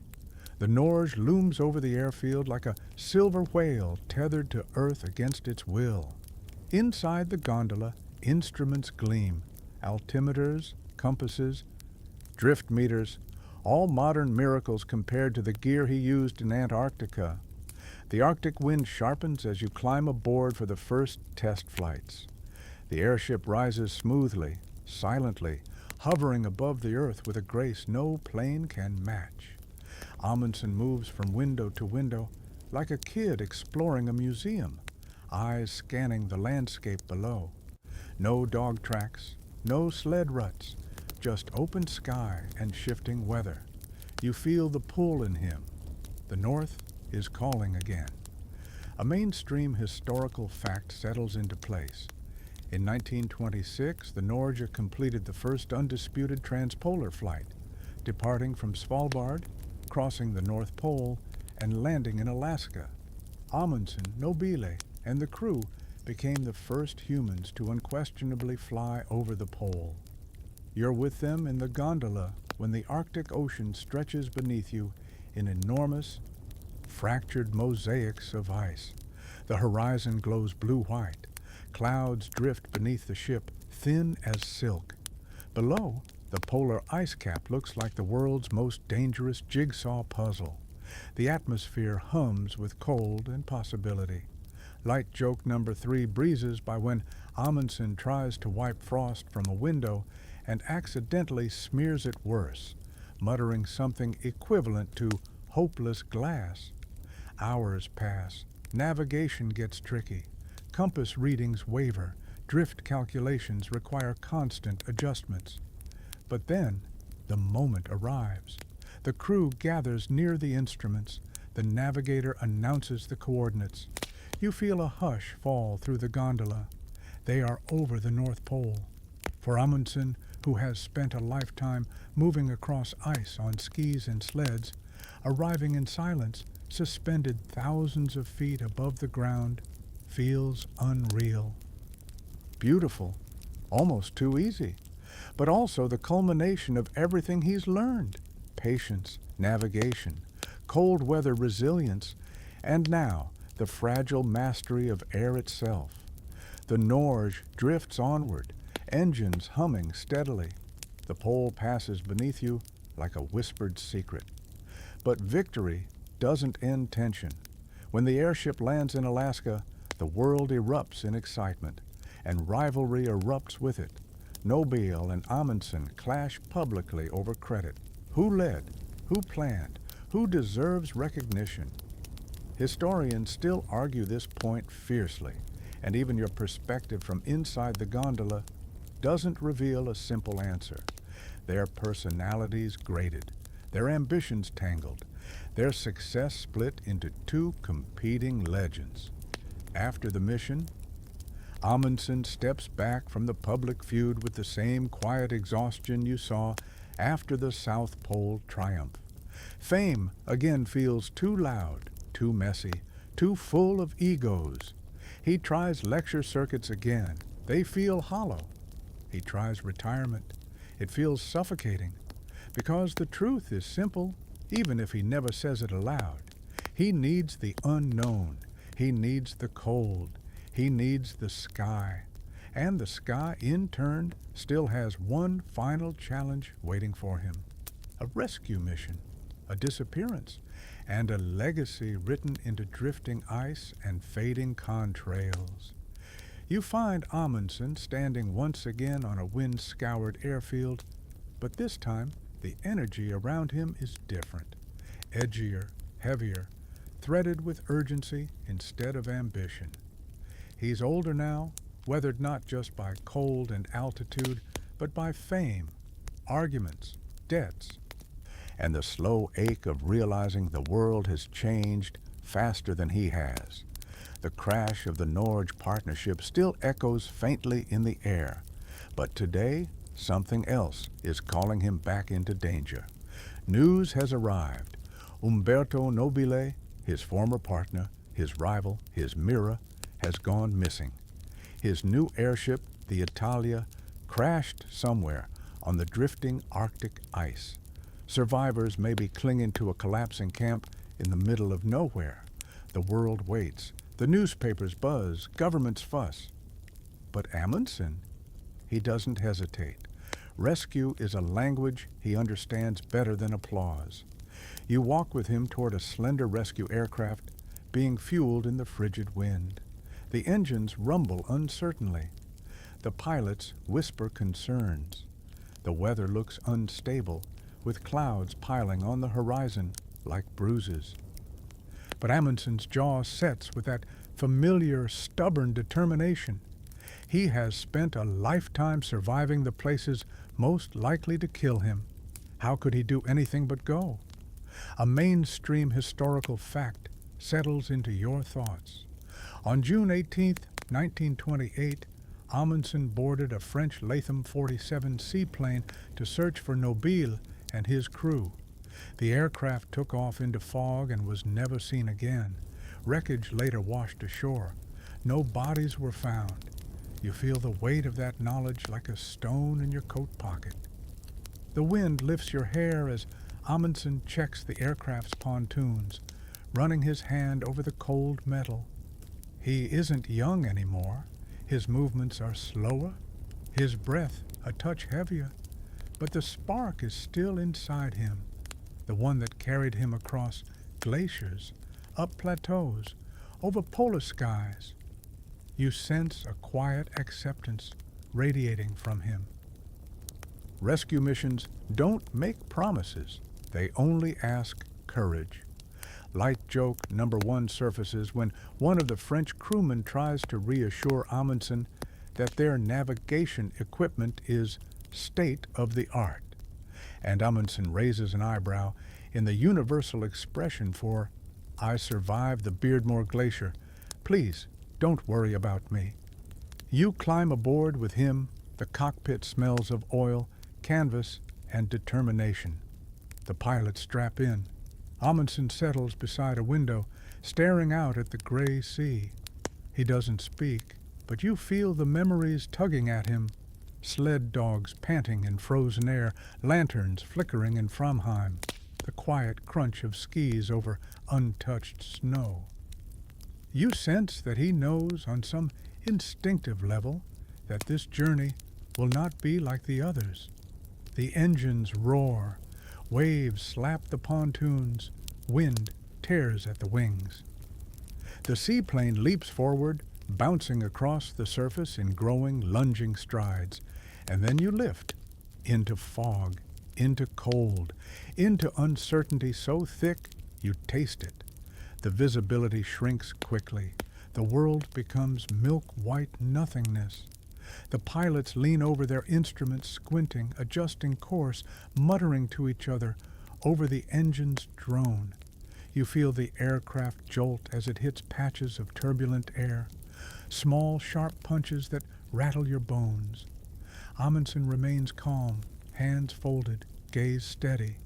The Norge looms over the airfield like a silver whale tethered to earth against its will. Inside the gondola, instruments gleam: altimeters, compasses, drift meters, all modern miracles compared to the gear he used in Antarctica. The Arctic wind sharpens as you climb aboard for the first test flights. The airship rises smoothly, silently, hovering above the earth with a grace no plane can match. Amundsen moves from window to window like a kid exploring a museum, eyes scanning the landscape below. No dog tracks, no sled ruts, just open sky and shifting weather. You feel the pull in him. The North is calling again. A mainstream historical fact settles into place. In 1926, the Norge completed the first undisputed transpolar flight, departing from Svalbard, crossing the North Pole, and landing in Alaska. Amundsen, Nobile, and the crew became the first humans to unquestionably fly over the pole. You're with them in the gondola when the Arctic Ocean stretches beneath you in enormous, fractured mosaics of ice. The horizon glows blue-white. Clouds drift beneath the ship, thin as silk. Below, the polar ice cap looks like the world's most dangerous jigsaw puzzle. The atmosphere hums with cold and possibility. Light joke number 3 breezes by when Amundsen tries to wipe frost from a window and accidentally smears it worse, muttering something equivalent to hopeless glass. Hours pass. Navigation gets tricky. Compass readings waver. Drift calculations require constant adjustments. But then, the moment arrives. The crew gathers near the instruments. The navigator announces the coordinates. You feel a hush fall through the gondola. They are over the North Pole. For Amundsen, who has spent a lifetime moving across ice on skis and sleds, arriving in silence, suspended thousands of feet above the ground, feels unreal. Beautiful, almost too easy, but also the culmination of everything he's learned. patience, navigation, cold weather resilience, and now the fragile mastery of air itself. The Norge drifts onward, engines humming steadily. The pole passes beneath you like a whispered secret. But victory doesn't end tension. When the airship lands in Alaska, the world erupts in excitement, and rivalry erupts with it. Nobile and Amundsen clash publicly over credit. Who led? Who planned? Who deserves recognition? Historians still argue this point fiercely, and even your perspective from inside the gondola doesn't reveal a simple answer. Their personalities graded, their ambitions tangled, their success split into two competing legends. After the mission, Amundsen steps back from the public feud with the same quiet exhaustion you saw after the South Pole triumph. Fame again feels too loud, too messy, too full of egos. He tries lecture circuits again. They feel hollow. He tries retirement. It feels suffocating. Because the truth is simple, even if he never says it aloud. He needs the unknown. He needs the cold. He needs the sky. And the sky, in turn, still has one final challenge waiting for him. A rescue mission, a disappearance, and a legacy written into drifting ice and fading contrails. You find Amundsen standing once again on a wind-scoured airfield, but this time the energy around him is different, edgier, heavier, threaded with urgency instead of ambition. He's older now, weathered not just by cold and altitude, but by fame, arguments, debts, and the slow ache of realizing the world has changed faster than he has. The crash of the Norge partnership still echoes faintly in the air, but today something else is calling him back into danger. News has arrived. Umberto Nobile, his former partner, his rival, his mirror, has gone missing. His new airship, the Italia, crashed somewhere on the drifting Arctic ice. Survivors may be clinging to a collapsing camp in the middle of nowhere. The world waits. The newspapers buzz. Governments fuss. But Amundsen, he doesn't hesitate. Rescue is a language he understands better than applause. You walk with him toward a slender rescue aircraft being fueled in the frigid wind. The engines rumble uncertainly. The pilots whisper concerns. The weather looks unstable, with clouds piling on the horizon like bruises. But Amundsen's jaw sets with that familiar, stubborn determination. He has spent a lifetime surviving the places most likely to kill him. How could he do anything but go? A mainstream historical fact settles into your thoughts. On June 18, 1928, Amundsen boarded a French Latham 47 seaplane to search for Nobile and his crew. The aircraft took off into fog and was never seen again. Wreckage later washed ashore. No bodies were found. You feel the weight of that knowledge like a stone in your coat pocket. The wind lifts your hair as Amundsen checks the aircraft's pontoons, running his hand over the cold metal. He isn't young anymore. His movements are slower, his breath a touch heavier, but the spark is still inside him, the one that carried him across glaciers, up plateaus, over polar skies. You sense a quiet acceptance radiating from him. Rescue missions don't make promises. They only ask courage. Light joke number one surfaces when one of the French crewmen tries to reassure Amundsen that their navigation equipment is state-of-the-art. And Amundsen raises an eyebrow in the universal expression for, "I survived the Beardmore Glacier. Please, don't worry about me." You climb aboard with him. The cockpit smells of oil, canvas, and determination. The pilots strap in. Amundsen settles beside a window, staring out at the gray sea. He doesn't speak, but you feel the memories tugging at him. Sled dogs panting in frozen air, lanterns flickering in Framheim. the quiet crunch of skis over untouched snow. You sense that he knows on some instinctive level that this journey will not be like the others. The engines roar, waves slap the pontoons, wind tears at the wings. The seaplane leaps forward, bouncing across the surface in growing, lunging strides, and then you lift into fog, into cold, into uncertainty so thick you taste it. The visibility shrinks quickly. The world becomes milk-white nothingness. The pilots lean over their instruments, squinting, adjusting course, muttering to each other over the engine's drone. You feel the aircraft jolt as it hits patches of turbulent air, small, sharp punches that rattle your bones. Amundsen remains calm, hands folded, gaze steady.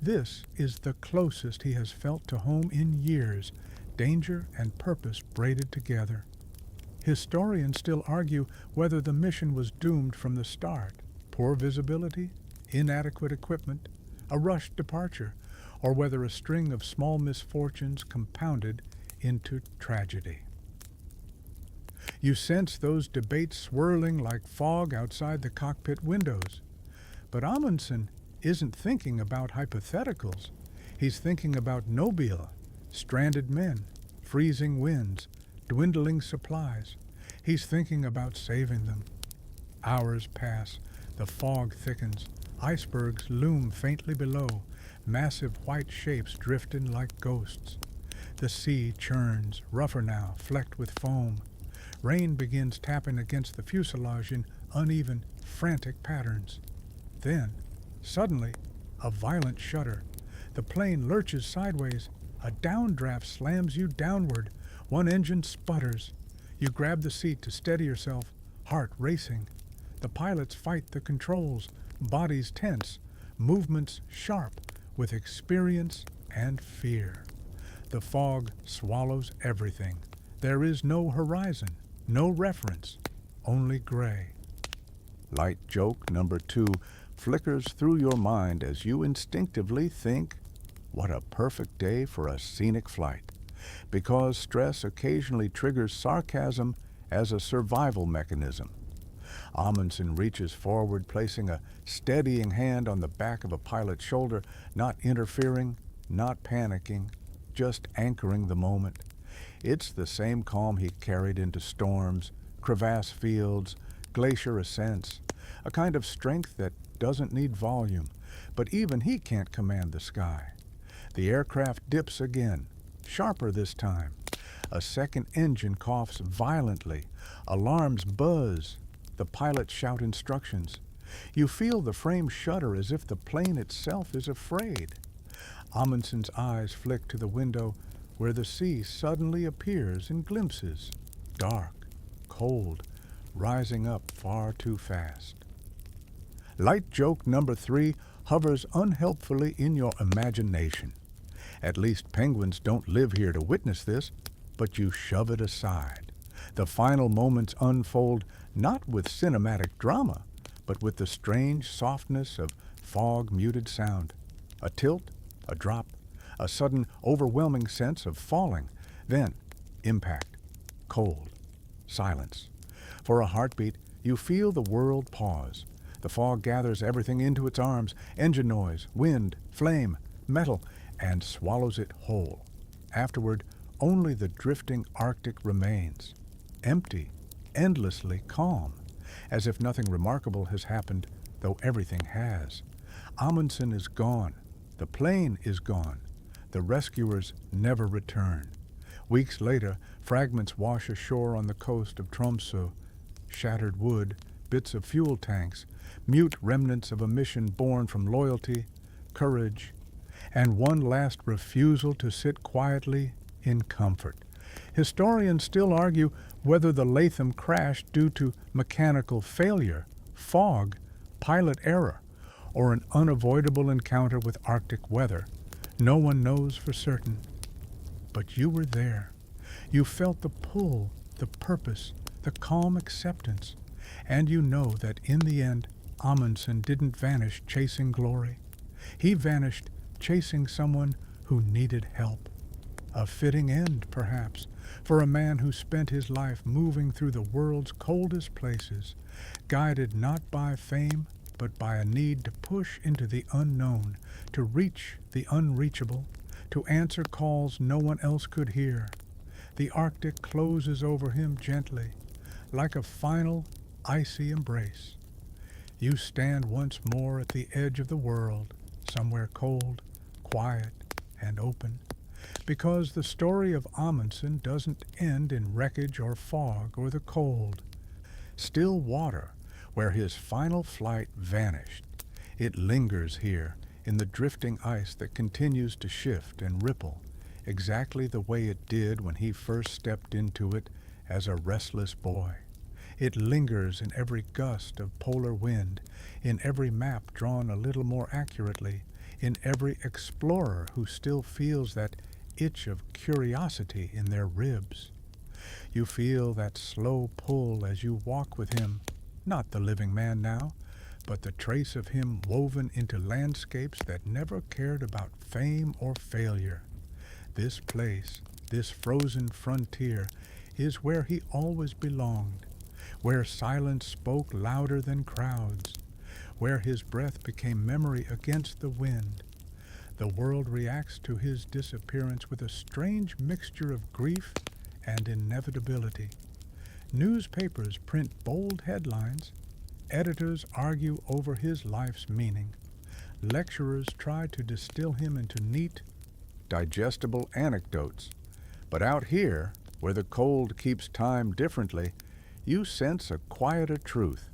This is the closest he has felt to home in years, danger and purpose braided together. Historians still argue whether the mission was doomed from the start. Poor visibility, inadequate equipment, a rushed departure, or whether a string of small misfortunes compounded into tragedy. You sense those debates swirling like fog outside the cockpit windows. But Amundsen isn't thinking about hypotheticals. He's thinking about Nobile, stranded men, freezing winds, dwindling supplies. He's thinking about saving them. Hours pass, the fog thickens, icebergs loom faintly below, massive white shapes drift in like ghosts. The sea churns, rougher now, flecked with foam. Rain begins tapping against the fuselage in uneven, frantic patterns. Then, suddenly, a violent shudder. The plane lurches sideways. A downdraft slams you downward. One engine sputters. You grab the seat to steady yourself, heart racing. The pilots fight the controls, bodies tense, movements sharp with experience and fear. The fog swallows everything. There is no horizon, no reference, only gray. Light joke number 2 flickers through your mind as you instinctively think, what a perfect day for a scenic flight, because stress occasionally triggers sarcasm as a survival mechanism. Amundsen reaches forward, placing a steadying hand on the back of a pilot's shoulder, not interfering, not panicking, just anchoring the moment. It's the same calm he carried into storms, crevasse fields, glacier ascents, a kind of strength that doesn't need volume, but even he can't command the sky. The aircraft dips again, sharper this time. A second engine coughs violently. Alarms buzz. The pilots shout instructions. You feel the frame shudder as if the plane itself is afraid. Amundsen's eyes flick to the window where the sea suddenly appears in glimpses, dark, cold, rising up far too fast. Light joke number 3 hovers unhelpfully in your imagination. At least penguins don't live here to witness this, but you shove it aside. The final moments unfold not with cinematic drama, but with the strange softness of fog-muted sound. A tilt, a drop, a sudden overwhelming sense of falling, then impact, cold, silence. For a heartbeat, you feel the world pause. The fog gathers everything into its arms, engine noise, wind, flame, metal, and swallows it whole. Afterward, only the drifting Arctic remains, empty, endlessly calm, as if nothing remarkable has happened, though everything has. Amundsen is gone. The plane is gone. The rescuers never return. Weeks later, fragments wash ashore on the coast of Tromsø. Shattered wood, bits of fuel tanks, mute remnants of a mission born from loyalty, courage, and one last refusal to sit quietly in comfort. Historians still argue whether the Latham crashed due to mechanical failure, fog, pilot error, or an unavoidable encounter with Arctic weather. No one knows for certain. But you were there. You felt the pull, the purpose, the calm acceptance, and you know that in the end, Amundsen didn't vanish chasing glory. He vanished chasing someone who needed help. A fitting end, perhaps, for a man who spent his life moving through the world's coldest places, guided not by fame, but by a need to push into the unknown, to reach the unreachable, to answer calls no one else could hear. The Arctic closes over him gently, like a final, icy embrace. You stand once more at the edge of the world, somewhere cold, quiet, and open, because the story of Amundsen doesn't end in wreckage or fog or the cold. Still water, where his final flight vanished. It lingers here in the drifting ice that continues to shift and ripple, exactly the way it did when he first stepped into it as a restless boy. It lingers in every gust of polar wind, in every map drawn a little more accurately, in every explorer who still feels that itch of curiosity in their ribs. You feel that slow pull as you walk with him, not the living man now, but the trace of him woven into landscapes that never cared about fame or failure. This place, this frozen frontier, is where he always belonged, where silence spoke louder than crowds, where his breath became memory against the wind. The world reacts to his disappearance with a strange mixture of grief and inevitability. Newspapers print bold headlines. Editors argue over his life's meaning. Lecturers try to distill him into neat, digestible anecdotes. But out here, where the cold keeps time differently, you sense a quieter truth.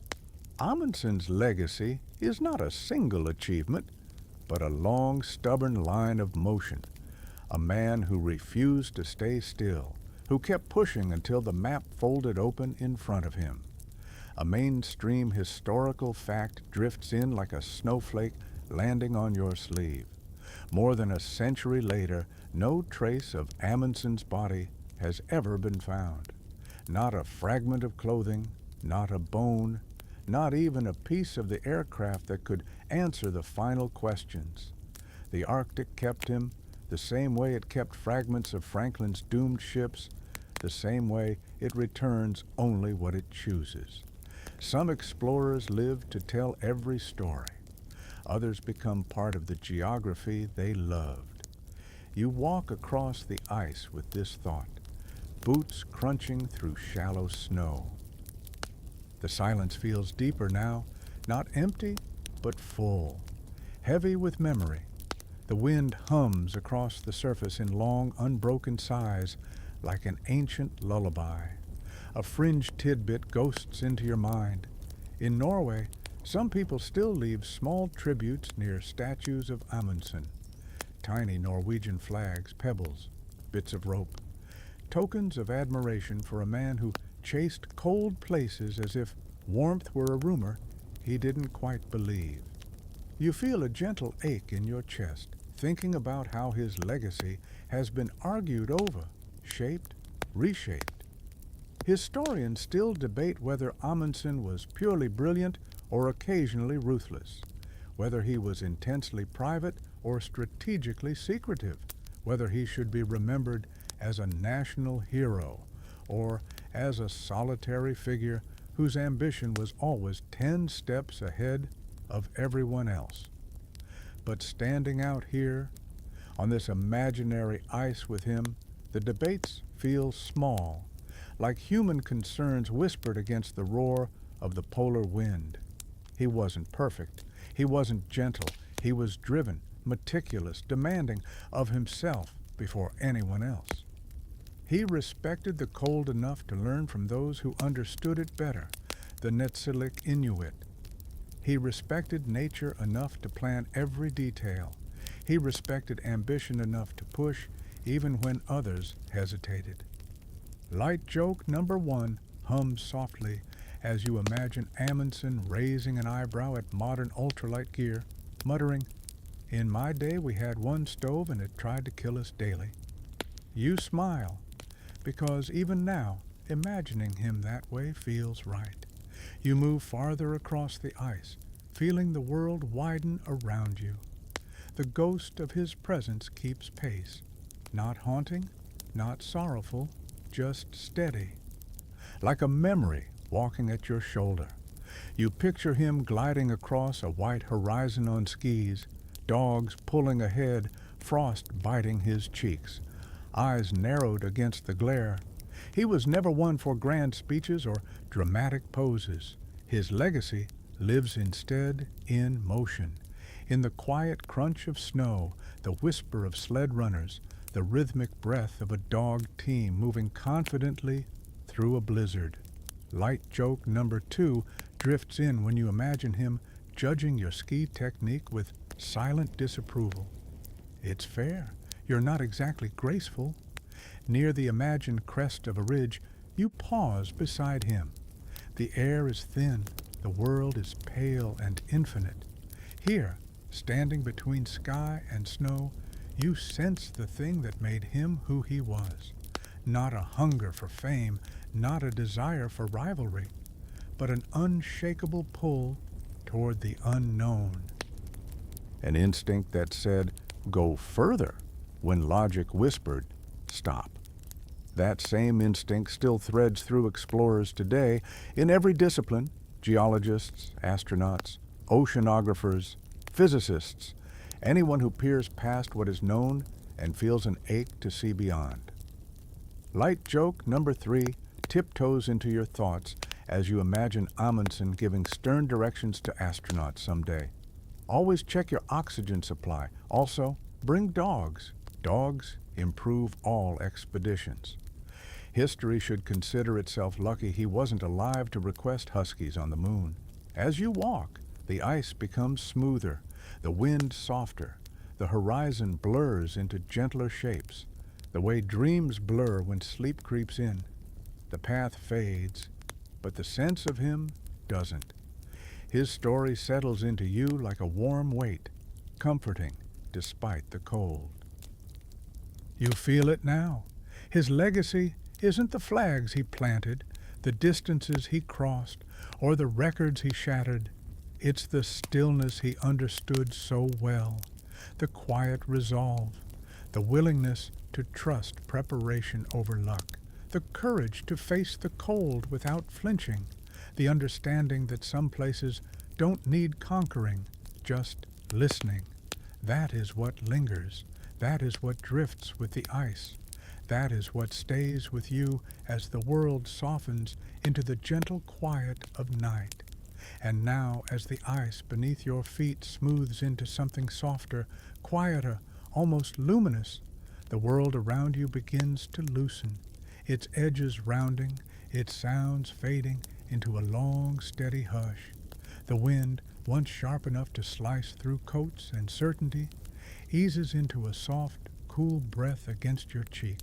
Amundsen's legacy is not a single achievement, but a long, stubborn line of motion. A man who refused to stay still, who kept pushing until the map folded open in front of him. A mainstream historical fact drifts in like a snowflake landing on your sleeve. More than a century later, no trace of Amundsen's body has ever been found. Not a fragment of clothing, not a bone, not even a piece of the aircraft that could answer the final questions. The Arctic kept him the same way it kept fragments of Franklin's doomed ships, the same way it returns only what it chooses. Some explorers live to tell every story. Others become part of the geography they loved. You walk across the ice with this thought, boots crunching through shallow snow. The silence feels deeper now, not empty, but full, heavy with memory. The wind hums across the surface in long, unbroken sighs, like an ancient lullaby. A fringed tidbit ghosts into your mind. In Norway, some people still leave small tributes near statues of Amundsen. Tiny Norwegian flags, pebbles, bits of rope. Tokens of admiration for a man who chased cold places as if warmth were a rumor he didn't quite believe. You feel a gentle ache in your chest, thinking about how his legacy has been argued over, shaped, reshaped. Historians still debate whether Amundsen was purely brilliant or occasionally ruthless, whether he was intensely private or strategically secretive, whether he should be remembered as a national hero or as a solitary figure whose ambition was always 10 steps ahead of everyone else. But standing out here, on this imaginary ice with him, the debates feel small, like human concerns whispered against the roar of the polar wind. He wasn't perfect. He wasn't gentle. He was driven, meticulous, demanding of himself before anyone else. He respected the cold enough to learn from those who understood it better, the Netsilik Inuit. He respected nature enough to plan every detail. He respected ambition enough to push even when others hesitated. Light joke number 1 hums softly as you imagine Amundsen raising an eyebrow at modern ultralight gear, muttering, "In my day we had one stove and it tried to kill us daily." You smile, because even now, imagining him that way feels right. You move farther across the ice, feeling the world widen around you. The ghost of his presence keeps pace, not haunting, not sorrowful, just steady, like a memory walking at your shoulder. You picture him gliding across a white horizon on skis, dogs pulling ahead, frost biting his cheeks, eyes narrowed against the glare. He was never one for grand speeches or dramatic poses. His legacy lives instead in motion, in the quiet crunch of snow, the whisper of sled runners, the rhythmic breath of a dog team moving confidently through a blizzard. Light joke number 2 drifts in when you imagine him judging your ski technique with silent disapproval. It's fair. You're not exactly graceful. Near the imagined crest of a ridge, you pause beside him. The air is thin, the world is pale and infinite. Here, standing between sky and snow, you sense the thing that made him who he was. Not a hunger for fame, not a desire for rivalry, but an unshakable pull toward the unknown. An instinct that said, "Go further," when logic whispered, "Stop." That same instinct still threads through explorers today in every discipline: geologists, astronauts, oceanographers, physicists, anyone who peers past what is known and feels an ache to see beyond. Light joke number 3 tiptoes into your thoughts as you imagine Amundsen giving stern directions to astronauts someday. Always check your oxygen supply. Also, bring dogs. Dogs improve all expeditions. History should consider itself lucky he wasn't alive to request huskies on the moon. As you walk, the ice becomes smoother, the wind softer, the horizon blurs into gentler shapes, the way dreams blur when sleep creeps in. The path fades, but the sense of him doesn't. His story settles into you like a warm weight, comforting despite the cold. You feel it now. His legacy isn't the flags he planted, the distances he crossed, or the records he shattered. It's the stillness he understood so well, the quiet resolve, the willingness to trust preparation over luck, the courage to face the cold without flinching, the understanding that some places don't need conquering, just listening. That is what lingers. That is what drifts with the ice. That is what stays with you as the world softens into the gentle quiet of night. And now, as the ice beneath your feet smooths into something softer, quieter, almost luminous, the world around you begins to loosen, its edges rounding, its sounds fading into a long, steady hush. The wind, once sharp enough to slice through coats and certainty, eases into a soft, cool breath against your cheek,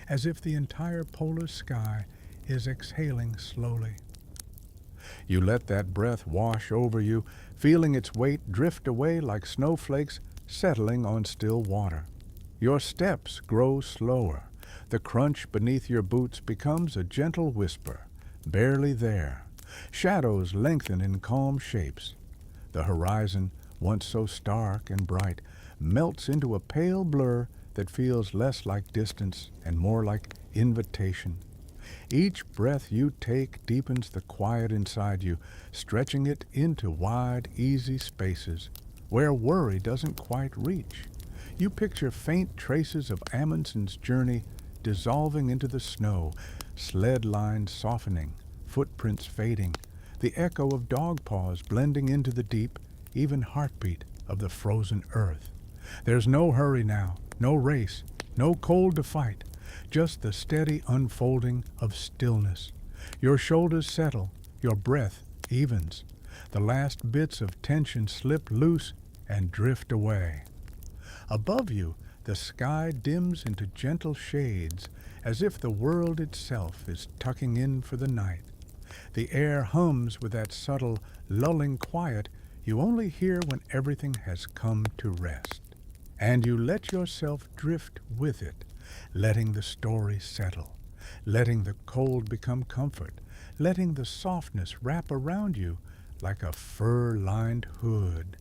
as if the entire polar sky is exhaling slowly. You let that breath wash over you, feeling its weight drift away like snowflakes settling on still water. Your steps grow slower. The crunch beneath your boots becomes a gentle whisper, barely there. Shadows lengthen in calm shapes. The horizon, once so stark and bright, melts into a pale blur that feels less like distance and more like invitation. Each breath you take deepens the quiet inside you, stretching it into wide, easy spaces where worry doesn't quite reach. You picture faint traces of Amundsen's journey dissolving into the snow, sled lines softening, footprints fading, the echo of dog paws blending into the deep, even heartbeat of the frozen earth. There's no hurry now, no race, no cold to fight, just the steady unfolding of stillness. Your shoulders settle, your breath evens. The last bits of tension slip loose and drift away. Above you, the sky dims into gentle shades, as if the world itself is tucking in for the night. The air hums with that subtle, lulling quiet you only hear when everything has come to rest. And you let yourself drift with it, letting the story settle, letting the cold become comfort, letting the softness wrap around you like a fur-lined hood.